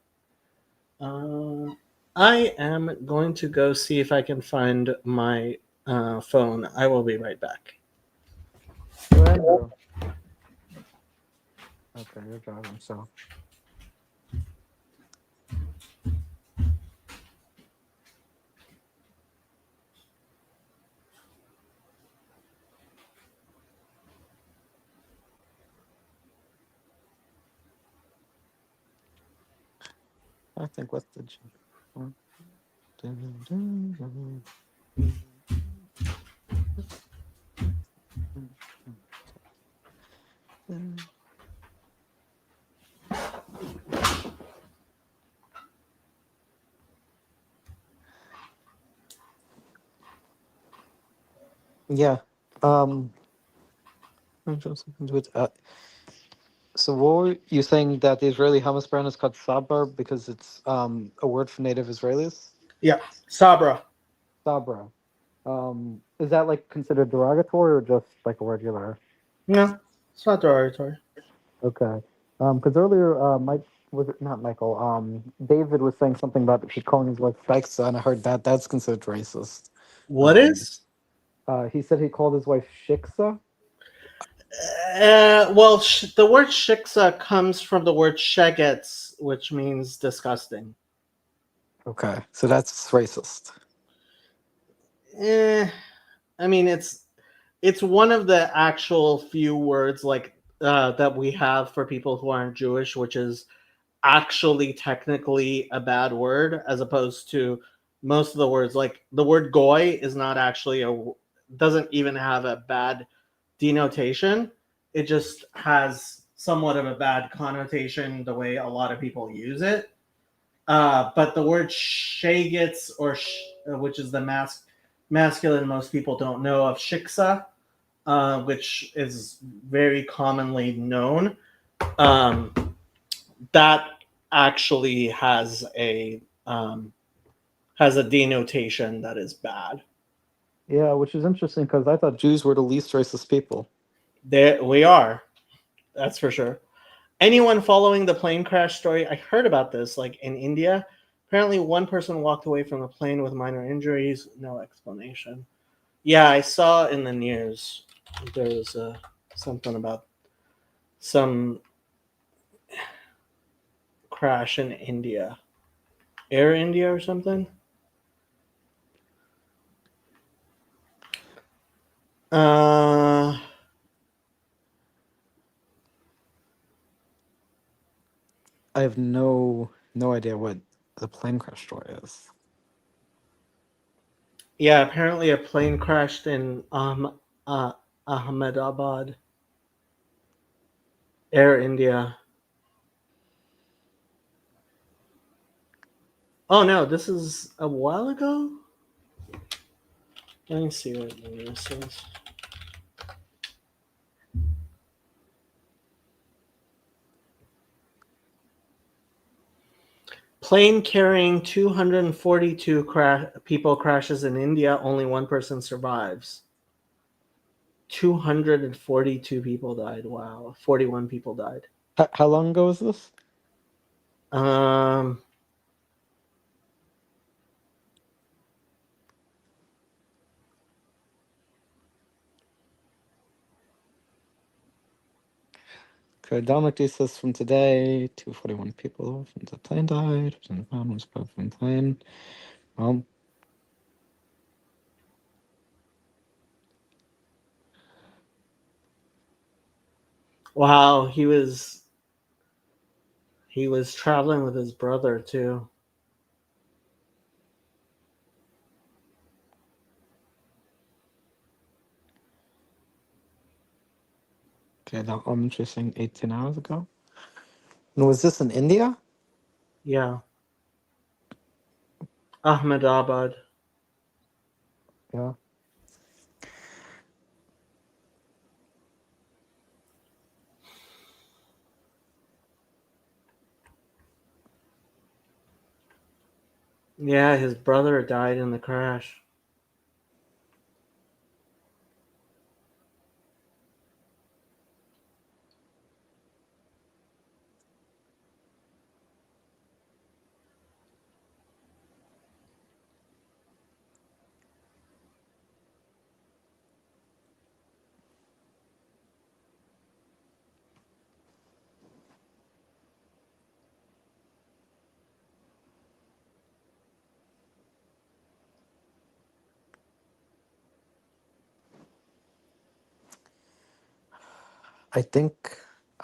I am going to go see if I can find my phone. I will be right back. Andrew. Okay, you're driving, so. I think what's the. Yeah. Um. So what were you saying that the Israeli hummus brand is called Sabra because it's a word for native Israelis? Yeah, Sabra. Sabra. Is that like considered derogatory or just like a regular? No, it's not derogatory. Okay. Because earlier, Mike was it not Michael? David was saying something about he calling his wife Shiksa, and I heard that that's considered racist. What Um, is? he said he called his wife Shiksa. Well, the word shiksa comes from the word shegetz, which means disgusting. Okay, so that's racist. I mean, it's one of the actual few words like that we have for people who aren't Jewish, which is actually technically a bad word, as opposed to most of the words. Like the word goy is not actually doesn't even have a bad denotation. It just has somewhat of a bad connotation the way a lot of people use it. But the word shagets, which is the masculine, most people don't know of shiksa, which is very commonly known. Um, that actually has a denotation that is bad. Yeah, which is interesting because I thought Jews were the least racist people. There we are. That's for sure. Anyone following the plane crash story? I heard about this, like in India. Apparently, one person walked away from the plane with minor injuries. No explanation. Yeah, I saw in the news there was something about some crash in India, Air India or something. Uh, I have no idea what the plane crash story is. yeah, apparently a plane crashed in Ahmedabad, Air India. Oh no, this is a while ago. Let me see what the news says. Plane carrying 242 people crashes in India. Only one person survives. 242 people died. Wow. 41 people died. How long ago was this? Um, Okay, Dominic D says from today, 241 people from the plane died. Was from the plane. wow, he was traveling with his brother too. Okay, that I'm interesting. 18 hours ago. And was this in India? Yeah. Ahmedabad. Yeah. Yeah, his brother died in the crash.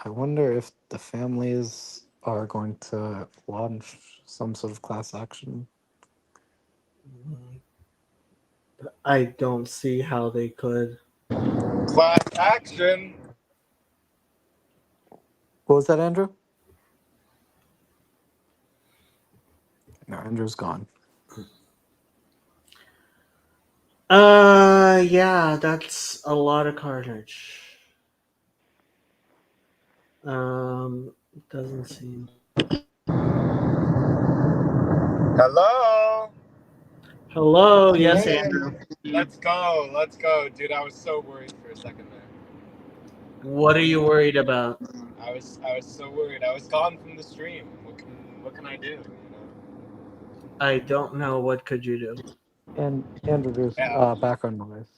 I wonder if the families are going to launch some sort of class action. I don't see how they could. Class action. What was that, Andrew? No, Andrew's gone. Yeah, that's a lot of carnage. Doesn't seem. Hello. Hello, yes, Hey, Andrew. let's go. Let's go, dude. I was so worried for a second there. What are you worried about? I was so worried. I was gone from the stream. What can I do? You know? I don't know. What could you do? And Andrew, there's Yeah. background noise.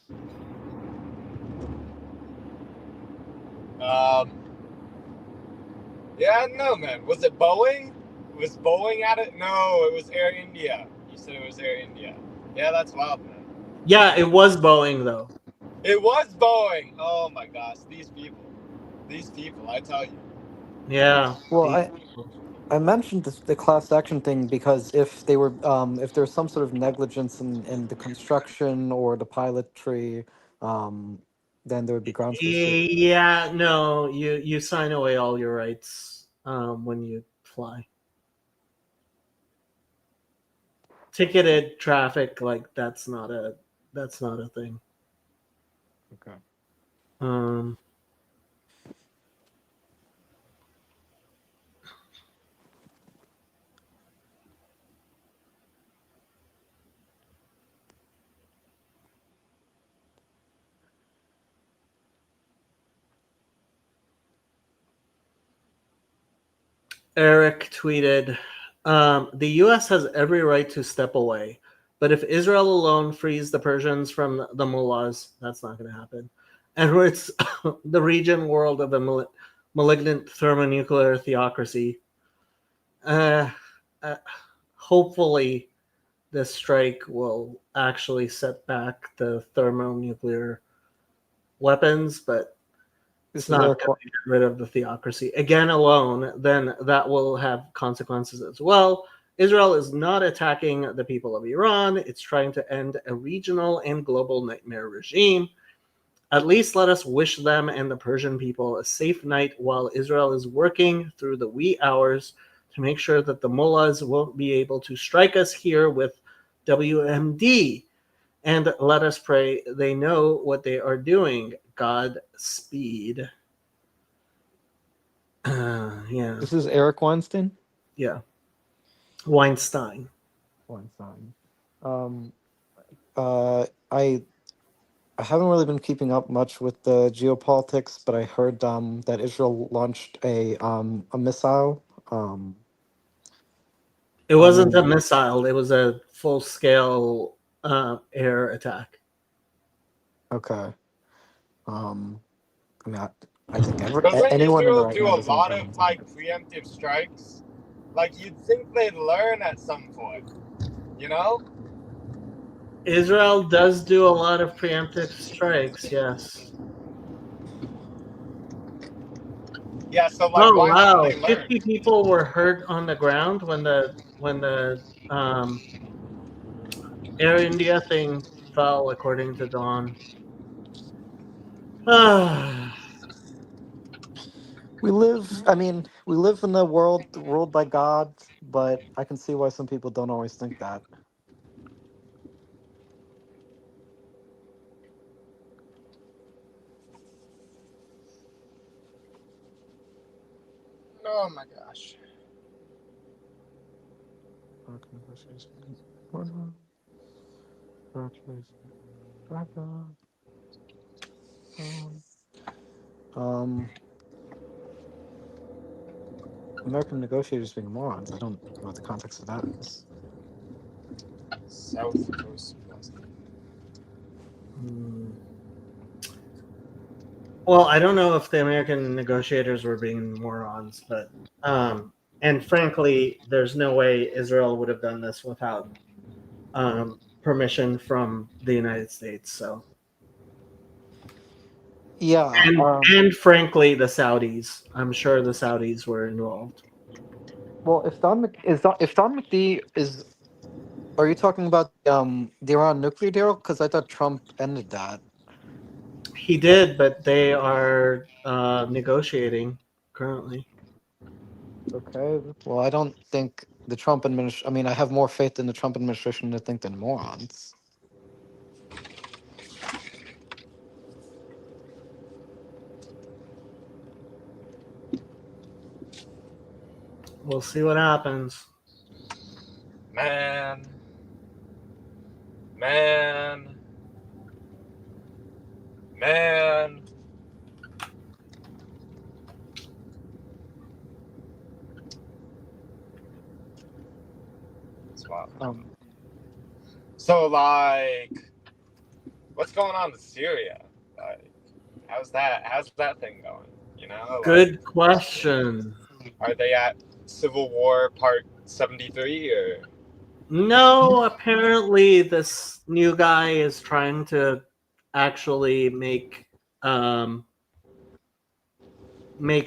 Yeah, I don't know, man. Was it Boeing? Was Boeing at it? No, it was Air India. You said it was Air India. Yeah, that's wild, man. Yeah, it was Boeing though. It was Boeing. Oh my gosh, these people, I tell you. Yeah. Well, I mentioned the class action thing because if they were if there's some sort of negligence in the construction or the pilotry, then there would be grounds for suit. Yeah, no, you sign away all your rights when you fly. Ticketed traffic, like that's not a thing. Okay. Eric tweeted, the U.S. has every right to step away, but if Israel alone frees the Persians from the mullahs, that's not going to happen. And it's the region world of a malignant thermonuclear theocracy. Hopefully, this strike will actually set back the thermonuclear weapons, but it's not going to get rid of the theocracy again alone. Then that will have consequences as well. Israel is not attacking the people of Iran. It's trying to end a regional and global nightmare regime. At least let us wish them and the Persian people a safe night while Israel is working through the wee hours to make sure that the mullahs won't be able to strike us here with WMD. And let us pray they know what they are doing. Godspeed. Yeah. This is Eric Weinstein. Yeah. Weinstein. I haven't really been keeping up much with the geopolitics, but I heard that Israel launched a missile. It wasn't a missile. It was a full-scale air attack. Okay. I mean, I think Doesn't anyone in the Israel right do mind a is lot of like preemptive strikes? Like you'd think they'd learn at some point, you know? Israel does do a lot of preemptive strikes, yes. Yeah, so like why haven't they learned? 50 people were hurt on the ground when the Air India thing fell, according to Dawn. We live in a world ruled by God, but I can see why some people don't always think that. Oh my gosh. American negotiators being morons. I don't know what the context of that is. South Coast. Well, I don't know if the American negotiators were being morons, but and frankly, there's no way Israel would have done this without permission from the United States. So, yeah, and frankly, the Saudis. I'm sure the Saudis were involved. Well, if Don McD is, are you talking about the Iran nuclear deal? Because I thought Trump ended that. He did, but they are negotiating currently. Okay. Well, I don't think the Trump administration. I mean, I have more faith in the Trump administration to think than morons. We'll see what happens. Man. That's wild. So, like, what's going on with Syria? Like, how's that thing going? You know, Good question. Are they at Civil War Part 73 or? No, apparently this new guy is trying to actually make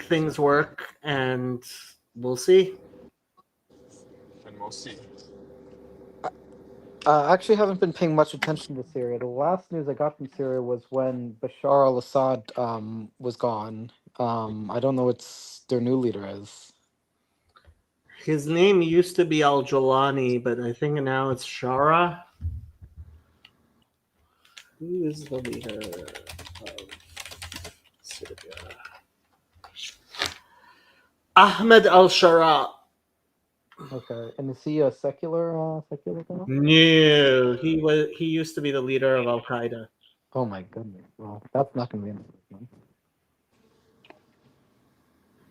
things work, and we'll see. And we'll see. I actually haven't been paying much attention to Syria. The last news I got from Syria was when Bashar al-Assad was gone. I don't know what their new leader is. His name used to be Al-Jolani, but I think now it's Shara. Who is the leader of Syria? Ahmed al-Shara. Okay, and is he a secular guy? No, he used to be the leader of Al-Qaeda. Oh my goodness! Well, that's not going to be an improvement.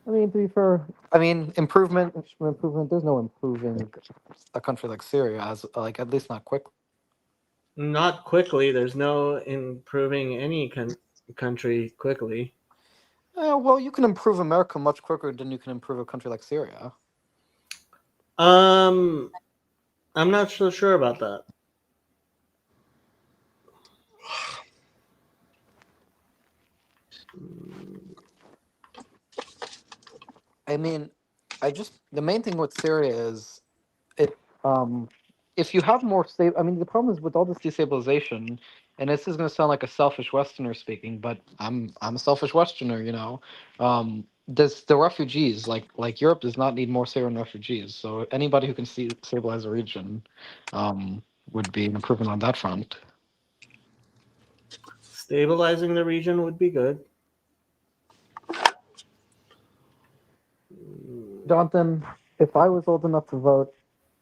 I mean, to be fair, improvement. There's no improving a country like Syria, as at least not quick. Not quickly. There's no improving any country quickly. Well, you can improve America much quicker than you can improve a country like Syria. I'm not so sure about that. I mean, the main thing with Syria is if you have more stable. I mean, the problem is with all this destabilization, and this is going to sound like a selfish Westerner speaking, but I'm a selfish Westerner, you know. Does the refugees like Europe does not need more Syrian refugees? So anybody who can stabilize a region would be an improvement on that front. Stabilizing the region would be good. Jonathan, if I was old enough to vote,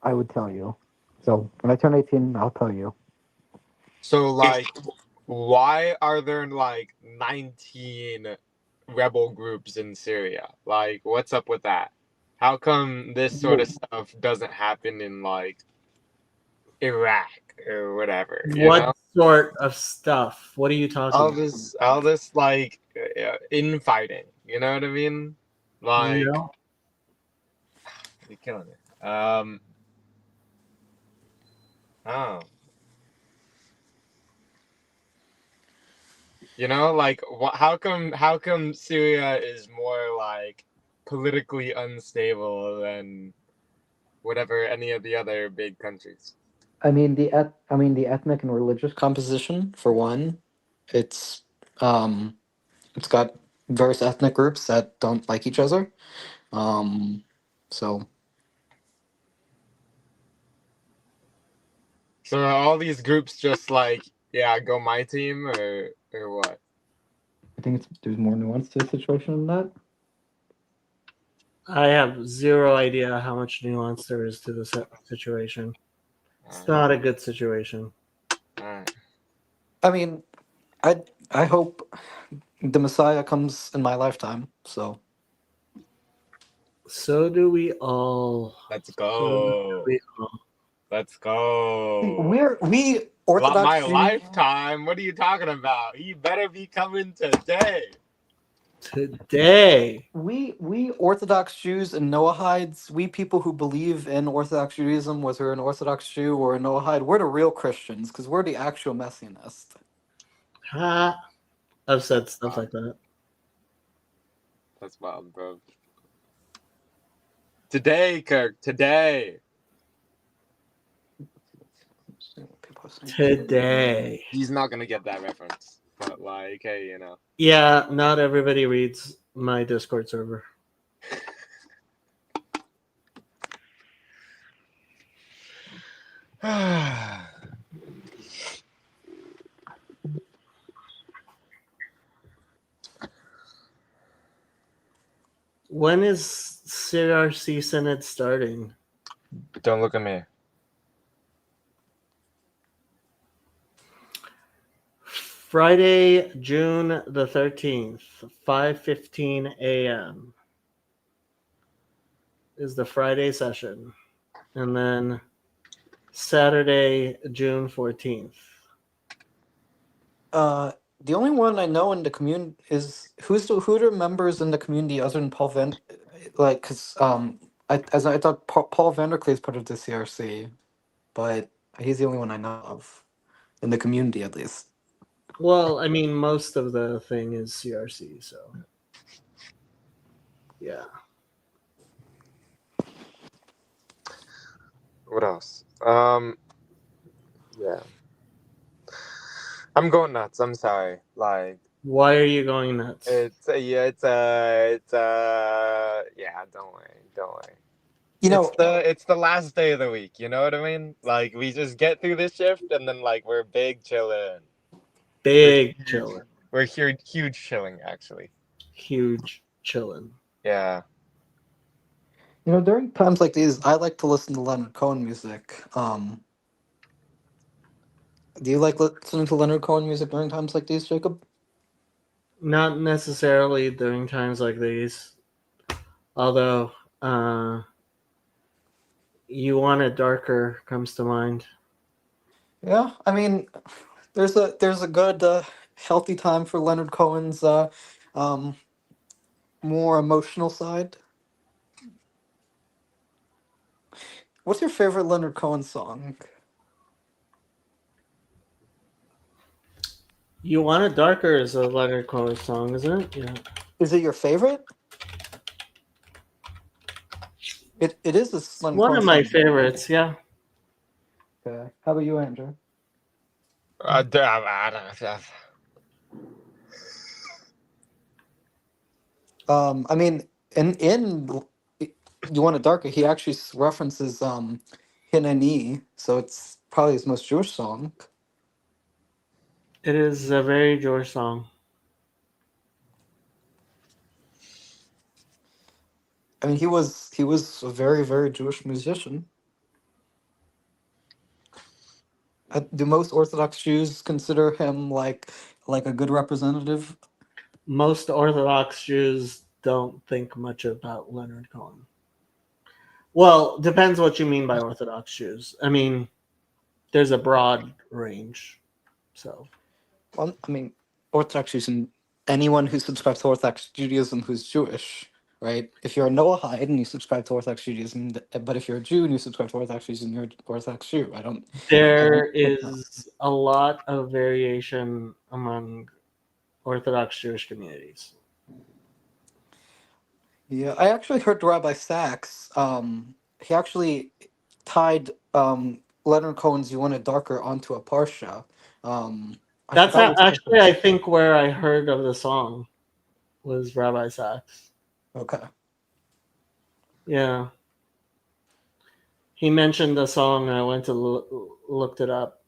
I would tell you. So when I turn 18, I'll tell you. So, like, why are there, like, 19 rebel groups in Syria? Like, what's up with that? How come this sort of stuff doesn't happen in, like, Iraq or whatever? What know? sort of stuff? What are you talking about? All this, like, infighting. You know what I mean? Like, No. you're killing it. Oh. You know, like, how come Syria is more, like, politically unstable than whatever any of the other big countries? I mean the ethnic and religious composition for one. It's it's got various ethnic groups that don't like each other. So So are all these groups just like, yeah, go my team or what? I think there's more nuance to the situation than that. I have zero idea how much nuance there is to this situation. It's not a good situation. I mean, I hope the Messiah comes in my lifetime. So do we all. Let's go. Let's go. We Orthodox my Jews, lifetime? What are you talking about? He better be coming today. Today. We Orthodox Jews and Noahides, we people who believe in Orthodox Judaism, whether you're an Orthodox Jew or a Noahide, we're the real Christians because we're the actual messianists. I've said stuff like that. That's wild, bro. Today, Kirk. Today. Today. He's not gonna get that reference, but like, hey, you know. Yeah, not everybody reads my Discord server. When is CRC Synod starting? Don't look at me. Friday, June the 13th, 5:15 a.m. is the Friday session. And then Saturday, June 14th. The only one I know in the community is who are the members in the community other than Paul Van, like, cause I thought Paul Vanderklee is part of the CRC, but he's the only one I know of in the community at least. Well, I mean, most of the thing is CRC, so yeah. What else? Yeah. I'm going nuts. I'm sorry. Like, Why are you going nuts? yeah. Don't worry. You know, It's the last day of the week. You know what I mean? Like, we just get through this shift, and then like we're big chilling. Big chilling. We're here, huge chilling actually. Huge chilling. Yeah. you know, during times like these, I like to listen to Leonard Cohen music. Do you like listening to Leonard Cohen music during times like these, Jacob? Not necessarily during times like these. Although, You Want It Darker comes to mind. Yeah, I mean, there's a good healthy time for Leonard Cohen's um, more emotional side. What's your favorite Leonard Cohen song? You Want It Darker is a Leonard Cohen song, isn't it? Yeah. Is it your favorite? It is a Leonard One Cohen of my song. favorites, yeah. Okay. How about you, Andrew? I don't I mean, in You Want It Darker, he actually references Hineni, so it's probably his most Jewish song. It is a very Jewish song. I mean, he was a very, very Jewish musician. Do most Orthodox Jews consider him like a good representative? Most Orthodox Jews don't think much about Leonard Cohen. Well, depends what you mean by Orthodox Jews. I mean, there's a broad range. So, Well, I mean, Orthodox Jews and anyone who subscribes to Orthodox Judaism who's Jewish, right? If you're a Noahide and you subscribe to Orthodox Judaism, but if you're a Jew and you subscribe to Orthodox Judaism, you're an Orthodox Jew. there is a lot of variation among Orthodox Jewish communities. Yeah, I actually heard Rabbi Sachs. He actually tied Leonard Cohen's "You Want It Darker" onto a parsha. That's actually, I think, where I heard of the song was Rabbi Sachs. Okay. Yeah. He mentioned the song, and I went to looked it up.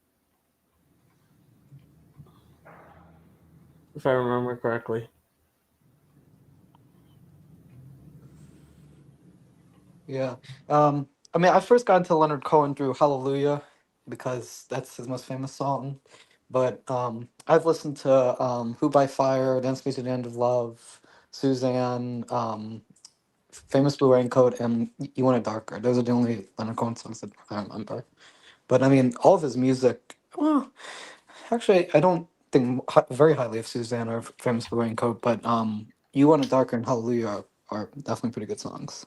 If I remember correctly. Yeah. I mean, I first got into Leonard Cohen through Hallelujah because that's his most famous song. But I've listened to Who by Fire, Dance Me to the End of Love, Suzanne, Famous Blue Raincoat, and You Want It Darker. Those are the only Leonard Cohen songs that I remember. But I mean, all of his music, well, actually, I don't think very highly of Suzanne or Famous Blue Raincoat, but You Want It Darker and Hallelujah are definitely pretty good songs.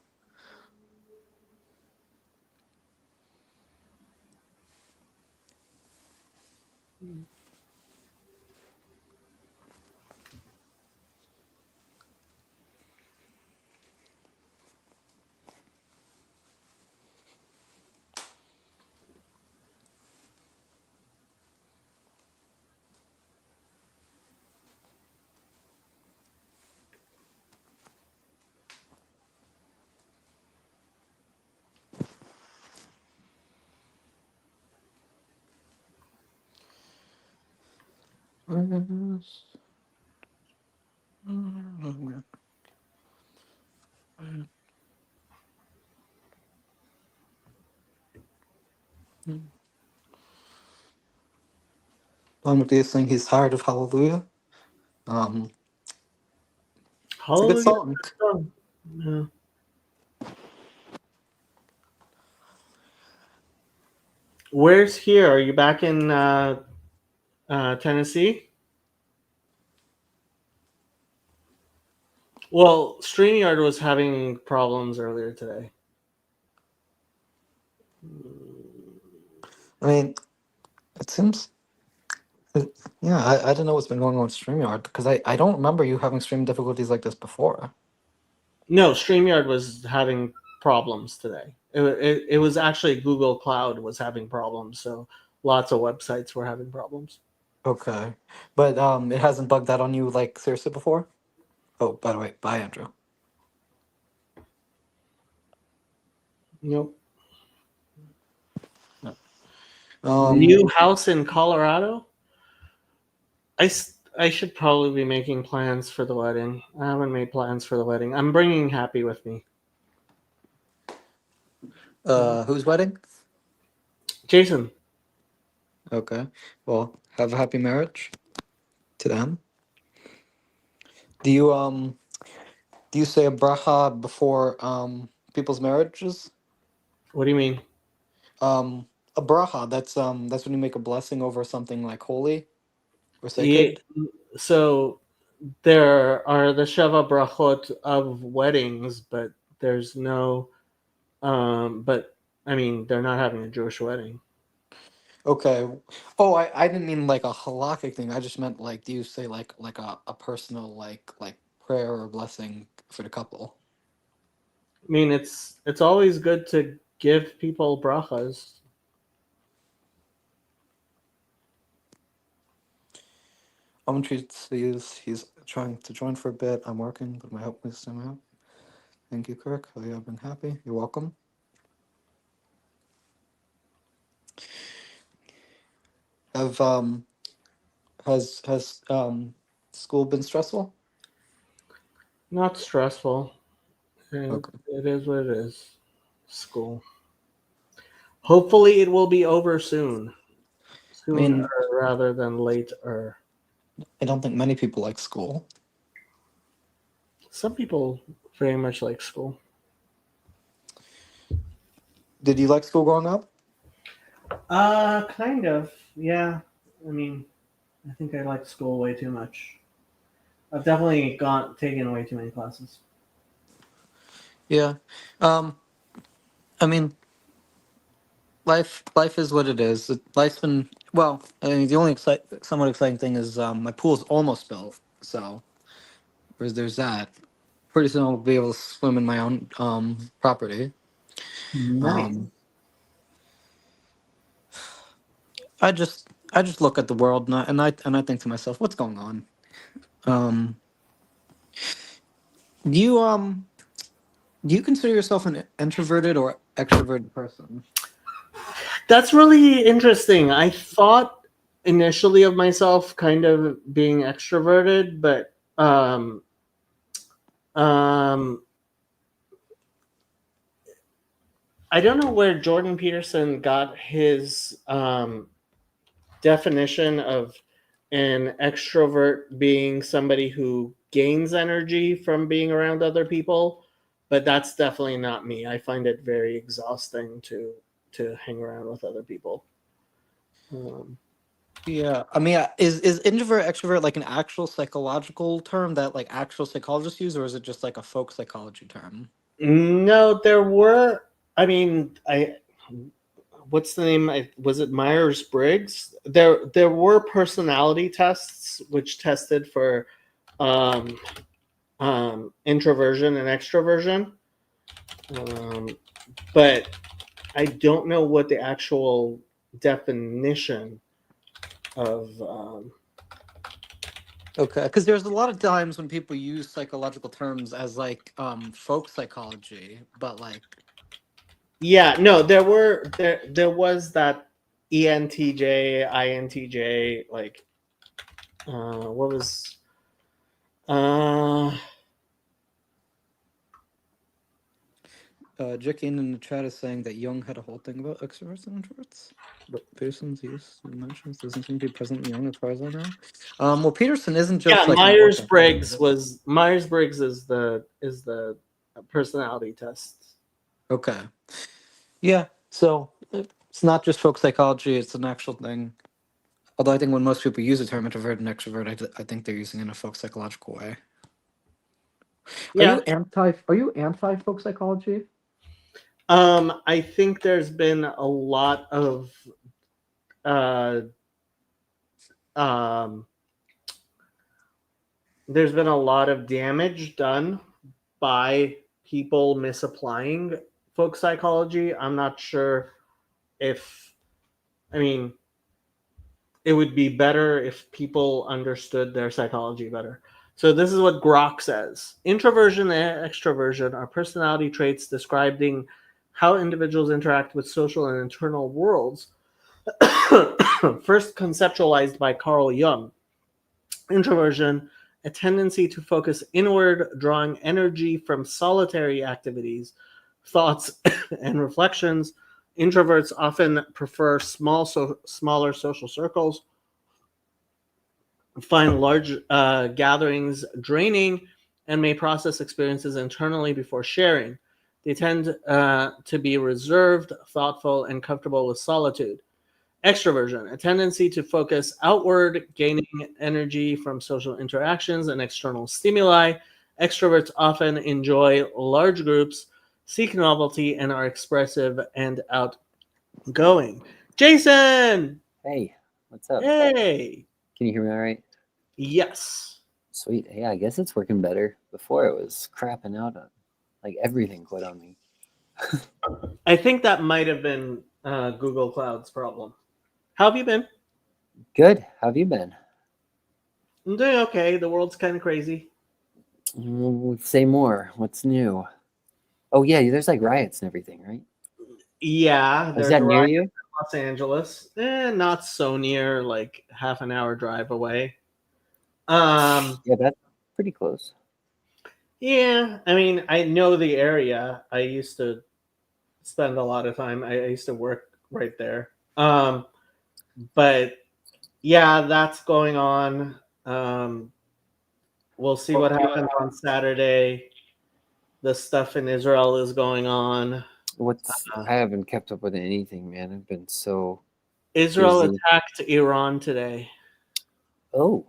Matthew saying he's tired of Hallelujah. Um, it's a good Hallelujah. song. Yeah. Where's here? Are you back in Tennessee? Well, StreamYard was having problems earlier today. I mean, it seems. Yeah, I don't know what's been going on with StreamYard because I don't remember you having stream difficulties like this before. No, StreamYard was having problems today. It was actually Google Cloud was having problems, so lots of websites were having problems. Okay, but it hasn't bugged out on you like seriously before. Oh, by the way, bye, Andrew. Nope. Um, New house in Colorado? I should probably be making plans for the wedding. I haven't made plans for the wedding. I'm bringing Happy with me. whose wedding? Jason. Okay, well, have a happy marriage to them. Do you say a bracha before people's marriages? What do you mean? A bracha, that's when you make a blessing over something like holy or Yeah, sacred. so there are the Sheva Brachot of weddings, but there's no but I mean they're not having a Jewish wedding. Okay. Oh, I didn't mean like a halakhic thing. I just meant like, do you say like a personal like prayer or blessing for the couple? I mean it's always good to give people brachas. I'm treats he's trying to join for a bit. I'm working, but my help is him out. Thank you, Kirk. Oh, yeah, I've been happy. You're welcome. Have has school been stressful? Not stressful. Okay. It is what it is. School. Hopefully it will be over soon. I Sooner mean, rather than later. I don't think many people like school. Some people very much like school. Did you like school growing up? Kind of. Yeah. I mean, I think I like school way too much. I've definitely taken way too many classes. Yeah. I mean, life is what it is. Life's been well. I mean, the only somewhat exciting thing is my pool's almost built. So there's that. Pretty soon I'll be able to swim in my own property. Nice. Um, I just look at the world and I think to myself, what's going on? Um, do you do you consider yourself an introverted or extroverted person? That's really interesting. I thought initially of myself kind of being extroverted, but um, I don't know where Jordan Peterson got his definition of an extrovert being somebody who gains energy from being around other people, but that's definitely not me. I find it very exhausting to hang around with other people. Yeah, I mean, is introvert extrovert like an actual psychological term that like actual psychologists use, or is it just like a folk psychology term? No, there were. I mean, what's the name? Was it Myers Briggs? There were personality tests which tested for introversion and extroversion, but I don't know what the actual definition of. Okay, because there's a lot of times when people use psychological terms as like folk psychology, but like Yeah, no, there was that ENTJ, INTJ, like what was Jickin in the chat is saying that Jung had a whole thing about extroverts and introverts, but Peterson's use mentions doesn't seem to be present in Jung as far as I know. Well, Peterson isn't just Yeah, like Myers Briggs is the personality test. okay. Yeah, so it's not just folk psychology; it's an actual thing. Although I think when most people use the term introvert and extrovert, I think they're using it in a folk psychological way. Yeah. Are you anti folk psychology? I think there's been a lot of there's been a lot of damage done by people misapplying folk psychology. I'm not sure if, I mean, it would be better if people understood their psychology better. So this is what Grok says. Introversion and extroversion are personality traits describing how individuals interact with social and internal worlds. First conceptualized by Carl Jung. Introversion, a tendency to focus inward, drawing energy from solitary activities, thoughts, and reflections. Introverts often prefer smaller social circles, find large gatherings draining, and may process experiences internally before sharing. They tend to be reserved, thoughtful, and comfortable with solitude. Extroversion, a tendency to focus outward, gaining energy from social interactions and external stimuli. Extroverts often enjoy large groups, seek novelty, and are expressive and outgoing. Jason! Hey, what's up? Hey! Can you hear me all right? Yes. Sweet. Yeah, I guess it's working better. Before it was crapping out on, like everything quit on me. I think that might have been Google Cloud's problem. How have you been? Good. How have you been? I'm doing okay. The world's kind of crazy. Say more. What's new? Oh yeah, there's like riots and everything, right? Yeah. Is that near you? Los Angeles. Not so near, like half an hour drive away. Yeah, that's pretty close. Yeah, I mean, I know the area. I used to spend a lot of time. I used to work right there. But yeah, that's going on. We'll see what happens on Saturday. The stuff in Israel is going on. I haven't kept up with anything, man. I've been so Israel busy. attacked Iran today. Oh.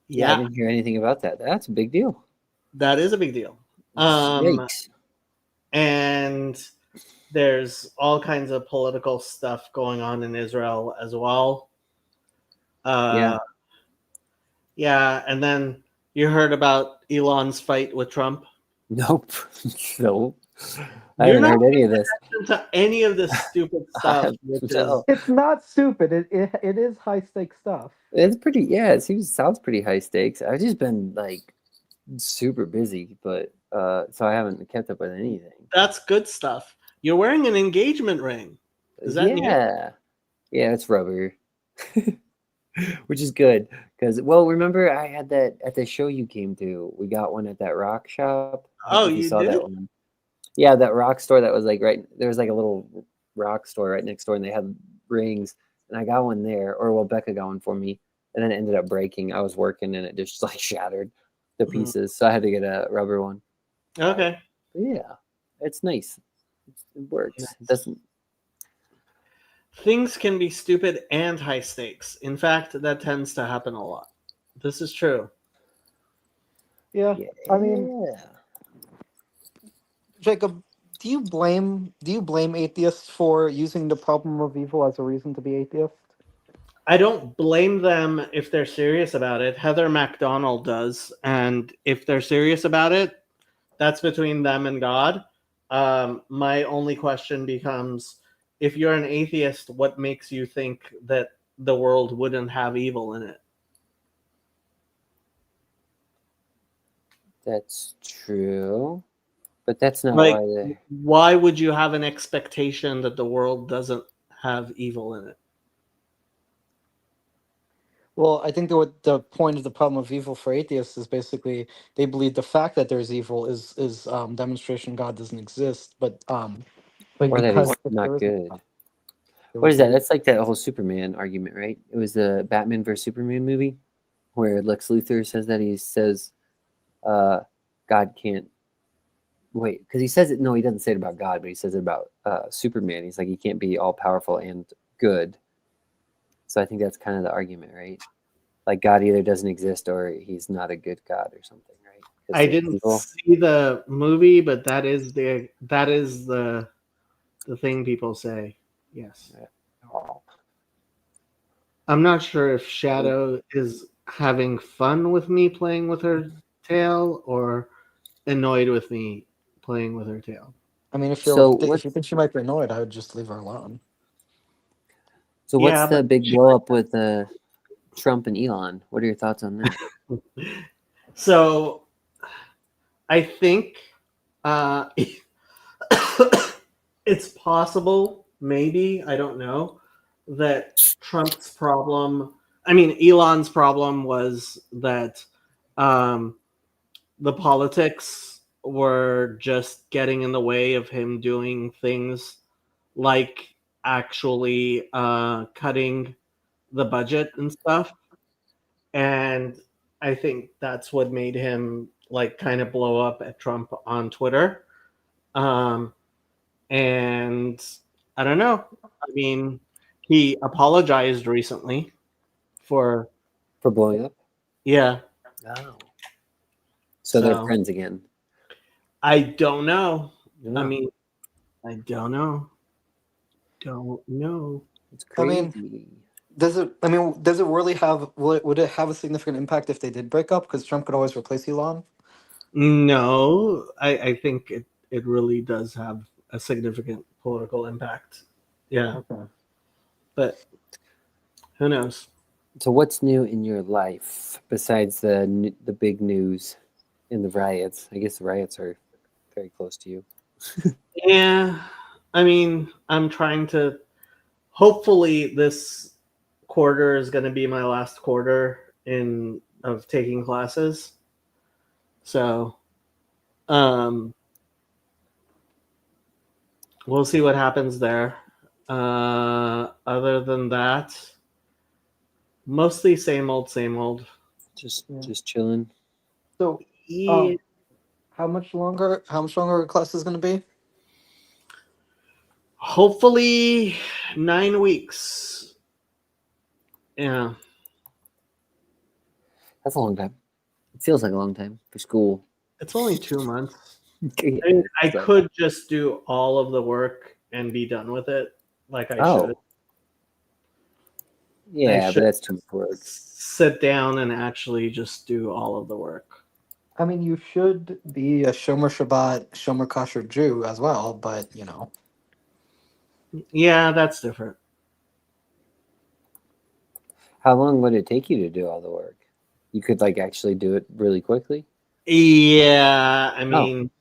Yeah. I didn't hear anything about that. That's a big deal. That is a big deal. Yikes. And there's all kinds of political stuff going on in Israel as well. Yeah, and then you heard about Elon's fight with Trump? Nope. Nope. I haven't heard any of this. To any of this stupid stuff. It's not stupid. It is high stakes stuff. It's pretty. Yeah, it sounds pretty high stakes. I've just been like super busy, but so I haven't kept up with anything. That's good stuff. You're wearing an engagement ring. Is that new? Yeah, it's rubber, which is good because remember I had that at the show you came to. We got one at that rock shop. Oh, you saw did? that one. Yeah, that rock store that was like there was like a little rock store right next door, and they had rings, and I got one there. Or Becca got one for me, and then it ended up breaking. I was working, and it just like shattered to pieces, so I had to get a rubber one. Okay. But yeah, it's nice. It works. It doesn't. Things can be stupid and high stakes. In fact, that tends to happen a lot. This is true. Yeah. I mean, Jacob, do you blame atheists for using the problem of evil as a reason to be atheist? I don't blame them if they're serious about it. Heather MacDonald does, and if they're serious about it, that's between them and God. My only question becomes, if you're an atheist, what makes you think that the world wouldn't have evil in it? That's true. But that's not like, why would you have an expectation that the world doesn't have evil in it? Well, I think what the point of the problem of evil for atheists is basically they believe the fact that there's evil is demonstration God doesn't exist, but Or that because he's if not there isn't good. God, there What would is that? be- That's like that whole Superman argument, right? It was the Batman versus Superman movie where Lex Luthor says that he says God can't wait because he says it. No, he doesn't say it about God, but he says it about Superman. He's like he can't be all powerful and good. So I think that's kind of the argument, right? Like God either doesn't exist or he's not a good God or something, right? 'Cause I they're didn't evil. see the movie, but that is the thing people say. Yes. Oh. I'm not sure if Shadow is having fun with me playing with her tail or annoyed with me playing with her tail. I mean, So if you think she might be annoyed, I would just leave her alone. So what's Yeah, the but big blow up with Trump and Elon? What are your thoughts on that? so I think it's possible, maybe, I don't know, that Trump's problem, I mean, Elon's problem was that the politics were just getting in the way of him doing things like actually cutting the budget and stuff. And I think that's what made him like kind of blow up at Trump on Twitter. And I don't know. I mean, he apologized recently for blowing up? yeah. Oh. So they're So friends again. I don't know. I Yeah. mean, I don't know. Don't know. It's I mean, crazy. does it? I mean, does it really have? Would it have a significant impact if they did break up? Because Trump could always replace Elon. No, I think it really does have a significant political impact. Yeah, Okay. but who knows? So what's new in your life besides the big news in the riots? I guess the riots are very close to you. Yeah, I mean, I'm trying to. Hopefully, this quarter is going to be my last quarter of taking classes. So, we'll see what happens there. Other than that, mostly same old, same old. Just chilling. So, Yeah. how much longer? How much longer a class is going to be? Hopefully 9 weeks. Yeah. That's a long time. It feels like a long time for school. It's only 2 months. Yeah, I mean, I so- could just do all of the work and be done with it like I should. Yeah, should but that's too much work. Sit down and actually just do all of the work. I mean, you should be a Shomer Shabbat, Shomer Kosher Jew as well, but you know. Yeah, that's different. How long would it take you to do all the work? You could like actually do it really quickly? Yeah, I mean,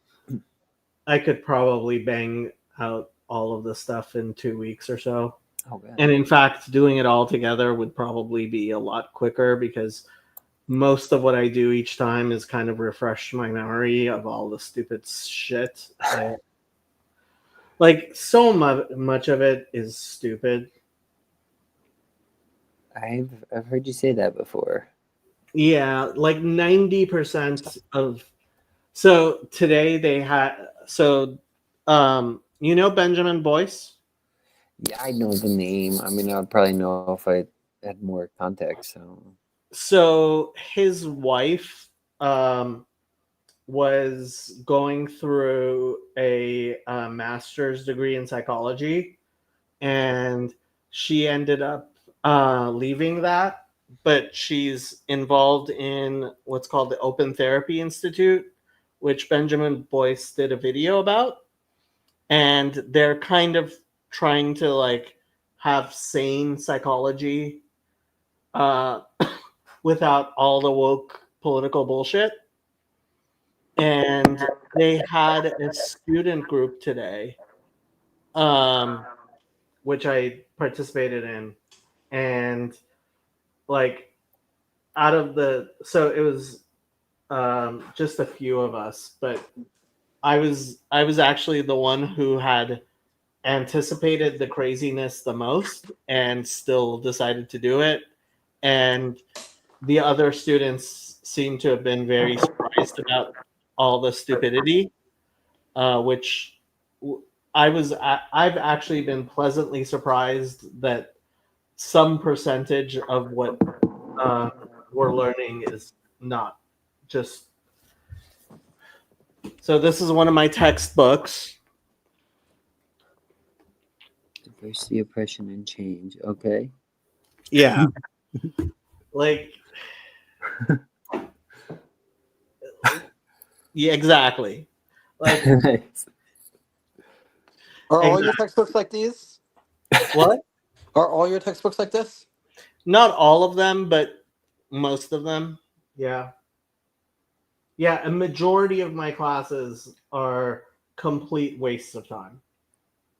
I could probably bang out all of the stuff in 2 weeks or so. Oh, God. And in fact, doing it all together would probably be a lot quicker because most of what I do each time is kind of refresh my memory of all the stupid shit. Like so much of it is stupid. I've heard you say that before. Yeah, like 90% of. So today they had. So, you know Benjamin Boyce? Yeah, I know the name. I mean, I would probably know if I had more context. So his wife was going through a master's degree in psychology, and she ended up leaving that, but she's involved in what's called the Open Therapy Institute, which Benjamin Boyce did a video about, and they're kind of trying to like have sane psychology without all the woke political bullshit. And they had a student group today, which I participated in, and like out of the, so it was just a few of us, but I was actually the one who had anticipated the craziness the most and still decided to do it. And the other students seem to have been very surprised about all the stupidity, which I've actually been pleasantly surprised that some percentage of what we're learning is not just. So this is one of my textbooks. Diversity, oppression, and change. Okay. Yeah. Like, yeah, exactly. Like, Nice. Are all your textbooks like these? what? Are all your textbooks like this? Not all of them, but most of them. Yeah. Yeah, a majority of my classes are complete wastes of time.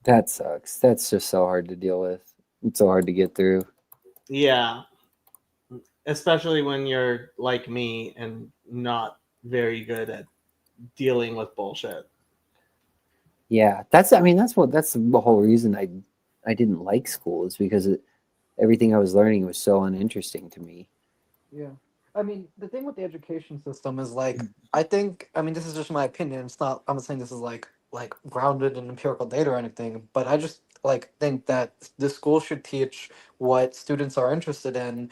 That sucks. That's just so hard to deal with. It's so hard to get through. Yeah. Especially when you're like me and not very good at dealing with bullshit. Yeah, that's the whole reason I didn't like school, is because everything I was learning was so uninteresting to me. Yeah. I mean, the thing with the education system is like, I think, I mean, this is just my opinion. It's not, I'm not saying this is like grounded in empirical data or anything, but I just like think that the school should teach what students are interested in,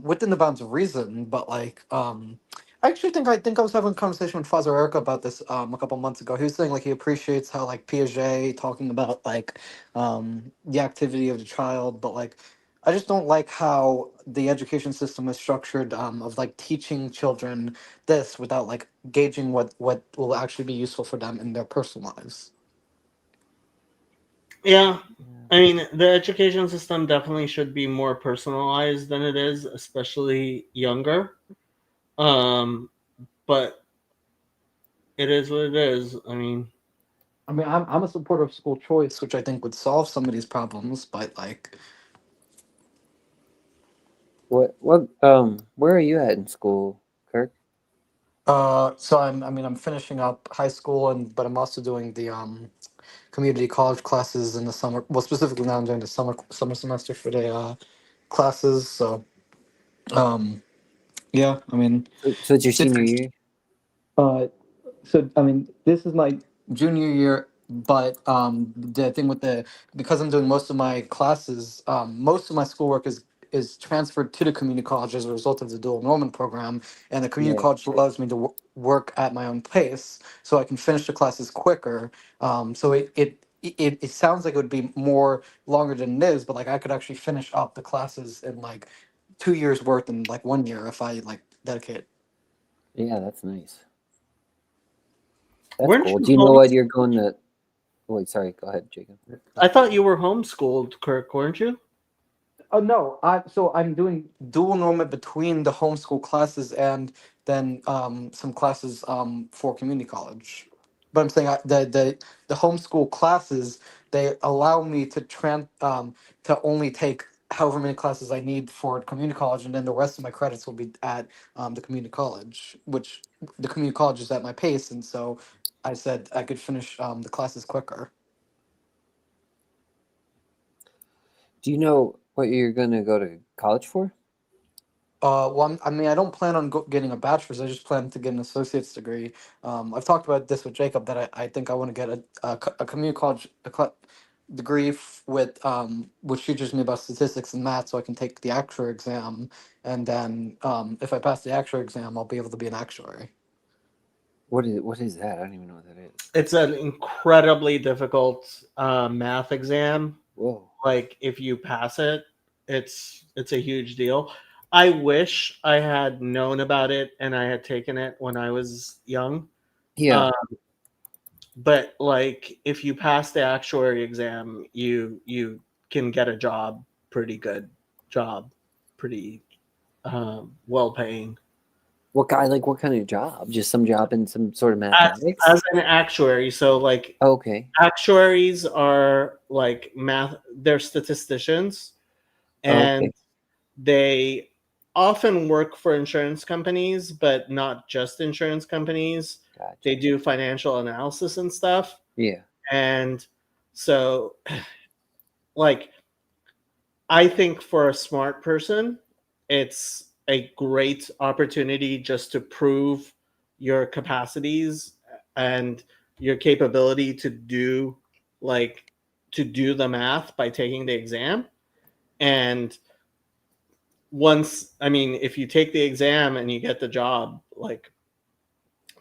within the bounds of reason. But like, I actually think I was having a conversation with Father Erica about this a couple months ago. He was saying like he appreciates how like Piaget talking about like the activity of the child, but like I just don't like how the education system is structured, of like teaching children this without like gauging what will actually be useful for them in their personal lives. Yeah. I mean, the education system definitely should be more personalized than it is, especially younger. But it is what it is. I mean, I'm a supporter of school choice, which I think would solve some of these problems, but like, What where are you at in school, Kirk? so I'm finishing up high school, but I'm also doing the community college classes in the summer. Well, specifically now I'm doing the summer semester for the classes. So yeah, I mean, So it's your senior year? uh, so I mean, this is my junior year, but the thing with because I'm doing most of my classes, most of my schoolwork is transferred to the community college as a result of the dual enrollment program, and the community Yeah. college allows me to work at my own pace, so I can finish the classes quicker. So it sounds like it would be more longer than it is, but like I could actually finish up the classes in like 2 years worth in like 1 year if I like dedicate. Yeah, that's nice. That's weren't cool. you Do you know what homeschooled? you're going to? Wait, sorry. Go ahead, Jacob. I thought you were homeschooled, Kirk, weren't you? Oh no, I'm doing dual enrollment between the homeschool classes and then some classes for community college. But I'm saying the homeschool classes, they allow me to only take however many classes I need for community college, and then the rest of my credits will be at the community college, which the community college is at my pace, and so I said I could finish the classes quicker. Do you know what you're going to go to college for? I mean, I don't plan on getting a bachelor's. I just plan to get an associate's degree. I've talked about this with Jacob that I think I want to get a community college degree with which teaches me about statistics and math, so I can take the actuary exam, and then if I pass the actuary exam, I'll be able to be an actuary. What is that? I don't even know what that is. It's an incredibly difficult math exam. Whoa. Like if you pass it, it's a huge deal. I wish I had known about it and I had taken it when I was young. Yeah. But like if you pass the actuary exam, you can get a job, pretty good job, pretty well paying. What kind of job? Just some job in some sort of mathematics? As an actuary. So like Okay. actuaries are like they're statisticians, and Okay. they often work for insurance companies, but not just insurance companies. Gotcha. They do financial analysis and stuff. Yeah. And so, like, I think for a smart person, it's a great opportunity just to prove your capacities and your capability to do the math by taking the exam. And if you take the exam and you get the job, like,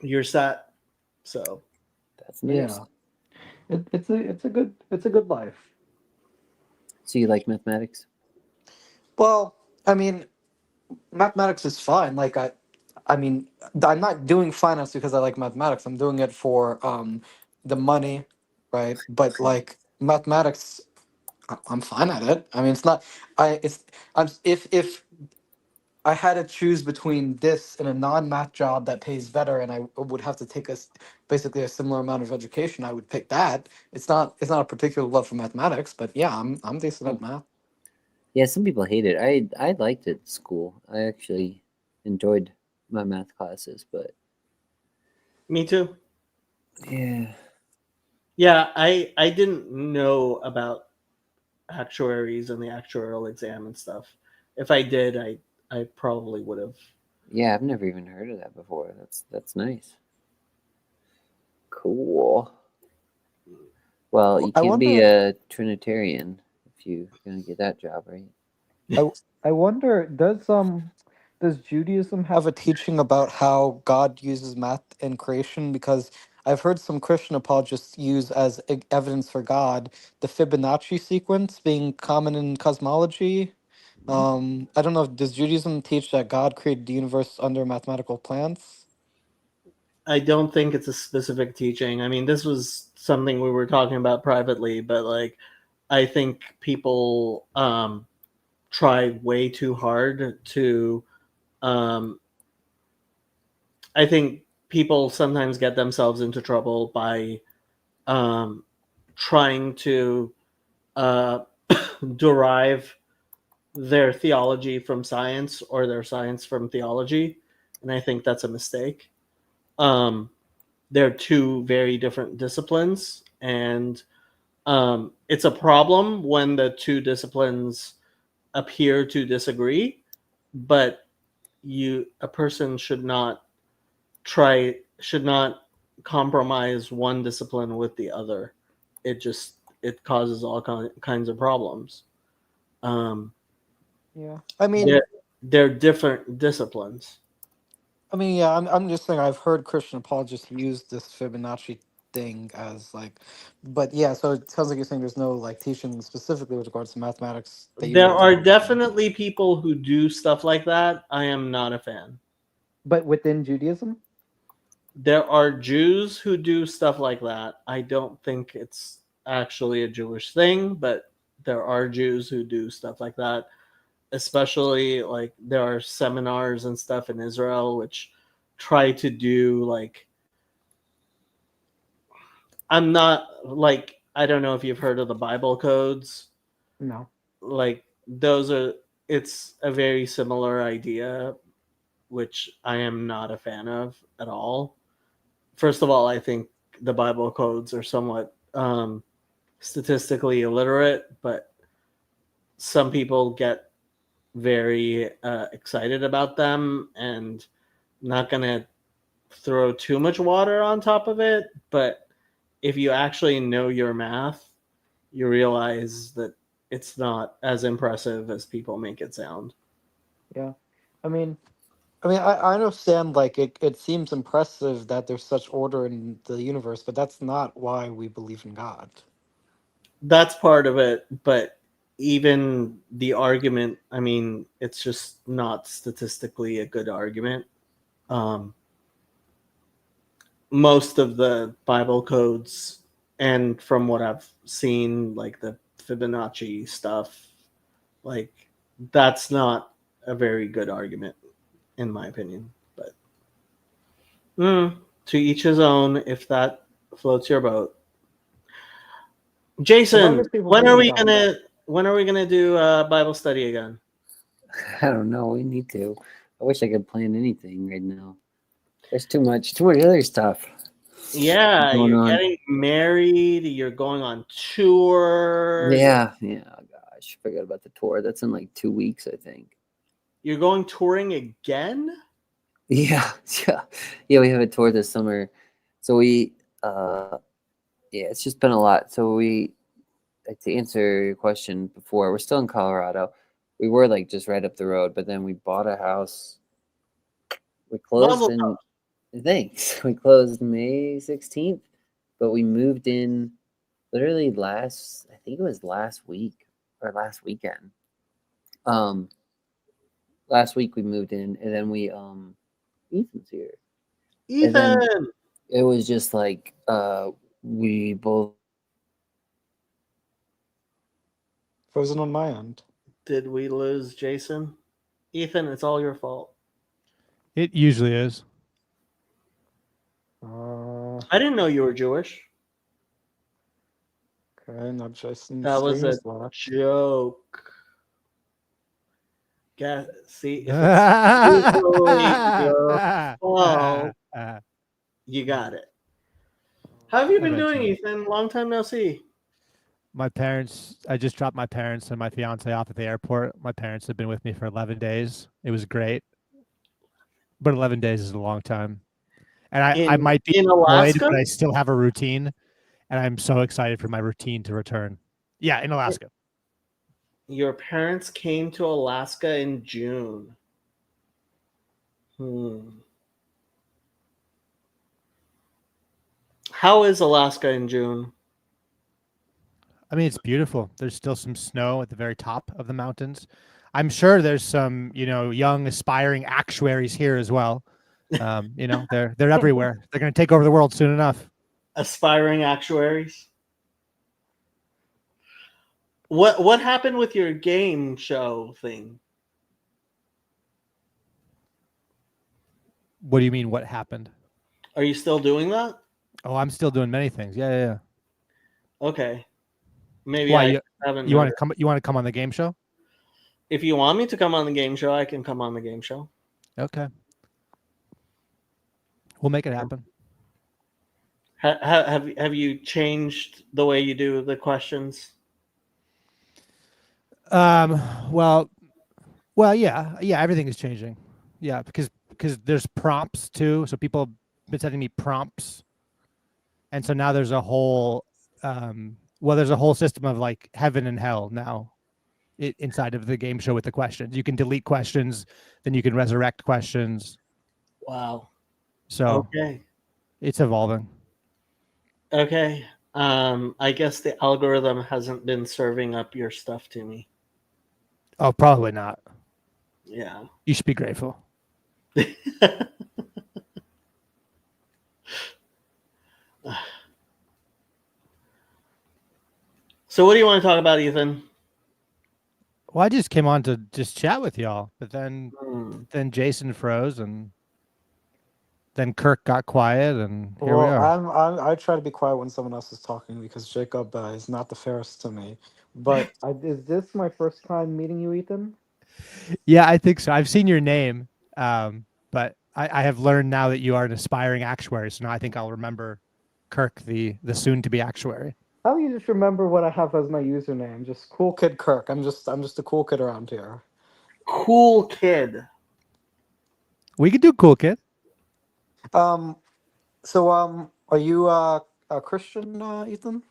you're set. So That's nice. Yeah, it's a good life. So you like mathematics? Well, I mean, mathematics is fine. Like I mean, I'm not doing finance because I like mathematics. I'm doing it for the money, right? But like mathematics, I'm fine at it. I mean, it's not. If I had to choose between this and a non-math job that pays better, and I would have to take basically a similar amount of education, I would pick that. It's not a particular love for mathematics, but yeah, I'm decent at math. Yeah, some people hate it. I liked it at school. I actually enjoyed my math classes, but me too. yeah. Yeah, I didn't know about actuaries and the actuarial exam and stuff. If I did, I probably would have. Yeah, I've never even heard of that before. That's nice. Cool. Well, you can't be a Trinitarian if you're gonna get that job, right? I wonder, does Judaism have a teaching about how God uses math in creation? Because I've heard some Christian apologists use as evidence for God the Fibonacci sequence being common in cosmology. I don't know, does Judaism teach that God created the universe under mathematical plans? I don't think it's a specific teaching. I mean, this was something we were talking about privately, but like, I think people try way too hard to. I think people sometimes get themselves into trouble by trying to derive their theology from science or their science from theology, and I think that's a mistake. They're two very different disciplines, and it's a problem when the two disciplines appear to disagree, but a person should not compromise one discipline with the other. It causes all kinds of problems. Yeah, I mean, they're different disciplines. I mean, yeah, I'm just saying I've heard Christian apologists use this Fibonacci thing as like, but yeah, so it sounds like you're saying there's no like teaching specifically with regards to mathematics. There are definitely people who do stuff like that. I am not a fan. But within Judaism? There are Jews who do stuff like that. I don't think it's actually a Jewish thing, but there are Jews who do stuff like that. Especially like there are seminars and stuff in Israel which try to do like, I don't know if you've heard of the Bible codes. No. Like it's a very similar idea, which I am not a fan of at all. First of all, I think the Bible codes are somewhat statistically illiterate, but some people get very excited about them, and not going to throw too much water on top of it. But if you actually know your math, you realize that it's not as impressive as people make it sound. Yeah. I mean, I understand, like, it seems impressive that there's such order in the universe, but that's not why we believe in God. That's part of it, but even the argument, I mean, it's just not statistically a good argument. Most of the Bible codes, and from what I've seen, like the Fibonacci stuff, like, that's not a very good argument, in my opinion. But to each his own, if that floats your boat. Jason, when are we gonna do Bible study again? I don't know. We need to. I wish I could plan anything right now. There's too much other stuff. Yeah, going you're on. getting married. You're going on tour. Yeah. Gosh, I forgot about the tour. That's in like 2 weeks, I think. You're going touring again? Yeah. We have a tour this summer. So we, it's just been a lot. So we, to answer your question before, we're still in Colorado. We were like just right up the road, but then we bought a house. We closed thanks. We closed May 16th, but we moved in literally I think it was last week or last weekend. Last week we moved in, and then we Ethan's here. Ethan. It was just like we both frozen on my end. Did we lose Jason? Ethan, it's all your fault. It usually is. I didn't know you were Jewish. Okay, not Jason. That was a joke. Yeah, see, if it's usually your fault, you got it. How have you been doing, Ethan? Long time no see. I just dropped my parents and my fiance off at the airport. My parents have been with me for 11 days. It was great. But 11 days is a long time. And I might be annoyed, but I still have a routine. And I'm so excited for my routine to return. Yeah, in Alaska. Your parents came to Alaska in June. How is Alaska in June? I mean, it's beautiful. There's still some snow at the very top of the mountains. I'm sure there's some, young aspiring actuaries here as well. They're everywhere. They're going to take over the world soon enough. Aspiring actuaries. What happened with your game show thing? What do you mean? What happened? Are you still doing that? Oh, I'm still doing many things. Yeah. Okay. Maybe Why, I haven't. You want to come? You want to come on the game show? If you want me to come on the game show, I can come on the game show. Okay. We'll make it happen. Have you changed the way you do the questions? Well, yeah. Everything is changing. Yeah, because there's prompts too. So people have been sending me prompts, and so now there's a whole there's a whole system of like heaven and hell now inside of the game show with the questions. You can delete questions, then you can resurrect questions. Wow. So okay, it's evolving. Okay. I guess the algorithm hasn't been serving up your stuff to me. Oh, probably not. Yeah. You should be grateful. So what do you want to talk about, Ethan? Well, I just came on to just chat with y'all, but then Jason froze, and then Kirk got quiet, and here we are. I try to be quiet when someone else is talking because Jacob is not the fairest to me. But is this my first time meeting you, Ethan? Yeah, I think so. I've seen your name, but I have learned now that you are an aspiring actuary. So now I think I'll remember Kirk, the soon-to-be actuary. How do you just remember what I have as my username? Just Cool Kid Kirk. I'm just a cool kid around here. Cool kid. We could do Cool Kid. So are you a Christian, Ethan?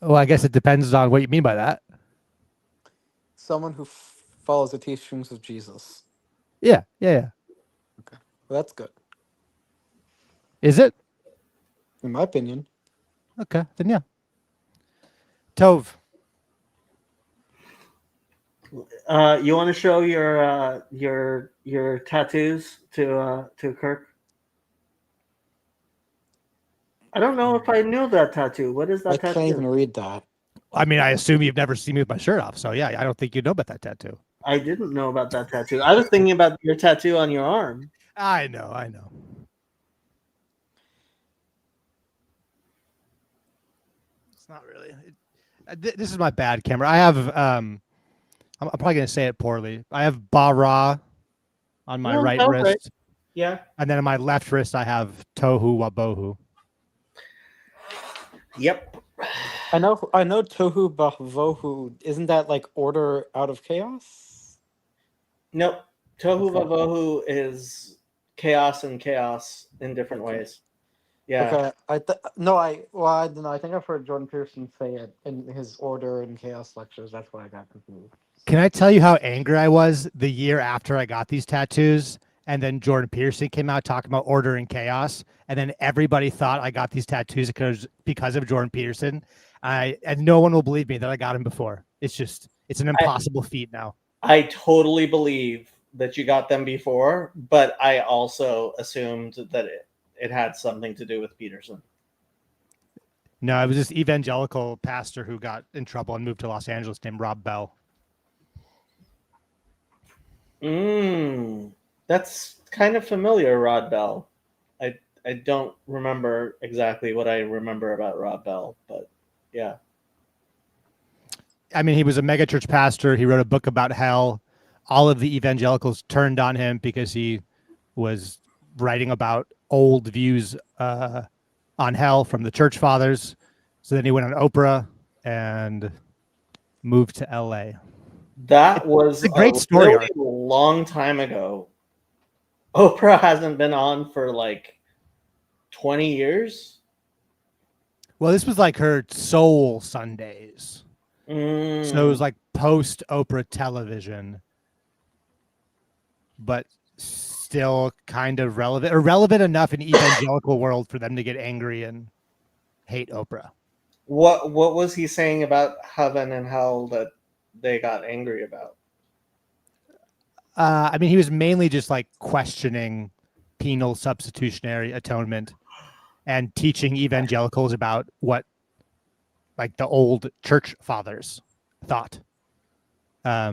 Well, I guess it depends on what you mean by that. Someone who follows the teachings of Jesus. Yeah. Okay, well, that's good. Is it? In my opinion. Okay, then yeah. Tove. You want to show your tattoos to Kirk? I don't know if I knew that tattoo. What is that tattoo? I can't even read that. I mean, I assume you've never seen me with my shirt off, so yeah, I don't think you know about that tattoo. I didn't know about that tattoo. I was thinking about your tattoo on your arm. I know. It's not really. This is my bad camera. I have I'm probably gonna say it poorly. I have bara on my No, right that was wrist, right. Yeah. and then on my left wrist I have tohu wabohu. Yep. I know Tohu Bohu. Isn't that like order out of chaos? Nope. Tohu Okay. Vavohu is chaos and chaos in different ways. Yeah. Okay. I don't know. I think I've heard Jordan Peterson say it in his order and chaos lectures. That's why I got confused. Can I tell you how angry I was the year after I got these tattoos? And then Jordan Peterson came out talking about order and chaos. And then everybody thought I got these tattoos because of Jordan Peterson. And no one will believe me that I got him before. It's an impossible feat now. I totally believe that you got them before, but I also assumed that it had something to do with Peterson. No, it was this evangelical pastor who got in trouble and moved to Los Angeles named Rob Bell. That's kind of familiar, Rod Bell. I don't remember exactly what I remember about Rob Bell, but yeah. I mean, he was a megachurch pastor. He wrote a book about hell. All of the evangelicals turned on him because he was writing about old views on hell from the church fathers. So then he went on Oprah and moved to LA. That was a great story. Really long time ago. Oprah hasn't been on for like 20 years. Well, this was like her Soul Sundays. So it was Mm. like post Oprah television, but still kind of relevant or relevant enough in evangelical world for them to get angry and hate Oprah. What was he saying about heaven and hell that they got angry about? I mean, he was mainly just like questioning penal substitutionary atonement and teaching evangelicals about what like the old church fathers thought. I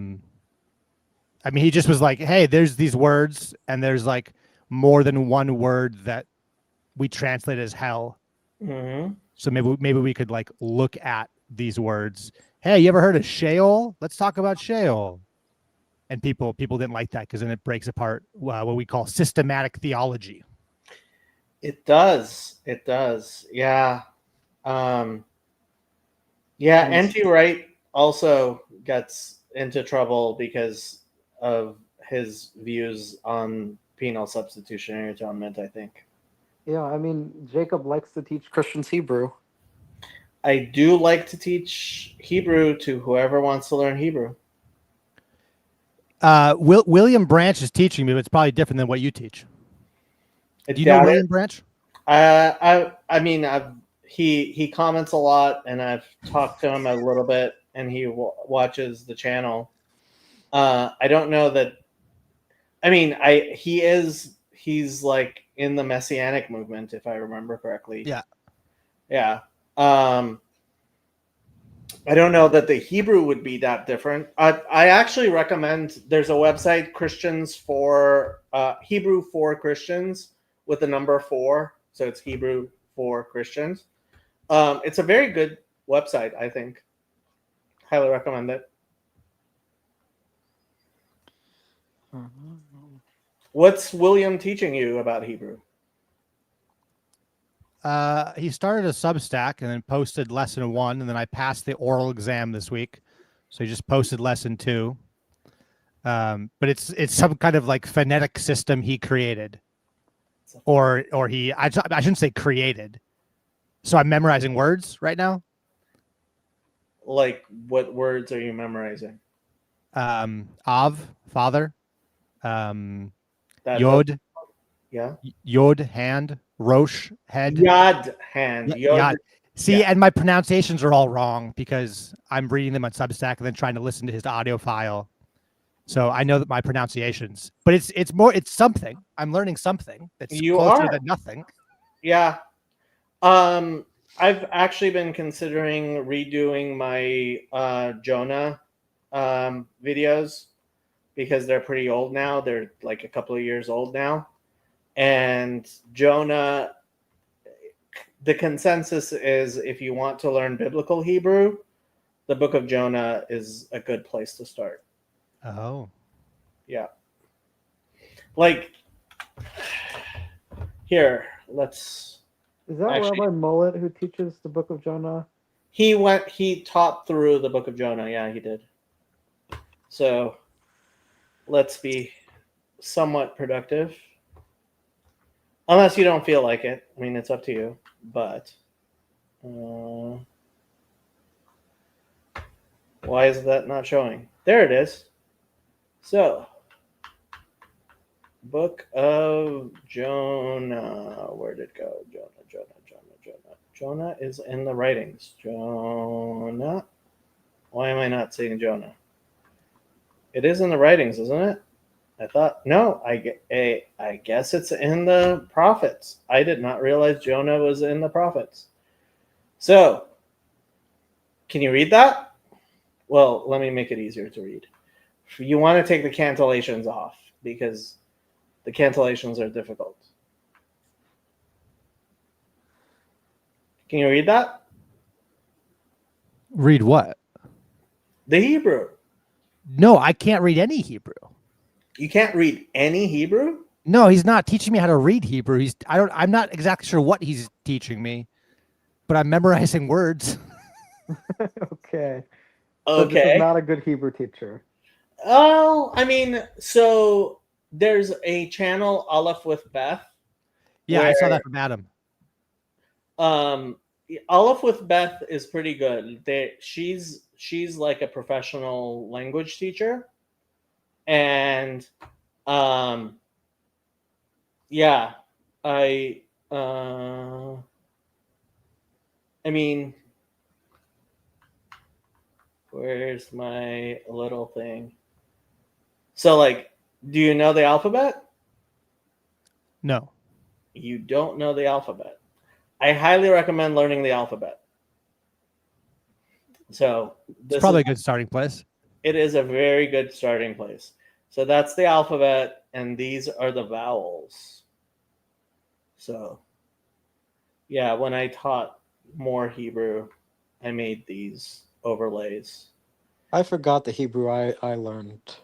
mean, he just was like, hey, there's these words and there's like more than one word that we translate as hell. Mm-hmm. So maybe we could like look at these words. Hey, you ever heard of Sheol? Let's talk about Sheol. And people didn't like that because then it breaks apart what we call systematic theology. It does. It does. Yeah. Yeah. N.T. Wright also gets into trouble because of his views on penal substitutionary atonement, I think. Yeah, I mean, Jacob likes to teach Christians Hebrew. I do like to teach Hebrew to whoever wants to learn Hebrew. William Branch is teaching me, but it's probably different than what you teach. Do you know William Branch? I mean, he comments a lot, and I've talked to him a little bit, and he watches the channel. I don't know that. I mean, he's like in the Messianic movement, if I remember correctly. Yeah. Yeah. I don't know that the Hebrew would be that different. I actually recommend, there's a website, Christians for Hebrew for Christians with the number 4. So it's Hebrew for Christians. It's a very good website, I think. Highly recommend it. What's William teaching you about Hebrew? He started a Substack and then posted lesson 1, and then I passed the oral exam this week, so he just posted lesson 2. But it's some kind of like phonetic system he created, or I shouldn't say created. So I'm memorizing words right now. Like, what words are you memorizing? Av, father. Yod. Yeah. Yod, hand. Rosh, head. Yad, hand. Yod. See, yeah. and my pronunciations are all wrong because I'm reading them on Substack and then trying to listen to his audio file. So I know that my pronunciations, but it's something. I'm learning something that's closer than nothing. Yeah. I've actually been considering redoing my Jonah videos because they're pretty old now. They're like a couple of years old now. And Jonah, the consensus is if you want to learn biblical Hebrew, the book of Jonah is a good place to start. Oh. Yeah. Like, here, let's. Is that Actually- Rabbi Mullet who teaches the Book of Jonah? He taught through the Book of Jonah. Yeah, he did. So let's be somewhat productive. Unless you don't feel like it. I mean, it's up to you. But why is that not showing? There it is. So, Book of Jonah. Where did it go? Jonah. Jonah is in the writings. Jonah. Why am I not seeing Jonah? It is in the writings, isn't it? I thought, no, I guess it's in the prophets. I did not realize Jonah was in the prophets. So, can you read that? Well, let me make it easier to read. You want to take the cancellations off because the cancellations are difficult. Can you read that? Read what? The Hebrew. No, I can't read any Hebrew. You can't read any Hebrew? No, he's not teaching me how to read Hebrew. I'm not exactly sure what he's teaching me, but I'm memorizing words. Okay. So this Okay. is not a good Hebrew teacher. Oh, I mean, so there's a channel, Aleph with Beth. Yeah, I saw where- that from Adam. Aleph with Beth is pretty good. She's like a professional language teacher, and yeah, I mean, where's my little thing? So, like, do you know the alphabet? No. You don't know the alphabet. I highly recommend learning the alphabet. So It's probably a good starting place. It is a very good starting place. So that's the alphabet, and these are the vowels. So, yeah, when I taught more Hebrew, I made these overlays. I forgot the Hebrew I learned.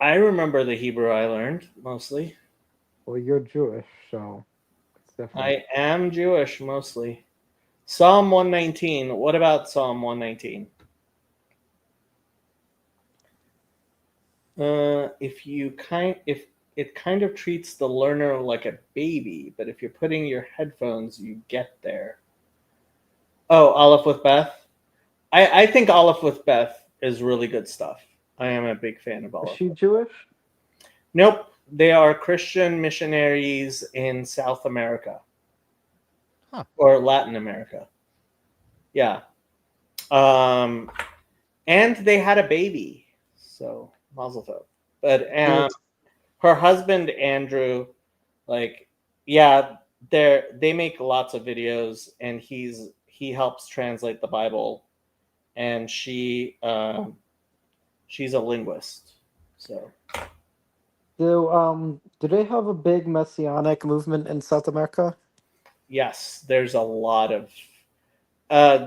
I remember the Hebrew I learned mostly. Well, you're Jewish, so it's different. I am Jewish mostly. Psalm 119. What about Psalm 119? If it kind of treats the learner like a baby, but if you're putting your headphones, you get there. Oh, Aleph with Beth. I think Aleph with Beth is really good stuff. I am a big fan of Is Aleph. she Jewish? Nope, they are Christian missionaries in South America. Huh. Or Latin America. Yeah. And they had a baby. So, mazel tov. But her husband, Andrew, like, yeah, they make lots of videos, and he helps translate the Bible, and she's a linguist. So Do they have a big messianic movement in South America? yes, there's a lot of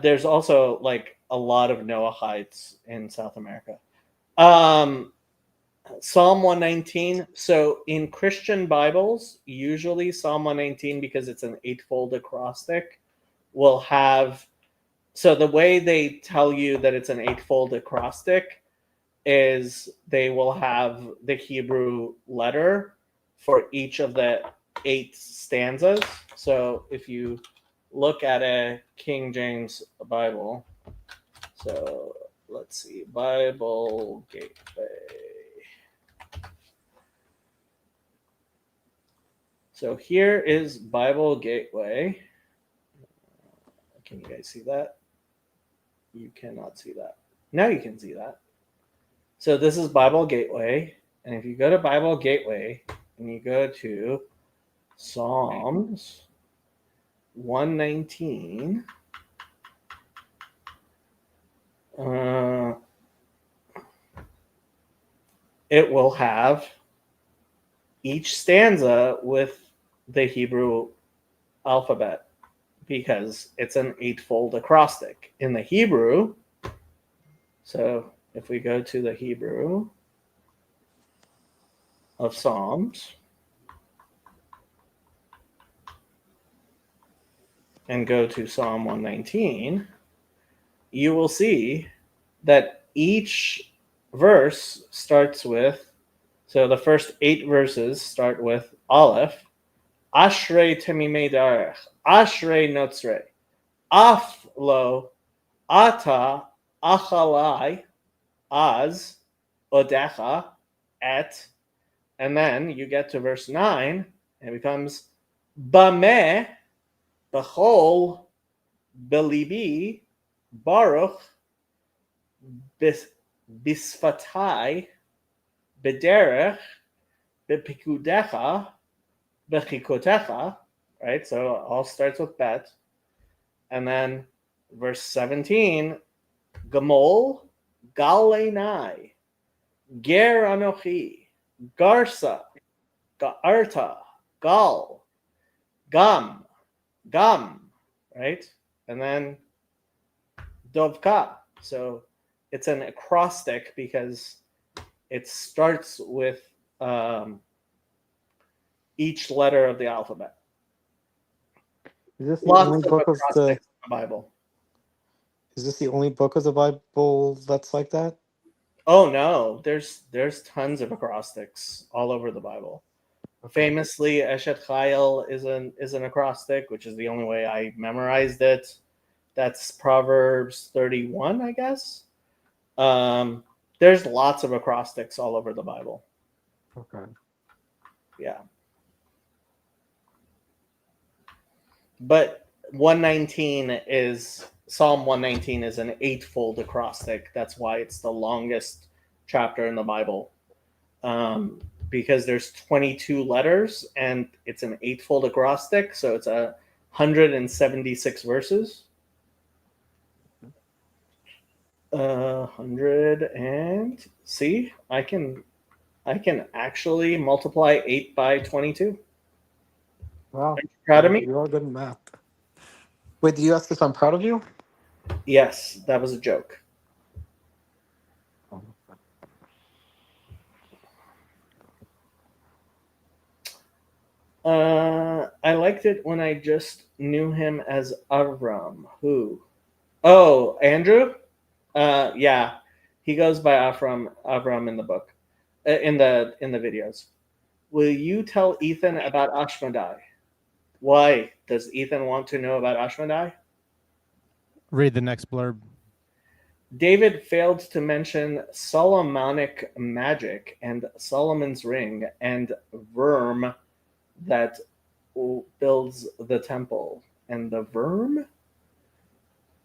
there's also like a lot of Noahites in South America. Psalm 119. So in Christian Bibles, usually Psalm 119, because it's an eightfold acrostic, will have. So the way they tell you that it's an eightfold acrostic is they will have the Hebrew letter for each of the 8 stanzas. So if you look at a King James Bible, so let's see, Bible Gateway. So here is Bible Gateway. Can you guys see that? You cannot see that. Now you can see that. So this is Bible Gateway. And if you go to Bible Gateway and you go to Psalms 119, it will have each stanza with the Hebrew alphabet because it's an eightfold acrostic in the Hebrew. So if we go to the Hebrew of Psalms and go to Psalm 119, you will see that each verse starts with, so the first 8 verses start with Aleph, Ashrei Temimei Darech, Ashrei Notzrei, Af Lo, Ata, Achalai, Az, Odecha, Et, and then you get to verse 9, and it becomes Bameh, Bechol, Belibi, Baruch, Bisfatai, Bederech, Bepikudecha, Bechikotecha, right? So it all starts with Bet. And then verse 17, Gamol, Galenai, Ger Anochi, Garsa, Ga'arta, Gal, Gam, right? And then Dovka. So it's an acrostic because it starts with each letter of the alphabet. Is this the Lots only of book of acrostics the? in the Bible. Is this the only book of the Bible that's like that? Oh no, there's tons of acrostics all over the Bible. Famously, Eshet Chayil is an acrostic, which is the only way I memorized it. That's Proverbs 31, I guess. There's lots of acrostics all over the Bible. Okay. Yeah. But 119 is Psalm 119 is an 8-fold acrostic. That's why it's the longest chapter in the Bible. Because there's 22 letters and it's an 8-fold acrostic, so it's 176 verses. 100 and see, I can actually multiply 8 by 22. Wow. Are you proud of me? You're all good at math. Wait, did you ask if I'm proud of you? Yes, that was a joke. I liked it when I just knew him as Avram. Who? Oh, Andrew? Yeah, he goes by Avram in the book, in the videos. Will you tell Ethan about Ashmedai? Why does Ethan want to know about Ashmedai? Read the next blurb. David failed to mention Solomonic magic and Solomon's ring and Verm that builds the temple. And the Verm?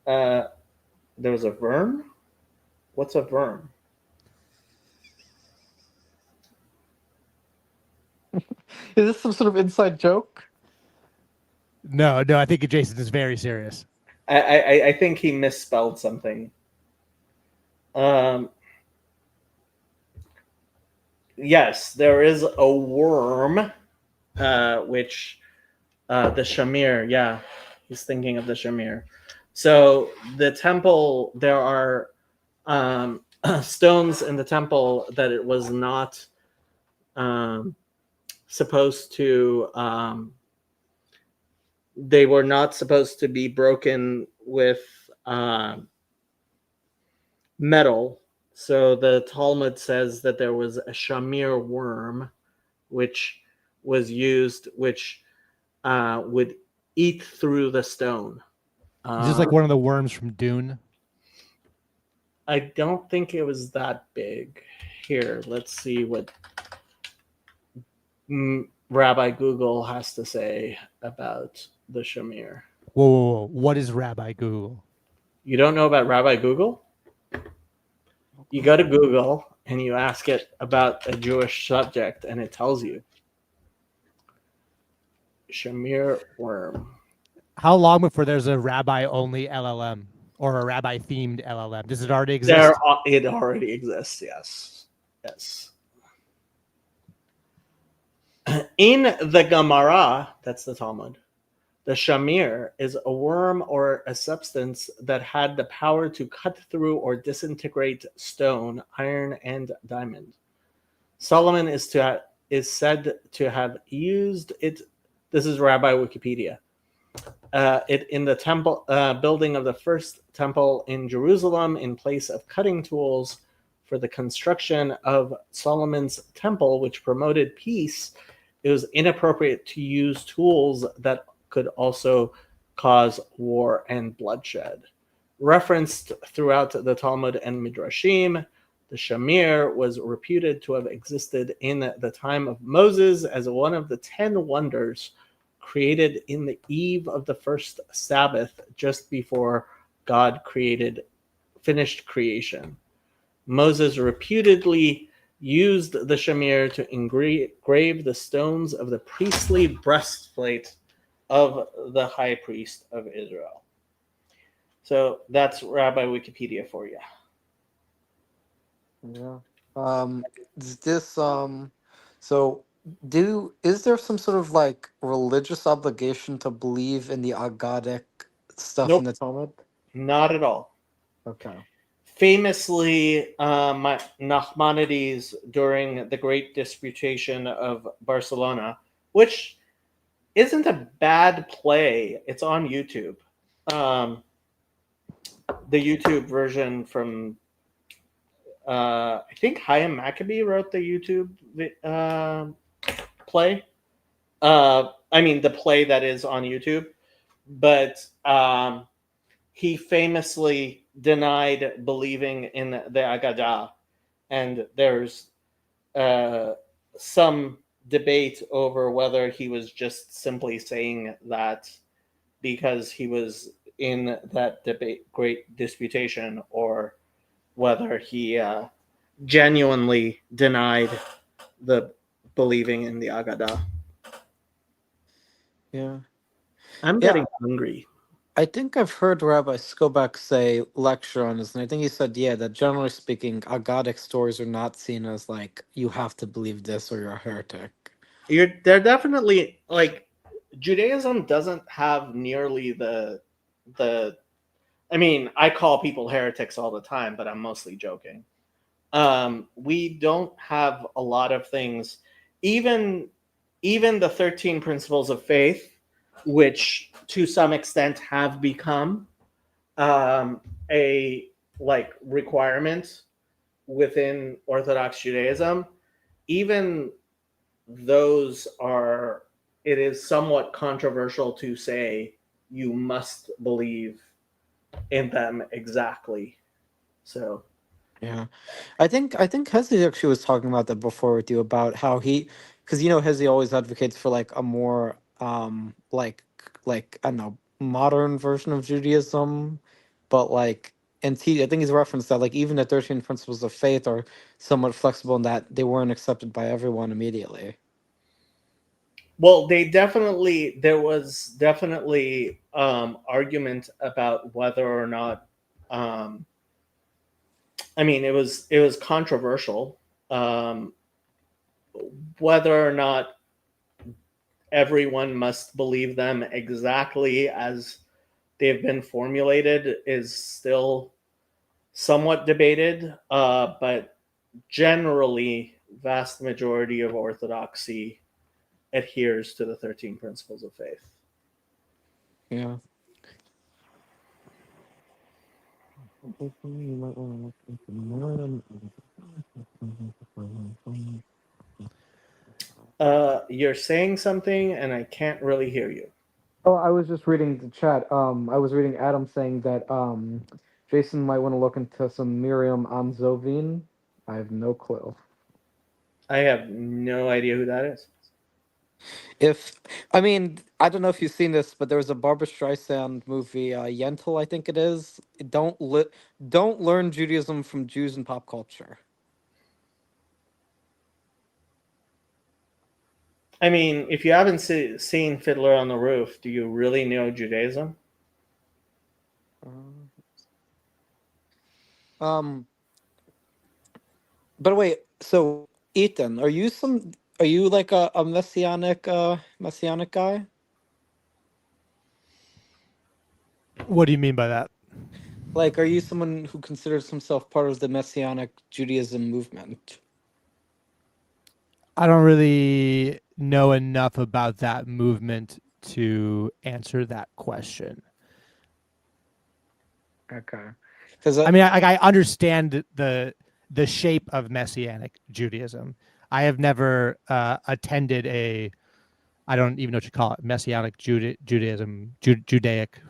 There was a Verm? What's a Verm? Is this some sort of inside joke? No, I think Jason is very serious. I think he misspelled something. Yes, there is a worm, which the Shamir, yeah, he's thinking of the Shamir. So the temple, there are stones in the temple that it was not supposed to, they were not supposed to be broken with metal. So the Talmud says that there was a Shamir worm, which was used, which would eat through the stone. Is this like one of the worms from Dune? I don't think it was that big. Here, let's see what Rabbi Google has to say about the Shamir. Whoa. What is Rabbi Google? You don't know about Rabbi Google? You go to Google and you ask it about a Jewish subject and it tells you. Shamir worm. How long before there's a rabbi-only LLM or a rabbi-themed LLM? Does it already exist? It already exists, yes. Yes. In the Gemara, that's the Talmud, The shamir is a worm or a substance that had the power to cut through or disintegrate stone, iron, and diamond. Solomon is said to have used it. This is Rabbi Wikipedia. It in the temple building of the first temple in Jerusalem in place of cutting tools for the construction of Solomon's temple, which promoted peace. It was inappropriate to use tools that could also cause war and bloodshed. Referenced throughout the Talmud and Midrashim, the shamir was reputed to have existed in the time of Moses as one of the 10 wonders created in the eve of the first Sabbath, just before God finished creation. Moses reputedly used the shamir to engrave the stones of the priestly breastplate of the high priest of Israel. So that's Rabbi Wikipedia for you. Yeah. So is there some sort of like religious obligation to believe in the Agadic stuff in the Talmud? Not at all. Okay. Famously, Nachmanides during the Great Disputation of Barcelona, which isn't a bad play. It's on YouTube. The YouTube version from I think Chaim Maccabee wrote the YouTube play. I mean the play that is on YouTube, but he famously denied believing in the Agadah, and there's some debate over whether he was just simply saying that because he was in that great disputation, or whether he genuinely denied the believing in the Agadah. Yeah. I'm getting hungry. I think I've heard Rabbi Skobach lecture on this, and I think he said, that generally speaking, Agadic stories are not seen as like, you have to believe this or you're a heretic. They're definitely, like, Judaism doesn't have nearly the I mean, I call people heretics all the time, but I'm mostly joking. We don't have a lot of things, even the 13 principles of faith, which to some extent have become a like requirement within Orthodox Judaism. Even those it is somewhat controversial to say you must believe in them exactly. So yeah, I think Hezi actually was talking about that before with you, about how because Hezi always advocates for like a more like I don't know, modern version of Judaism, but like, and I think he's referenced that like even the 13 principles of faith are somewhat flexible in that they weren't accepted by everyone immediately. Well, there was definitely argument about whether or not I mean, it was controversial whether or not everyone must believe them exactly as they've been formulated is still somewhat debated, but generally, vast majority of Orthodoxy adheres to the 13 principles of faith. Yeah. You're saying something and I can't really hear you. Oh, I was just reading the chat. I was reading Adam saying that Jason might want to look into some Miriam Anzovin. I have no clue. I have no idea who that is. I don't know if you've seen this, but there was a Barbra Streisand movie, Yentl, I think it is. Don't learn Judaism from Jews and pop culture. I mean, if you haven't seen Fiddler on the Roof, do you really know Judaism? But wait, so Ethan, are you like a messianic guy? What do you mean by that? Like, are you someone who considers himself part of the Messianic Judaism movement? I don't really know enough about that movement to answer that question. Okay. Because I mean, I understand the shape of Messianic Judaism. I have never attended a, I don't even know what you call it, Messianic Judaism, Judaic.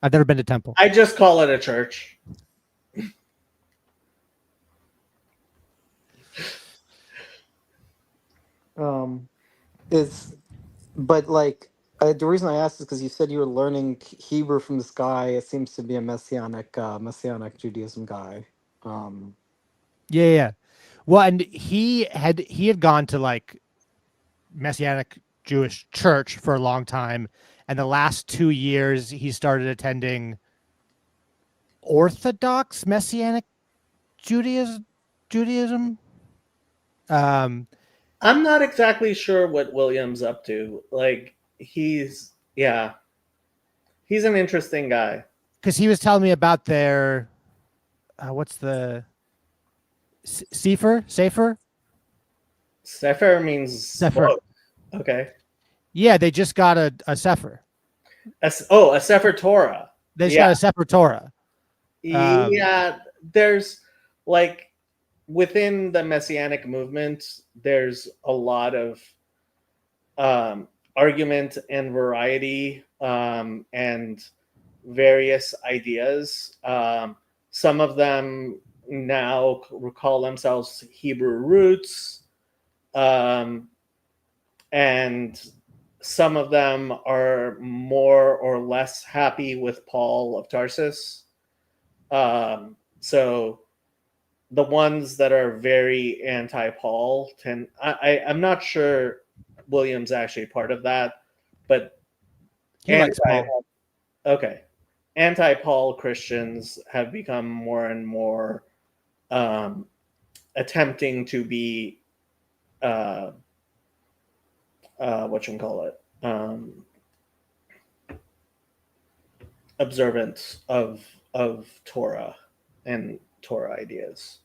I've never been to temple. I just call it a church. But like, the reason I asked is because you said you were learning Hebrew from this guy. It seems to be a Messianic Judaism guy. Yeah. Well, and he had gone to like Messianic Jewish church for a long time, and the last 2 years he started attending Orthodox Messianic Judaism. I'm not exactly sure what William's up to. Like, he's an interesting guy. Because he was telling me about their, what's the Sefer? Sefer means Sefer. book. Okay. Yeah, they just got a Sefer. A Sefer Torah. They just got a Sefer Torah. Yeah, there's like within the Messianic movement, there's a lot of argument and variety and various ideas. Some of them now call themselves Hebrew roots, and some of them are more or less happy with Paul of Tarsus. So the ones that are very anti-Paul tend. I'm not sure William's actually part of that, but He likes Paul. Okay, anti-Paul Christians have become more and more attempting to be observant of Torah and Torah ideas.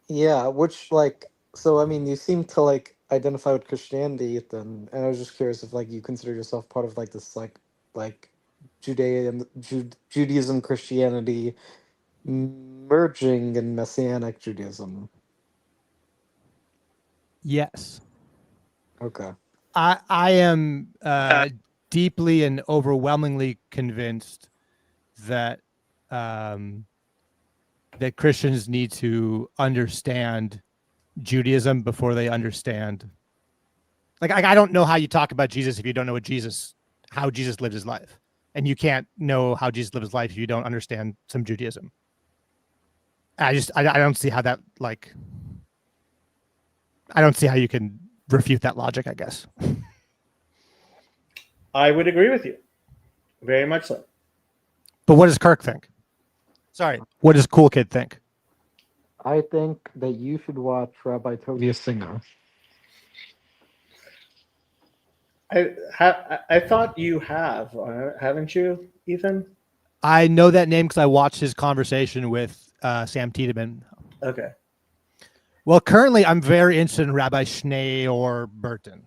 Yeah, which like, so I mean, you seem to like identify with Christianity then, and I was just curious if like you consider yourself part of like this like Judaism, Christianity merging in Messianic Judaism. Yes. Okay. I am deeply and overwhelmingly convinced that that Christians need to understand Judaism before they understand. Like I don't know how you talk about Jesus if you don't know how Jesus lived his life, and you can't know how Jesus lived his life if you don't understand some Judaism. I don't see how that like. I don't see how you can refute that logic, I guess. I would agree with you. Very much so. But what does Kirk think? Sorry, what does Cool Kid think? I think that you should watch Rabbi Tovia Singer. I thought you have, haven't you, Ethan? I know that name because I watched his conversation with Sam Tiedemann. Okay. Well, currently I'm very interested in Rabbi Schnee or Burton.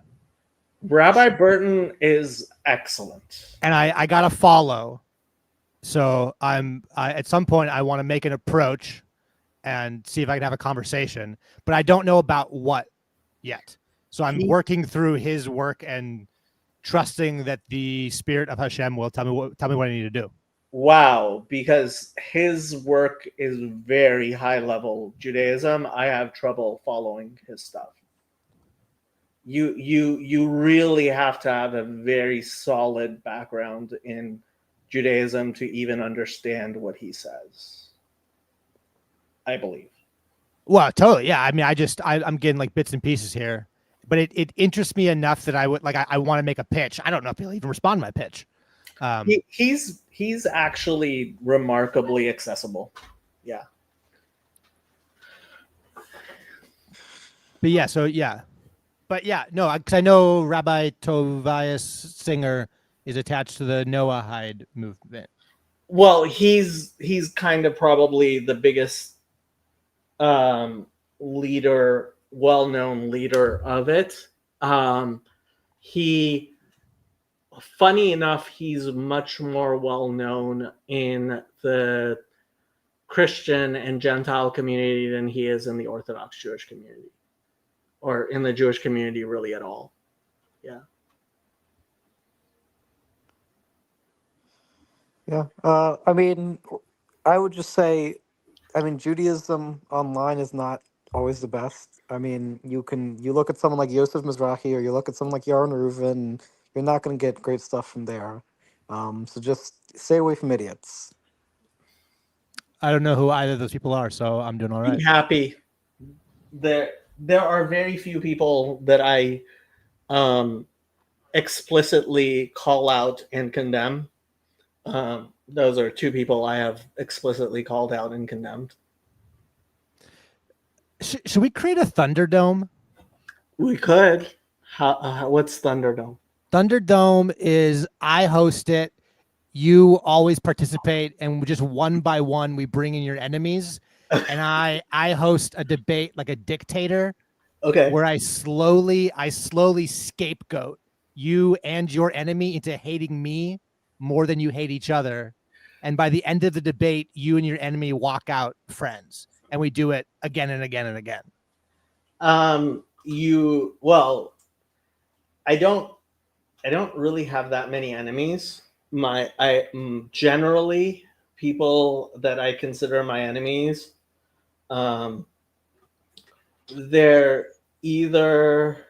Rabbi Burton is excellent. And I got to follow. So at some point I want to make an approach and see if I can have a conversation, but I don't know about what yet. So I'm working through his work and trusting that the Spirit of Hashem will tell me what I need to do. Wow, because his work is very high level Judaism. I have trouble following his stuff. You really have to have a very solid background in Judaism to even understand what he says, I believe. Well, totally. Yeah. I mean, I'm getting like bits and pieces here, but it interests me enough that I would like, I want to make a pitch. I don't know if he'll even respond to my pitch. He's actually remarkably accessible. Yeah. But yeah, no, because I know Rabbi Tobias Singer is attached to the Noahide movement. Well, he's kind of probably the biggest leader, well-known leader of it. He, funny enough, he's much more well-known in the Christian and Gentile community than he is in the Orthodox Jewish community, or in the Jewish community really at all. Yeah. Yeah. I mean, I would just say, I mean, Judaism online is not always the best. I mean, you look at someone like Yosef Mizrahi, or you look at someone like Yaron Reuven, you're not going to get great stuff from there. So just stay away from idiots. I don't know who either of those people are, so I'm doing all right. Be happy. There are very few people that I explicitly call out and condemn. Those are two people I have explicitly called out and condemned. Should we create a Thunderdome? We could. What's Thunderdome? Thunderdome is I host it. You always participate, and just one by one we bring in your enemies, and I host a debate like a dictator. Okay. Where I slowly scapegoat you and your enemy into hating me more than you hate each other, and by the end of the debate, you and your enemy walk out friends, and we do it again and again and again. I don't really have that many enemies. Generally people that I consider my enemies, they're either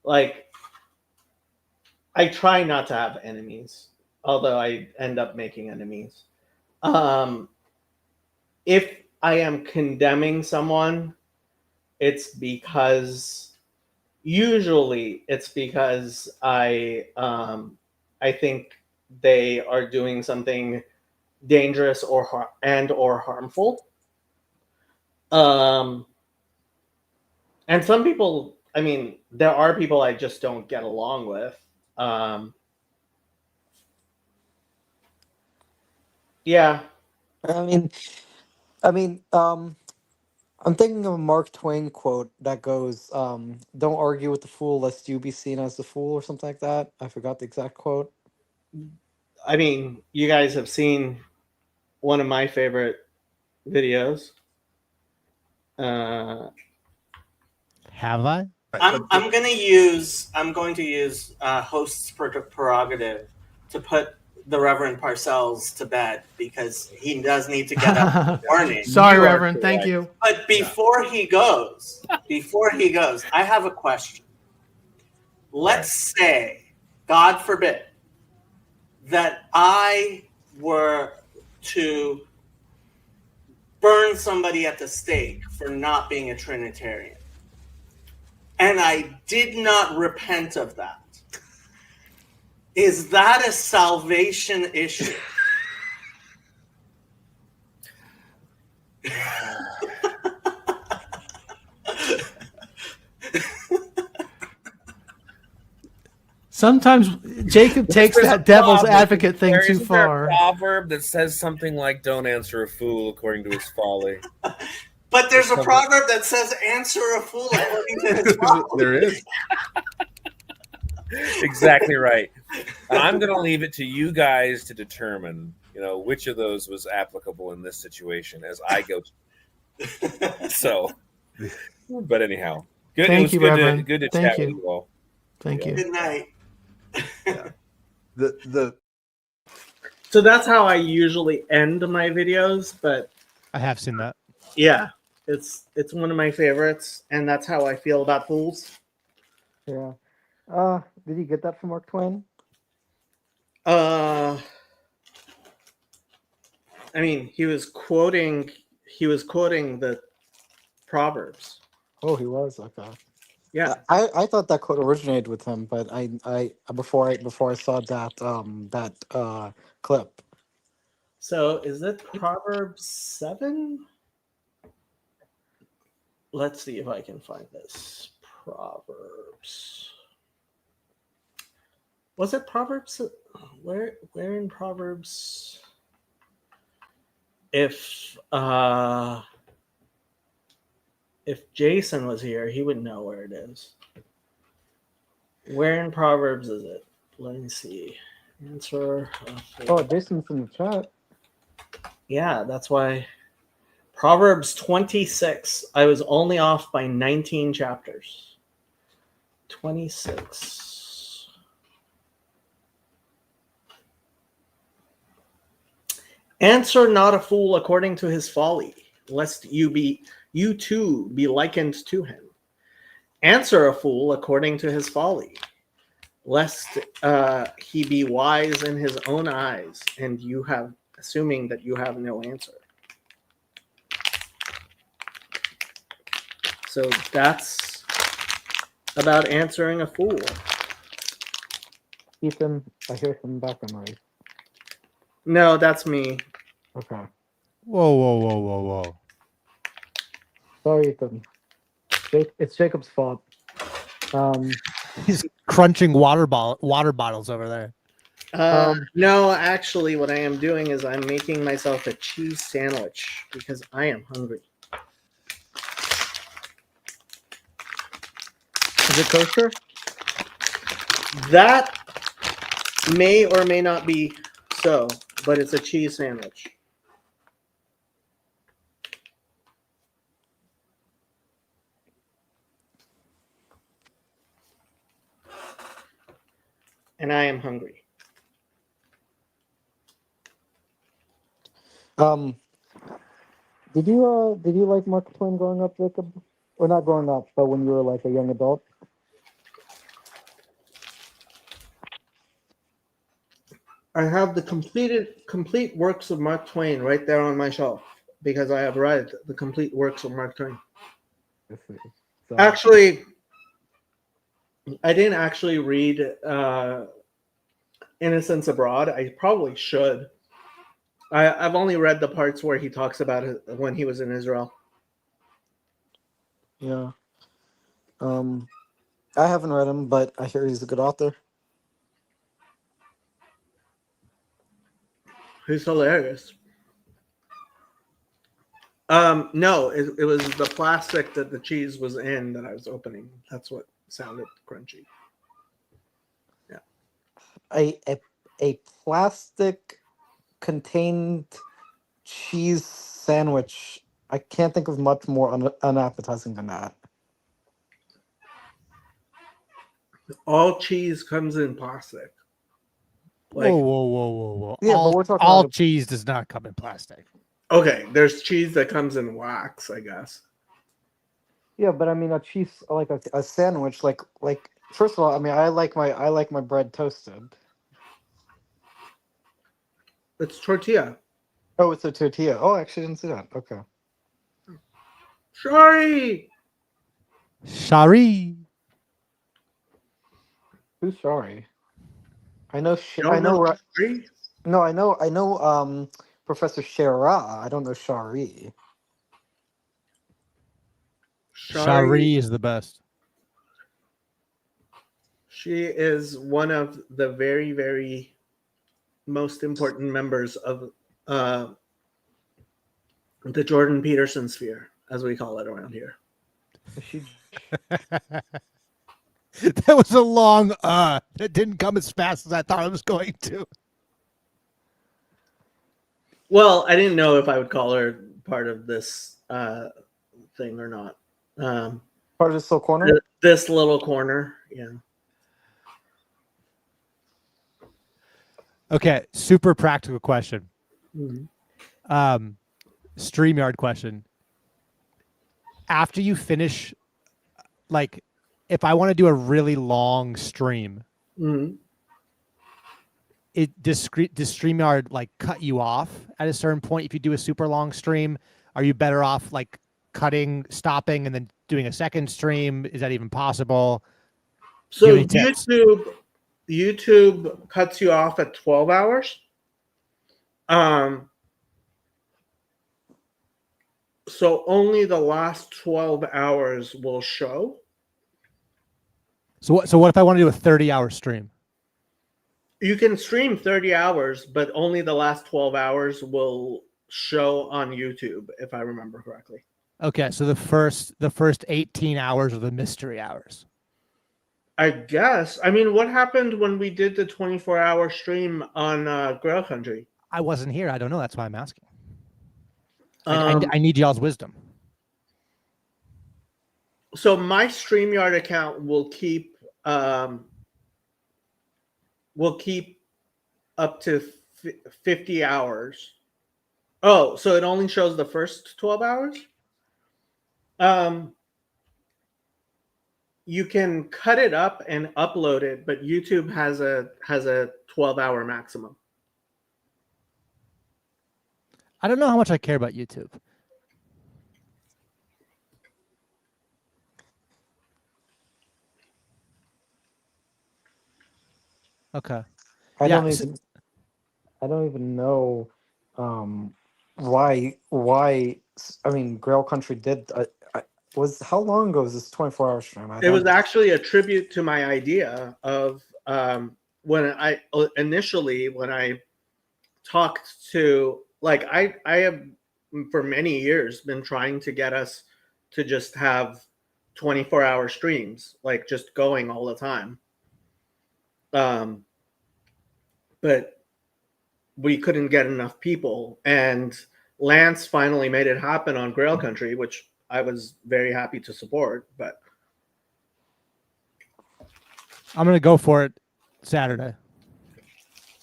like, I try not to have enemies, although I end up making enemies. If I am condemning someone, usually it's because I think they are doing something dangerous or harmful. And some people, I mean, there are people I just don't get along with. Yeah. I mean, I'm thinking of a Mark Twain quote that goes, "Don't argue with the fool lest you be seen as the fool," or something like that. I forgot the exact quote. I mean, you guys have seen one of my favorite videos. Have I? I'm going to use host's prerogative to put the Reverend Parcells to bed, because he does need to get up in the morning. Sorry, Reverend. Thank you. But before he goes, I have a question. Let's say, God forbid, that I were to burn somebody at the stake for not being a Trinitarian, and I did not repent of that. Is that a salvation issue? Sometimes Jacob takes that devil's advocate thing too far. There a proverb that says something like, "Don't answer a fool according to his folly." But there's a proverb that says, "Answer a fool according to his folly." There is. Exactly right. I'm going to leave it to you guys to determine, which of those was applicable in this situation as I go. So, but anyhow, good. Thank you, Reverend. Good to Thank chat you. with you all. Thank you. Good night. So that's how I usually end my videos, but I have seen that. Yeah, it's one of my favorites, and that's how I feel about fools. Yeah. Did you get that from Mark Twain? I mean, he was quoting the Proverbs. Oh, he was? Okay. Yeah. I thought that quote originated with him, but I before I saw that clip. So is it Proverbs 7? Let's see if I can find this. Proverbs. Was it Proverbs? Where in Proverbs? if Jason was here, he would know where it is. Where in Proverbs is it? Let me see. Answer. Oh, Jason's in the chat. Yeah, that's why. Proverbs 26. I was only off by 19 chapters. 26. Answer not a fool according to his folly, lest you too be likened to him. Answer a fool according to his folly, lest he be wise in his own eyes, and you have assuming that you have no answer. So that's about answering a fool. Ethan, I hear some background noise. No, that's me. Okay. Whoa. Sorry, Ethan. It's Jacob's fault. He's crunching water bottles over there. No, actually, what I am doing is I'm making myself a cheese sandwich because I am hungry. Is it kosher? That may or may not be so, but it's a cheese sandwich. And I am hungry. Did you like Mark Twain growing up, Jacob? Or not growing up, but when you were like a young adult? I have the complete works of Mark Twain right there on my shelf because I have read the complete works of Mark Twain. So, Actually, I didn't actually read Innocents Abroad. I probably should. I've only read the parts where he talks about it when he was in Israel. yeah. I haven't read him, but I hear he's a good author. He's hilarious. No, it was the plastic that the cheese was in that I was opening. That's what sounded crunchy. Yeah. A plastic contained cheese sandwich. I can't think of much more unappetizing than that. All cheese comes in plastic. Like, Whoa. Yeah, but we're talking all about cheese does not come in plastic. okay, there's cheese that comes in wax, I guess. Yeah, but I mean a cheese like a sandwich. Like first of all, I mean I like my bread toasted. It's tortilla. Oh, it's a tortilla. Oh, I actually didn't see that. Okay. Sorry. Shari. Who's sorry? I know. You don't know Shari? No, I know. Professor Shara. I don't know Shari. Shari is the best. She is one of the very, very most important members of the Jordan Peterson sphere, as we call it around here. That was a long that didn't come as fast as I thought it was going to. Well, I didn't know if I would call her part of this thing or not. Part of this little corner? This little corner, yeah. Okay, super practical question. Mm-hmm. StreamYard question. After you finish, like, if I want to do a really long stream, Mm-hmm. does StreamYard like cut you off at a certain point? If you do a super long stream, are you better off like stopping, and then doing a second stream? Is that even possible? So YouTube cuts you off at 12 hours. So only the last 12 hours will show. So what if I want to do a 30-hour stream? You can stream 30 hours, but only the last 12 hours will show on YouTube, if I remember correctly. Okay, so the first 18 hours are the mystery hours. I guess. I mean, what happened when we did the 24-hour stream on Grail Country? I wasn't here. I don't know. That's why I'm asking. Um, I need y'all's wisdom. So my StreamYard account will keep up to 50 hours. Oh, so it only shows the first 12 hours? You can cut it up and upload it, but YouTube has a 12-hour maximum. I don't know how much I care about YouTube. Okay. I Yeah, don't even know why I mean Grail Country did how long ago was this 24-hour stream? It was actually a tribute to my idea of when I talked to, like, I have for many years been trying to get us to just have 24-hour streams, like just going all the time. But we couldn't get enough people, and Lance finally made it happen on Grail Country, which I was very happy to support. But I'm gonna go for it Saturday.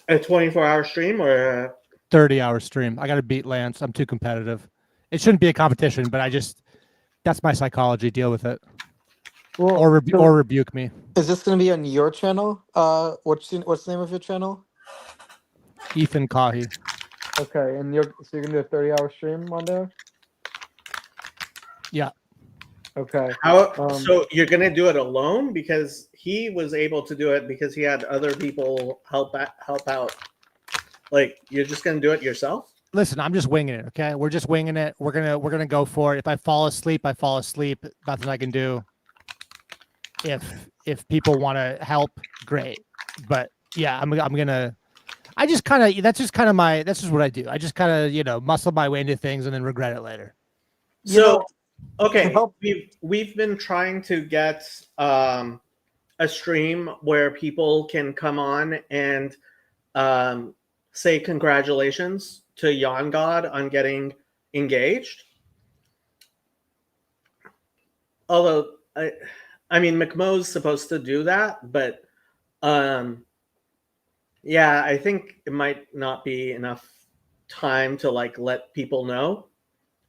A 24-hour stream or a 30-hour stream. I got to beat Lance. I'm too competitive. It shouldn't be a competition, but that's my psychology. Deal with it. Well, or rebuke me. Is this going to be on your channel? What's the name of your channel? Ethan Kahi. Okay, and you're going to do a 30-hour stream on there? Yeah. Okay. So you're going to do it alone? Because he was able to do it because he had other people help out. Like, you're just going to do it yourself? Listen, I'm just winging it. Okay, we're just winging it. We're gonna go for it. If I fall asleep, I fall asleep. Nothing I can do. If people want to help, great. But yeah, I'm gonna. That's just what I do. I just kind of muscle my way into things and then regret it later. So, okay, we've been trying to get a stream where people can come on and say congratulations to Yon God on getting engaged. Although I mean McMo's supposed to do that, but yeah, I think it might not be enough time to let people know.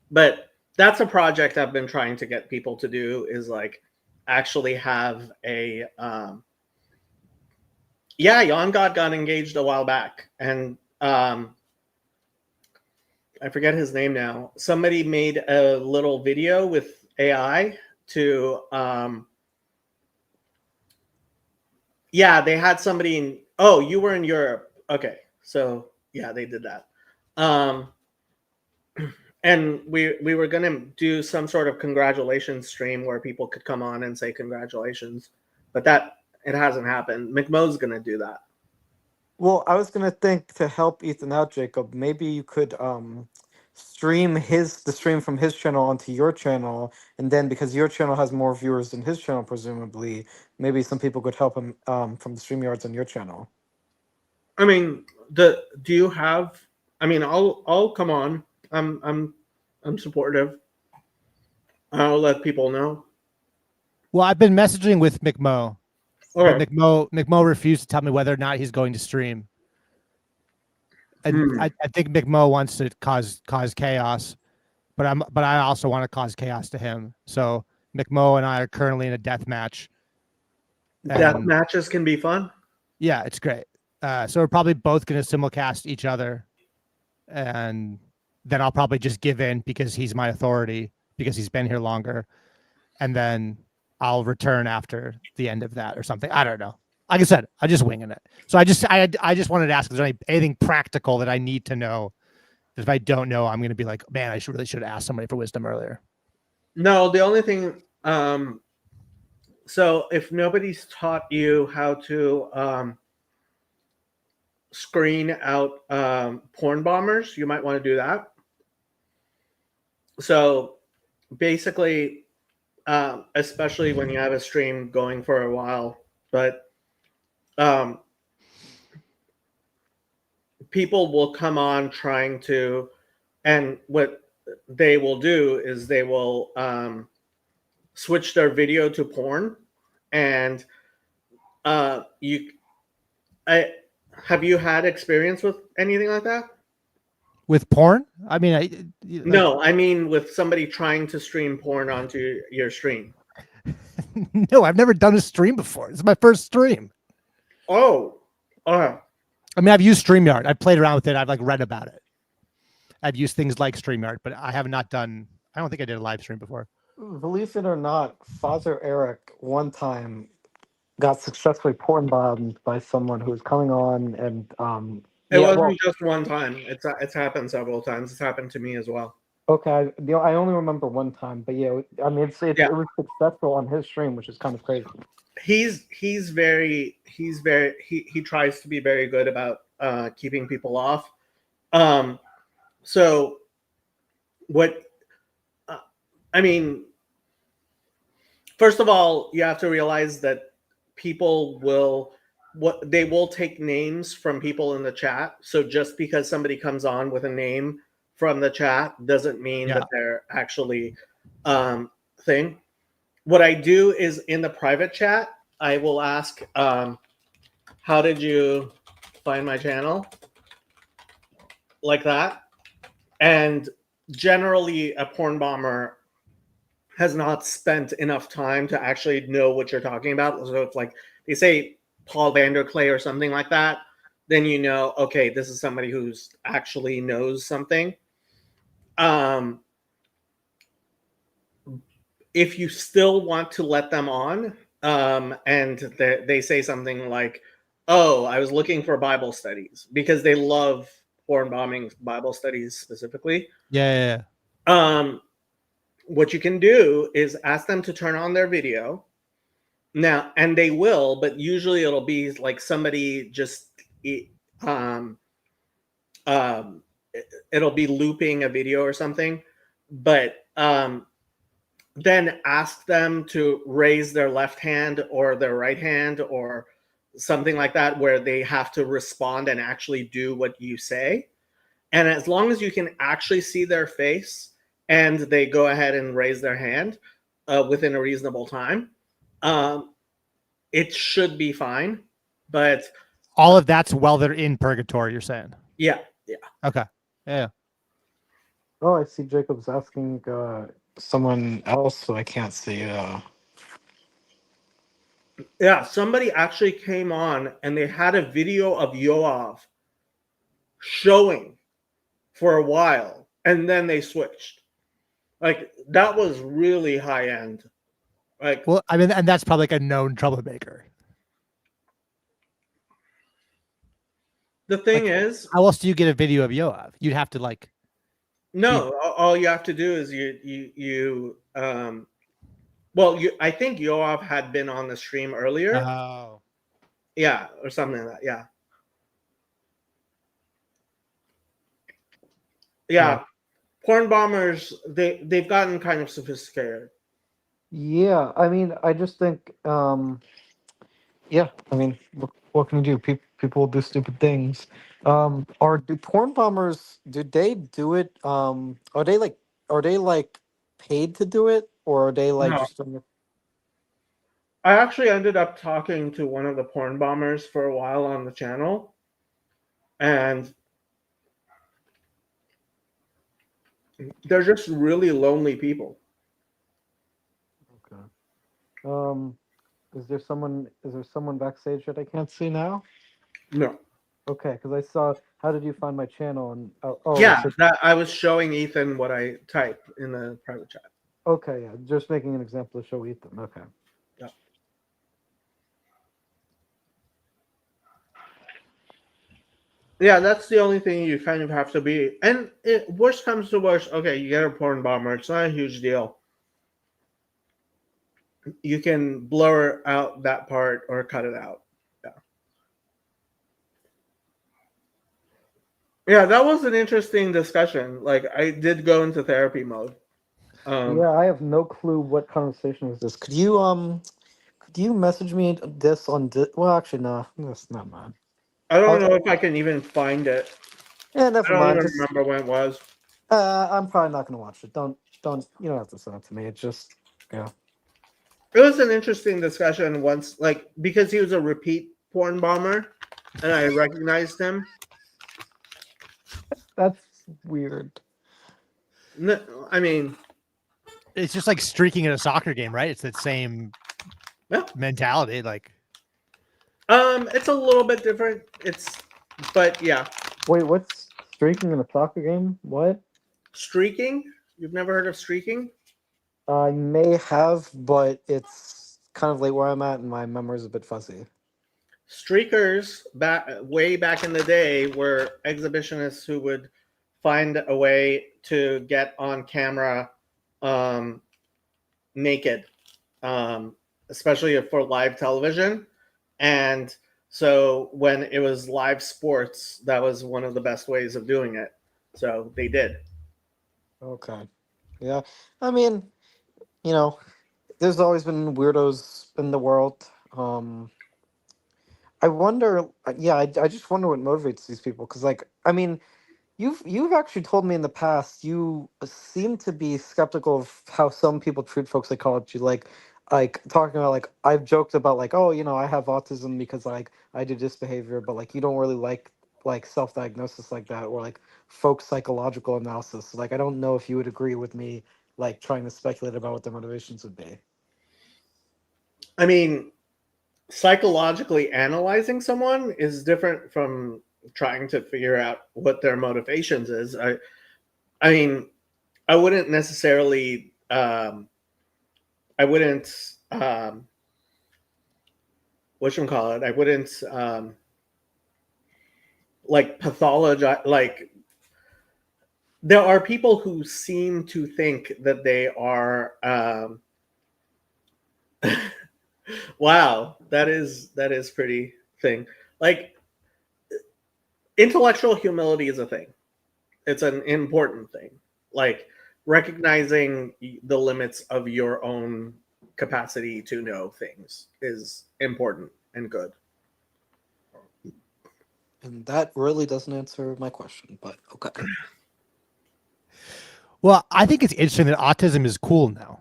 But that's a project I've been trying to get people to do, is actually have a Yon God got engaged a while back, and I forget his name now. Somebody made a little video with AI to they had somebody you were in Europe. Okay. So yeah, they did that. And we were going to do some sort of congratulations stream where people could come on and say congratulations, but it hasn't happened. McMo's going to do that. Well, I was gonna think, to help Ethan out, Jacob, maybe you could stream the stream from his channel onto your channel, and then because your channel has more viewers than his channel, presumably, maybe some people could help him from the StreamYards on your channel. I mean, do you have? I mean, I'll come on. I'm supportive. I'll let people know. Well, I've been messaging with McMo. Okay. But McMo refused to tell me whether or not he's going to stream. And I think McMo wants to cause chaos, but I also want to cause chaos to him. So McMo and I are currently in a death match. Death matches can be fun. Yeah, it's great. So we're probably both going to simulcast each other, and then I'll probably just give in because he's my authority, because he's been here longer, and then I'll return after the end of that or something. I don't know. Like I said, I'm just winging it. So I just wanted to ask, is there anything practical that I need to know? If I don't know, I'm going to be like, man, I really should have asked somebody for wisdom earlier. No, the only thing. So if nobody's taught you how to screen out porn bombers, you might want to do that. So basically, especially when you have a stream going for a while, but people will come on trying to, and what they will do is they will switch their video to porn, and have you had experience with anything like that? With porn? I mean, No, I mean with somebody trying to stream porn onto your stream. No, I've never done a stream before. It's my first stream. Oh, I mean, I've used StreamYard. I've played around with it. I've like read about it. I've used things like StreamYard, but I have not done. I don't think I did a live stream before. Believe it or not, Father Eric one time got successfully porn bombed by someone who was coming on, and it wasn't just one time. It's happened several times. It's happened to me as well. Okay, I only remember one time, but yeah, I mean, it was successful on his stream, which is kind of crazy. He tries to be very good about keeping people off. So what? I mean, first of all, you have to realize that people will take names from people in the chat. So just because somebody comes on with a name from the chat doesn't mean that they're actually thing. What I do is in the private chat, I will ask, how did you find my channel? Like that. And generally a porn bomber has not spent enough time to actually know what you're talking about. So it's like they say Paul Vanderklay or something like that, then you know, okay, this is somebody who's actually knows something. If you still want to let them on, and they say something like, oh, I was looking for Bible studies, because they love porn bombing Bible studies specifically. Yeah. What you can do is ask them to turn on their video now, and they will, but usually it'll be like somebody just it'll be looping a video or something, but then ask them to raise their left hand or their right hand or something like that, where they have to respond and actually do what you say. And as long as you can actually see their face and they go ahead and raise their hand within a reasonable time, it should be fine. But all of that's while they're in purgatory, you're saying? Yeah. Okay. Yeah. Oh, I see Jacob's asking someone else, so I can't see. Yeah, somebody actually came on and they had a video of Yoav showing for a while, and then they switched. Like, that was really high end. Like, well, I mean, and that's probably like a known troublemaker. The thing is, how else do you get a video of Yoav? You'd have to like. No, all you have to do is I think Yoav had been on the stream earlier. Oh. Yeah, or something like that. Yeah. Yeah. Porn bombers, they've gotten kind of sophisticated. Yeah, I mean, I just think, yeah, I mean, what can you do? People do stupid things. Do porn bombers, do they do it? Are they like paid to do it, or are they like No. just? I actually ended up talking to one of the porn bombers for a while on the channel, and they're just really lonely people. Okay. Is there someone backstage that I can't see now? No. Okay, because I saw. How did you find my channel? And yeah, that I was showing Ethan what I typed in the private chat. Okay, yeah, just making an example to show Ethan. Okay. Yeah. Yeah, that's the only thing you kind of have to be. And worst comes to worst, okay, you get a porn bomber. It's not a huge deal. You can blur out that part or cut it out. Yeah. Yeah, that was an interesting discussion. Like, I did go into therapy mode Yeah, I have no clue what conversation was this. Could you message me this on well, actually no, that's not mine. I don't know if I can even find it. Yeah, never I don't mind. even remember when it was. I'm probably not gonna watch it. Don't you don't have to send it to me. It's just yeah. It was an interesting discussion once, like because he was a repeat porn bomber, and I recognized him. That's weird. No, I mean, it's just like streaking in a soccer game, right? It's that same mentality. Like, it's a little bit different. But yeah. Wait, what's streaking in a soccer game? What? Streaking? You've never heard of streaking? I may have, but it's kind of late where I'm at, and my memory's a bit fuzzy. Streakers way back in the day were exhibitionists who would find a way to get on camera naked, especially for live television. And so when it was live sports, that was one of the best ways of doing it. So they did. Okay. Yeah. I mean, you know, there's always been weirdos in the world. I wonder. Yeah, I just wonder what motivates these people. Because, like, I mean, you've actually told me in the past you seem to be skeptical of how some people treat folks psychology. Like talking about like I've joked about like, oh, you know, I have autism because like I do this behavior, but like you don't really like self-diagnosis like that or like folk psychological analysis. Like I don't know if you would agree with me like trying to speculate about what their motivations would be. I mean, psychologically analyzing someone is different from trying to figure out what their motivations is. I mean, I wouldn't necessarily I wouldn't whatchamacallit, I wouldn't like pathologize. Like there are people who seem to think that they are wow, that is pretty thing. Like intellectual humility is a thing. It's an important thing. Like recognizing the limits of your own capacity to know things is important and good. And that really doesn't answer my question, but okay. well, I think it's interesting that autism is cool now.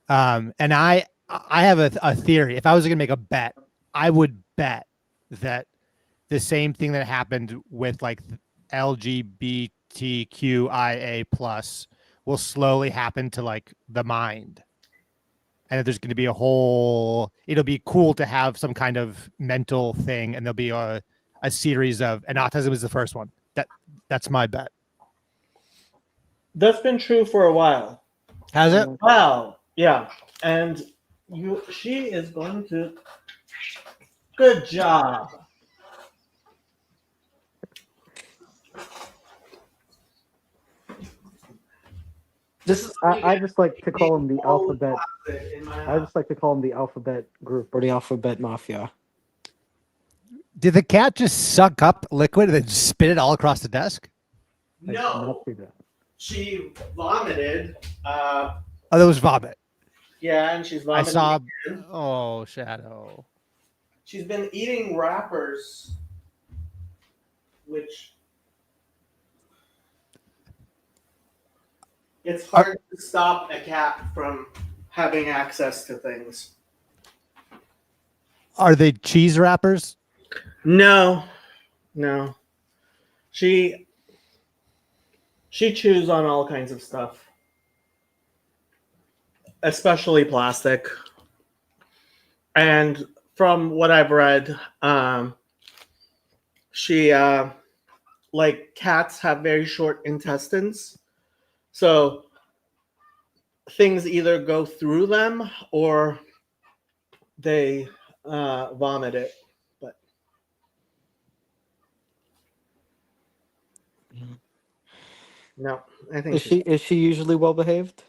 And I have a theory. If I was going to make a bet, I would bet that the same thing that happened with like LGBTQIA plus will slowly happen to like the mind. And that there's going to be it'll be cool to have some kind of mental thing. And there'll be a series of, and autism is the first one. That's my bet. That's been true for a while. Has it? Wow. Yeah. And she is going to, good job. I just like to call them the alphabet. I just like to call them the alphabet group or the alphabet mafia. Did the cat just suck up liquid and then spit it all across the desk? No. She vomited. Oh, that was vomit. Yeah, and she's vomiting. I saw. Again. Oh, Shadow. She's been eating wrappers, which it's hard to stop a cat from having access to things. Are they cheese wrappers? No. She chews on all kinds of stuff, especially plastic. And from what I've read, she like cats have very short intestines, so things either go through them or they vomit it. But no, I think is she usually well behaved?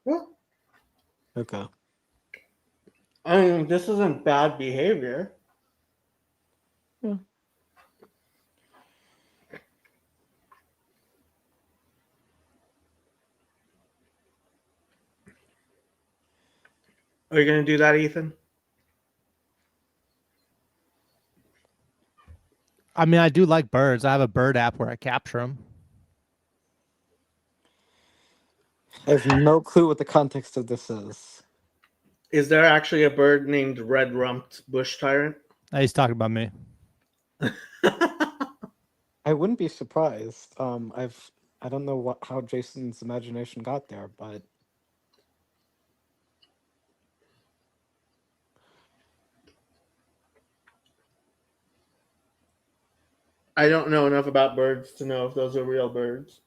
Yeah. Okay. I mean, this isn't bad behavior. Yeah. Are you going to do that, Ethan? I mean, I do like birds. I have a bird app where I capture them. I have no clue what the context of this is. Is there actually a bird named red-rumped bush tyrant? He's talking about me. I wouldn't be surprised. I don't know how Jason's imagination got there, but I don't know enough about birds to know if those are real birds.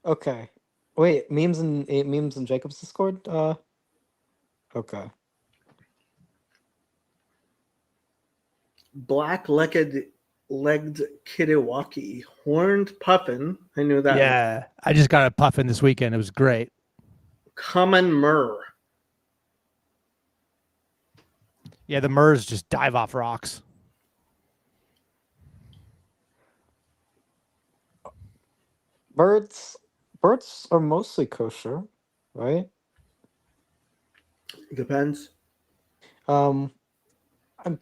okay. Wait, memes in Jacob's Discord? Okay. Black-legged kittiwaki, horned puffin. I knew that. Yeah, I just got a puffin this weekend. It was great. Common myrrh. Yeah, the myrrhs just dive off rocks. Birds are mostly kosher, right? Depends. I'm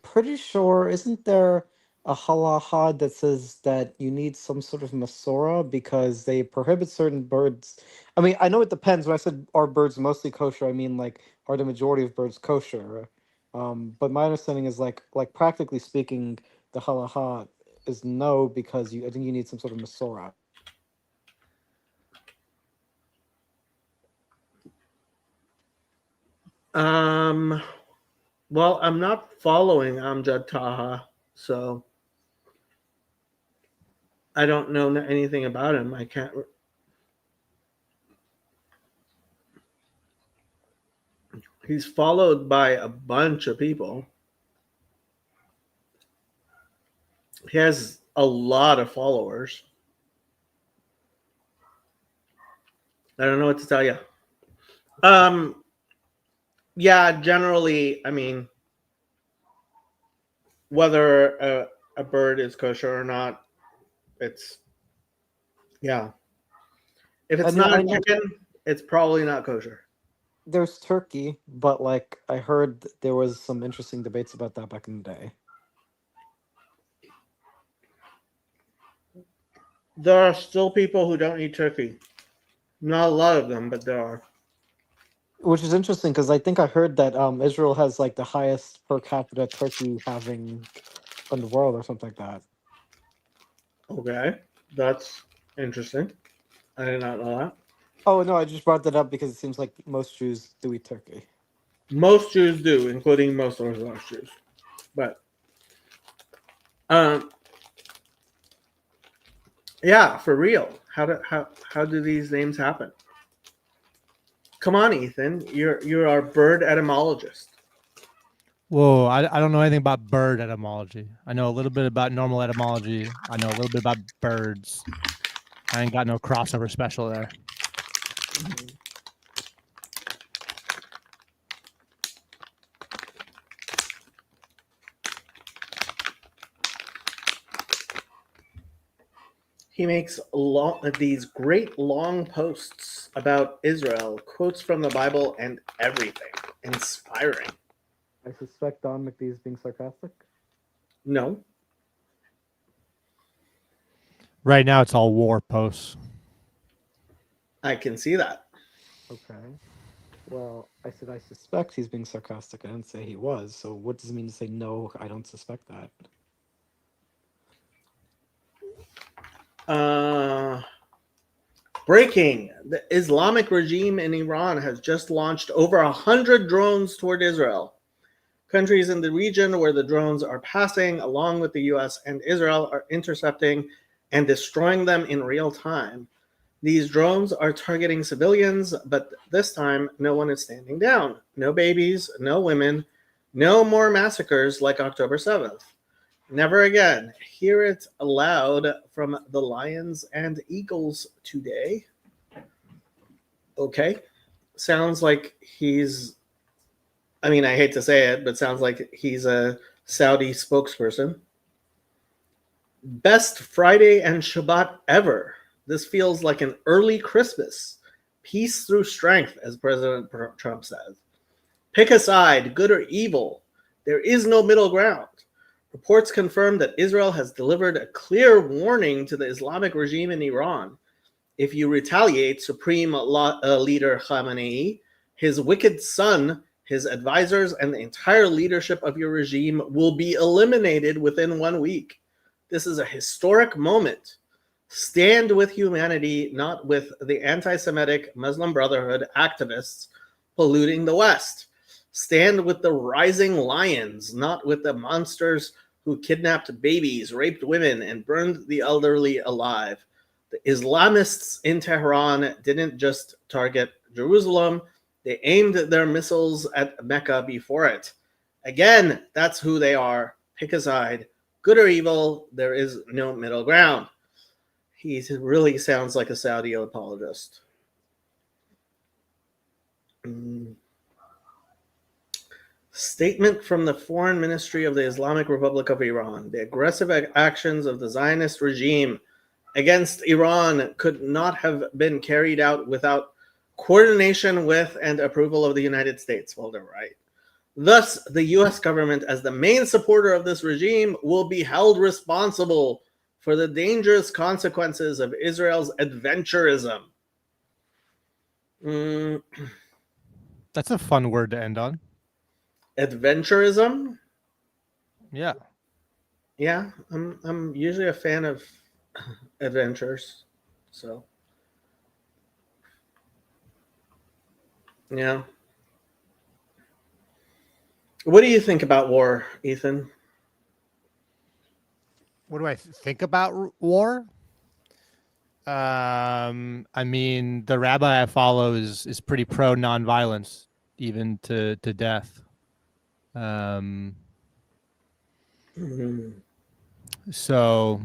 pretty sure, isn't there a halacha that says that you need some sort of masorah because they prohibit certain birds? I mean, I know it depends. When I said are birds mostly kosher, I mean like are the majority of birds kosher? But my understanding is like practically speaking, the halacha is no because I think you need some sort of masorah. Well, I'm not following Amjad Taha, so I don't know anything about him. I can't. He's followed by a bunch of people. He has a lot of followers. I don't know what to tell you. Yeah, generally, I mean, whether a bird is kosher or not, it's, yeah. If it's not a chicken, it's probably not kosher. There's turkey, but like I heard there was some interesting debates about that back in the day. There are still people who don't eat turkey. Not a lot of them, but there are. Which is interesting because I think I heard that Israel has like the highest per capita turkey having in the world or something like that. Okay, that's interesting. I did not know that. Oh no, I just brought that up because it seems like most Jews do eat turkey. Most Jews do, including most Orthodox Jews. But yeah, for real. How do these names happen? Come on, Ethan. You're our bird etymologist. Whoa, I don't know anything about bird etymology. I know a little bit about normal etymology. I know a little bit about birds. I ain't got no crossover special there. He makes these great long posts about Israel, quotes from the Bible and everything. Inspiring. I suspect Don McDee is being sarcastic. No. Right now, it's all war posts. I can see that. Okay. Well, I said I suspect he's being sarcastic. I didn't say he was. So what does it mean to say no? I don't suspect that. Breaking. The Islamic regime in Iran has just launched over 100 drones toward Israel. Countries in the region where the drones are passing, along with the US and Israel, are intercepting and destroying them in real time. These drones are targeting civilians, but this time no one is standing down. No babies, no women, no more massacres like October 7th. Never again. Hear it aloud from the Lions and Eagles today. Okay. Sounds like he's, I mean, I hate to say it, but sounds like he's a Saudi spokesperson. Best Friday and Shabbat ever. This feels like an early Christmas. Peace through strength, as President Trump says. Pick a side, good or evil. There is no middle ground. Reports confirm that Israel has delivered a clear warning to the Islamic regime in Iran. If you retaliate, Supreme Leader Khamenei, his wicked son, his advisors, and the entire leadership of your regime will be eliminated within 1 week. This is a historic moment. Stand with humanity, not with the anti-Semitic Muslim Brotherhood activists polluting the West. Stand with the rising lions, not with the monsters who kidnapped babies, raped women, and burned the elderly alive. The Islamists in Tehran didn't just target Jerusalem, they aimed their missiles at Mecca before it. Again, that's who they are. Pick a side. Good or evil, there is no middle ground. He really sounds like a Saudi apologist. Statement from the Foreign Ministry of the Islamic Republic of Iran. The aggressive actions of the Zionist regime against Iran could not have been carried out without coordination with and approval of the United States. Well, they're right. Thus, the U.S. government, as the main supporter of this regime, will be held responsible for the dangerous consequences of Israel's adventurism. That's a fun word to end on. Adventurism? Yeah. Yeah, I'm usually a fan of adventures. So, yeah. What do you think about war, Ethan? What do I think about war? I mean, the rabbi I follow is pretty pro nonviolence, even to death. So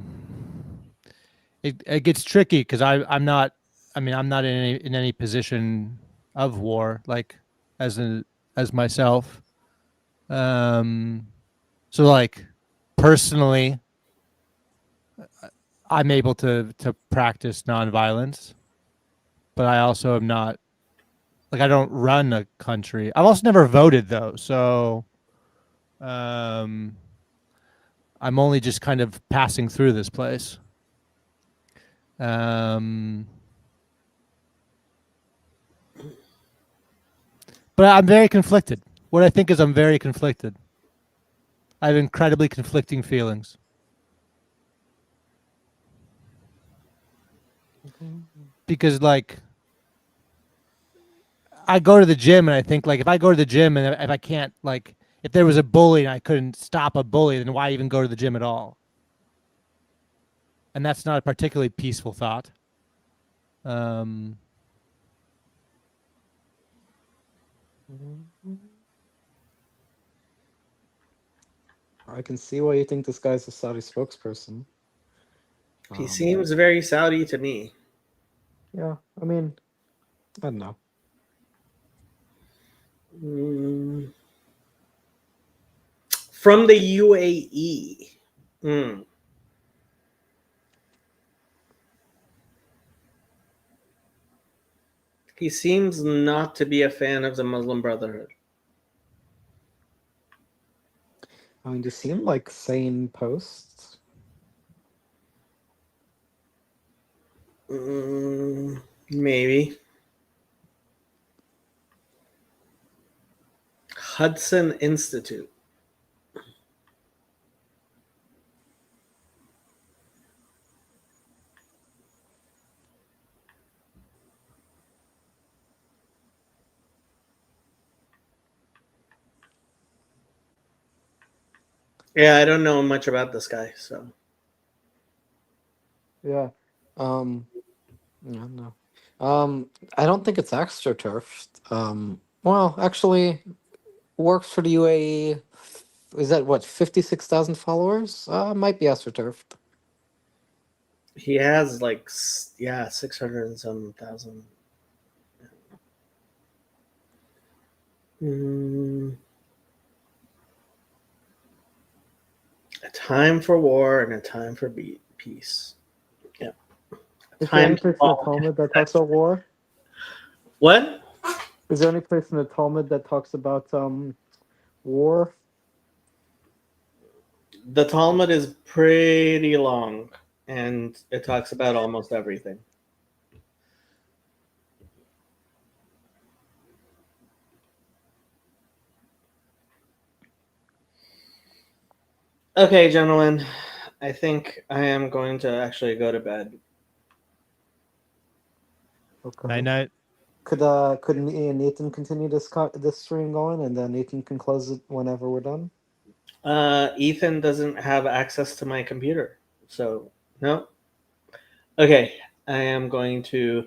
it gets tricky because I'm not in any position of war, like as myself. So like personally, I'm able to practice nonviolence, but I also am not, like, I don't run a country. I've also never voted though, so I'm only just kind of passing through this place. But I'm very conflicted. What I think is I'm very conflicted. I have incredibly conflicting feelings. Because like I go to the gym and I think like if I go to the gym and if I can't, like if there was a bully and I couldn't stop a bully, then why even go to the gym at all? And that's not a particularly peaceful thought. I can see why you think this guy's a Saudi spokesperson. He seems very Saudi to me. Yeah, I mean, I don't know. From the UAE. He seems not to be a fan of the Muslim Brotherhood. I mean, they seem like sane posts. Maybe. Hudson Institute. Yeah, I don't know much about this guy, so. Yeah. Yeah, no. I don't think it's AstroTurf. Well, actually, works for the UAE. Is that what, 56,000 followers? Might be AstroTurf. He has like 600 and some thousand. A time for war and a time for peace. Yeah. Is there any Time place in the Talmud that talks about war? What? Is there any place in the Talmud that talks about war? The Talmud is pretty long, and it talks about almost everything. Okay, gentlemen, I think I am going to actually go to bed. Okay. Night night. Could me and Nathan continue this stream going, and then Nathan can close it whenever we're done? Ethan doesn't have access to my computer, so no. Okay, I am going to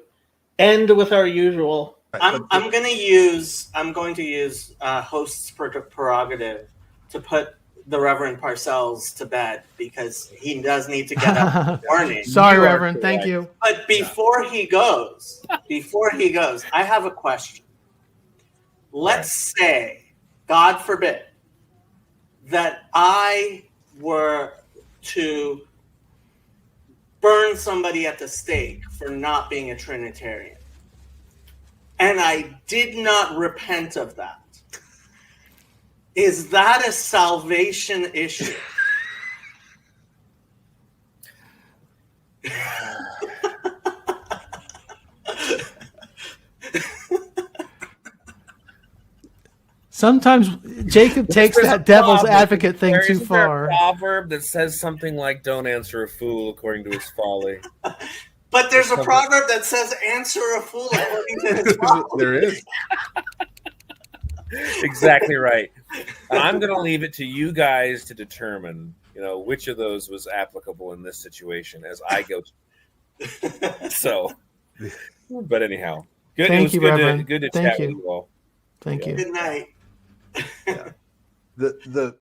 end with our usual. I'm going to use host's prerogative to put the Reverend Parcells to bed because he does need to get up in the morning. Sorry, Reverend. Thank you. But before he goes, I have a question. Let's say, God forbid, that I were to burn somebody at the stake for not being a Trinitarian, and I did not repent of that. Is that a salvation issue? Sometimes Jacob takes that devil's advocate thing too Isn't there a far. proverb that says something like "Don't answer a fool according to his folly." But there's a proverb that says, answer a fool according to his folly. There is. Exactly right. I'm going to leave it to you guys to determine, which of those was applicable in this situation as I go. So, but anyhow, good. Thank It was you, good Reverend. to Thank chat you. with you all. Thank you. Good night. The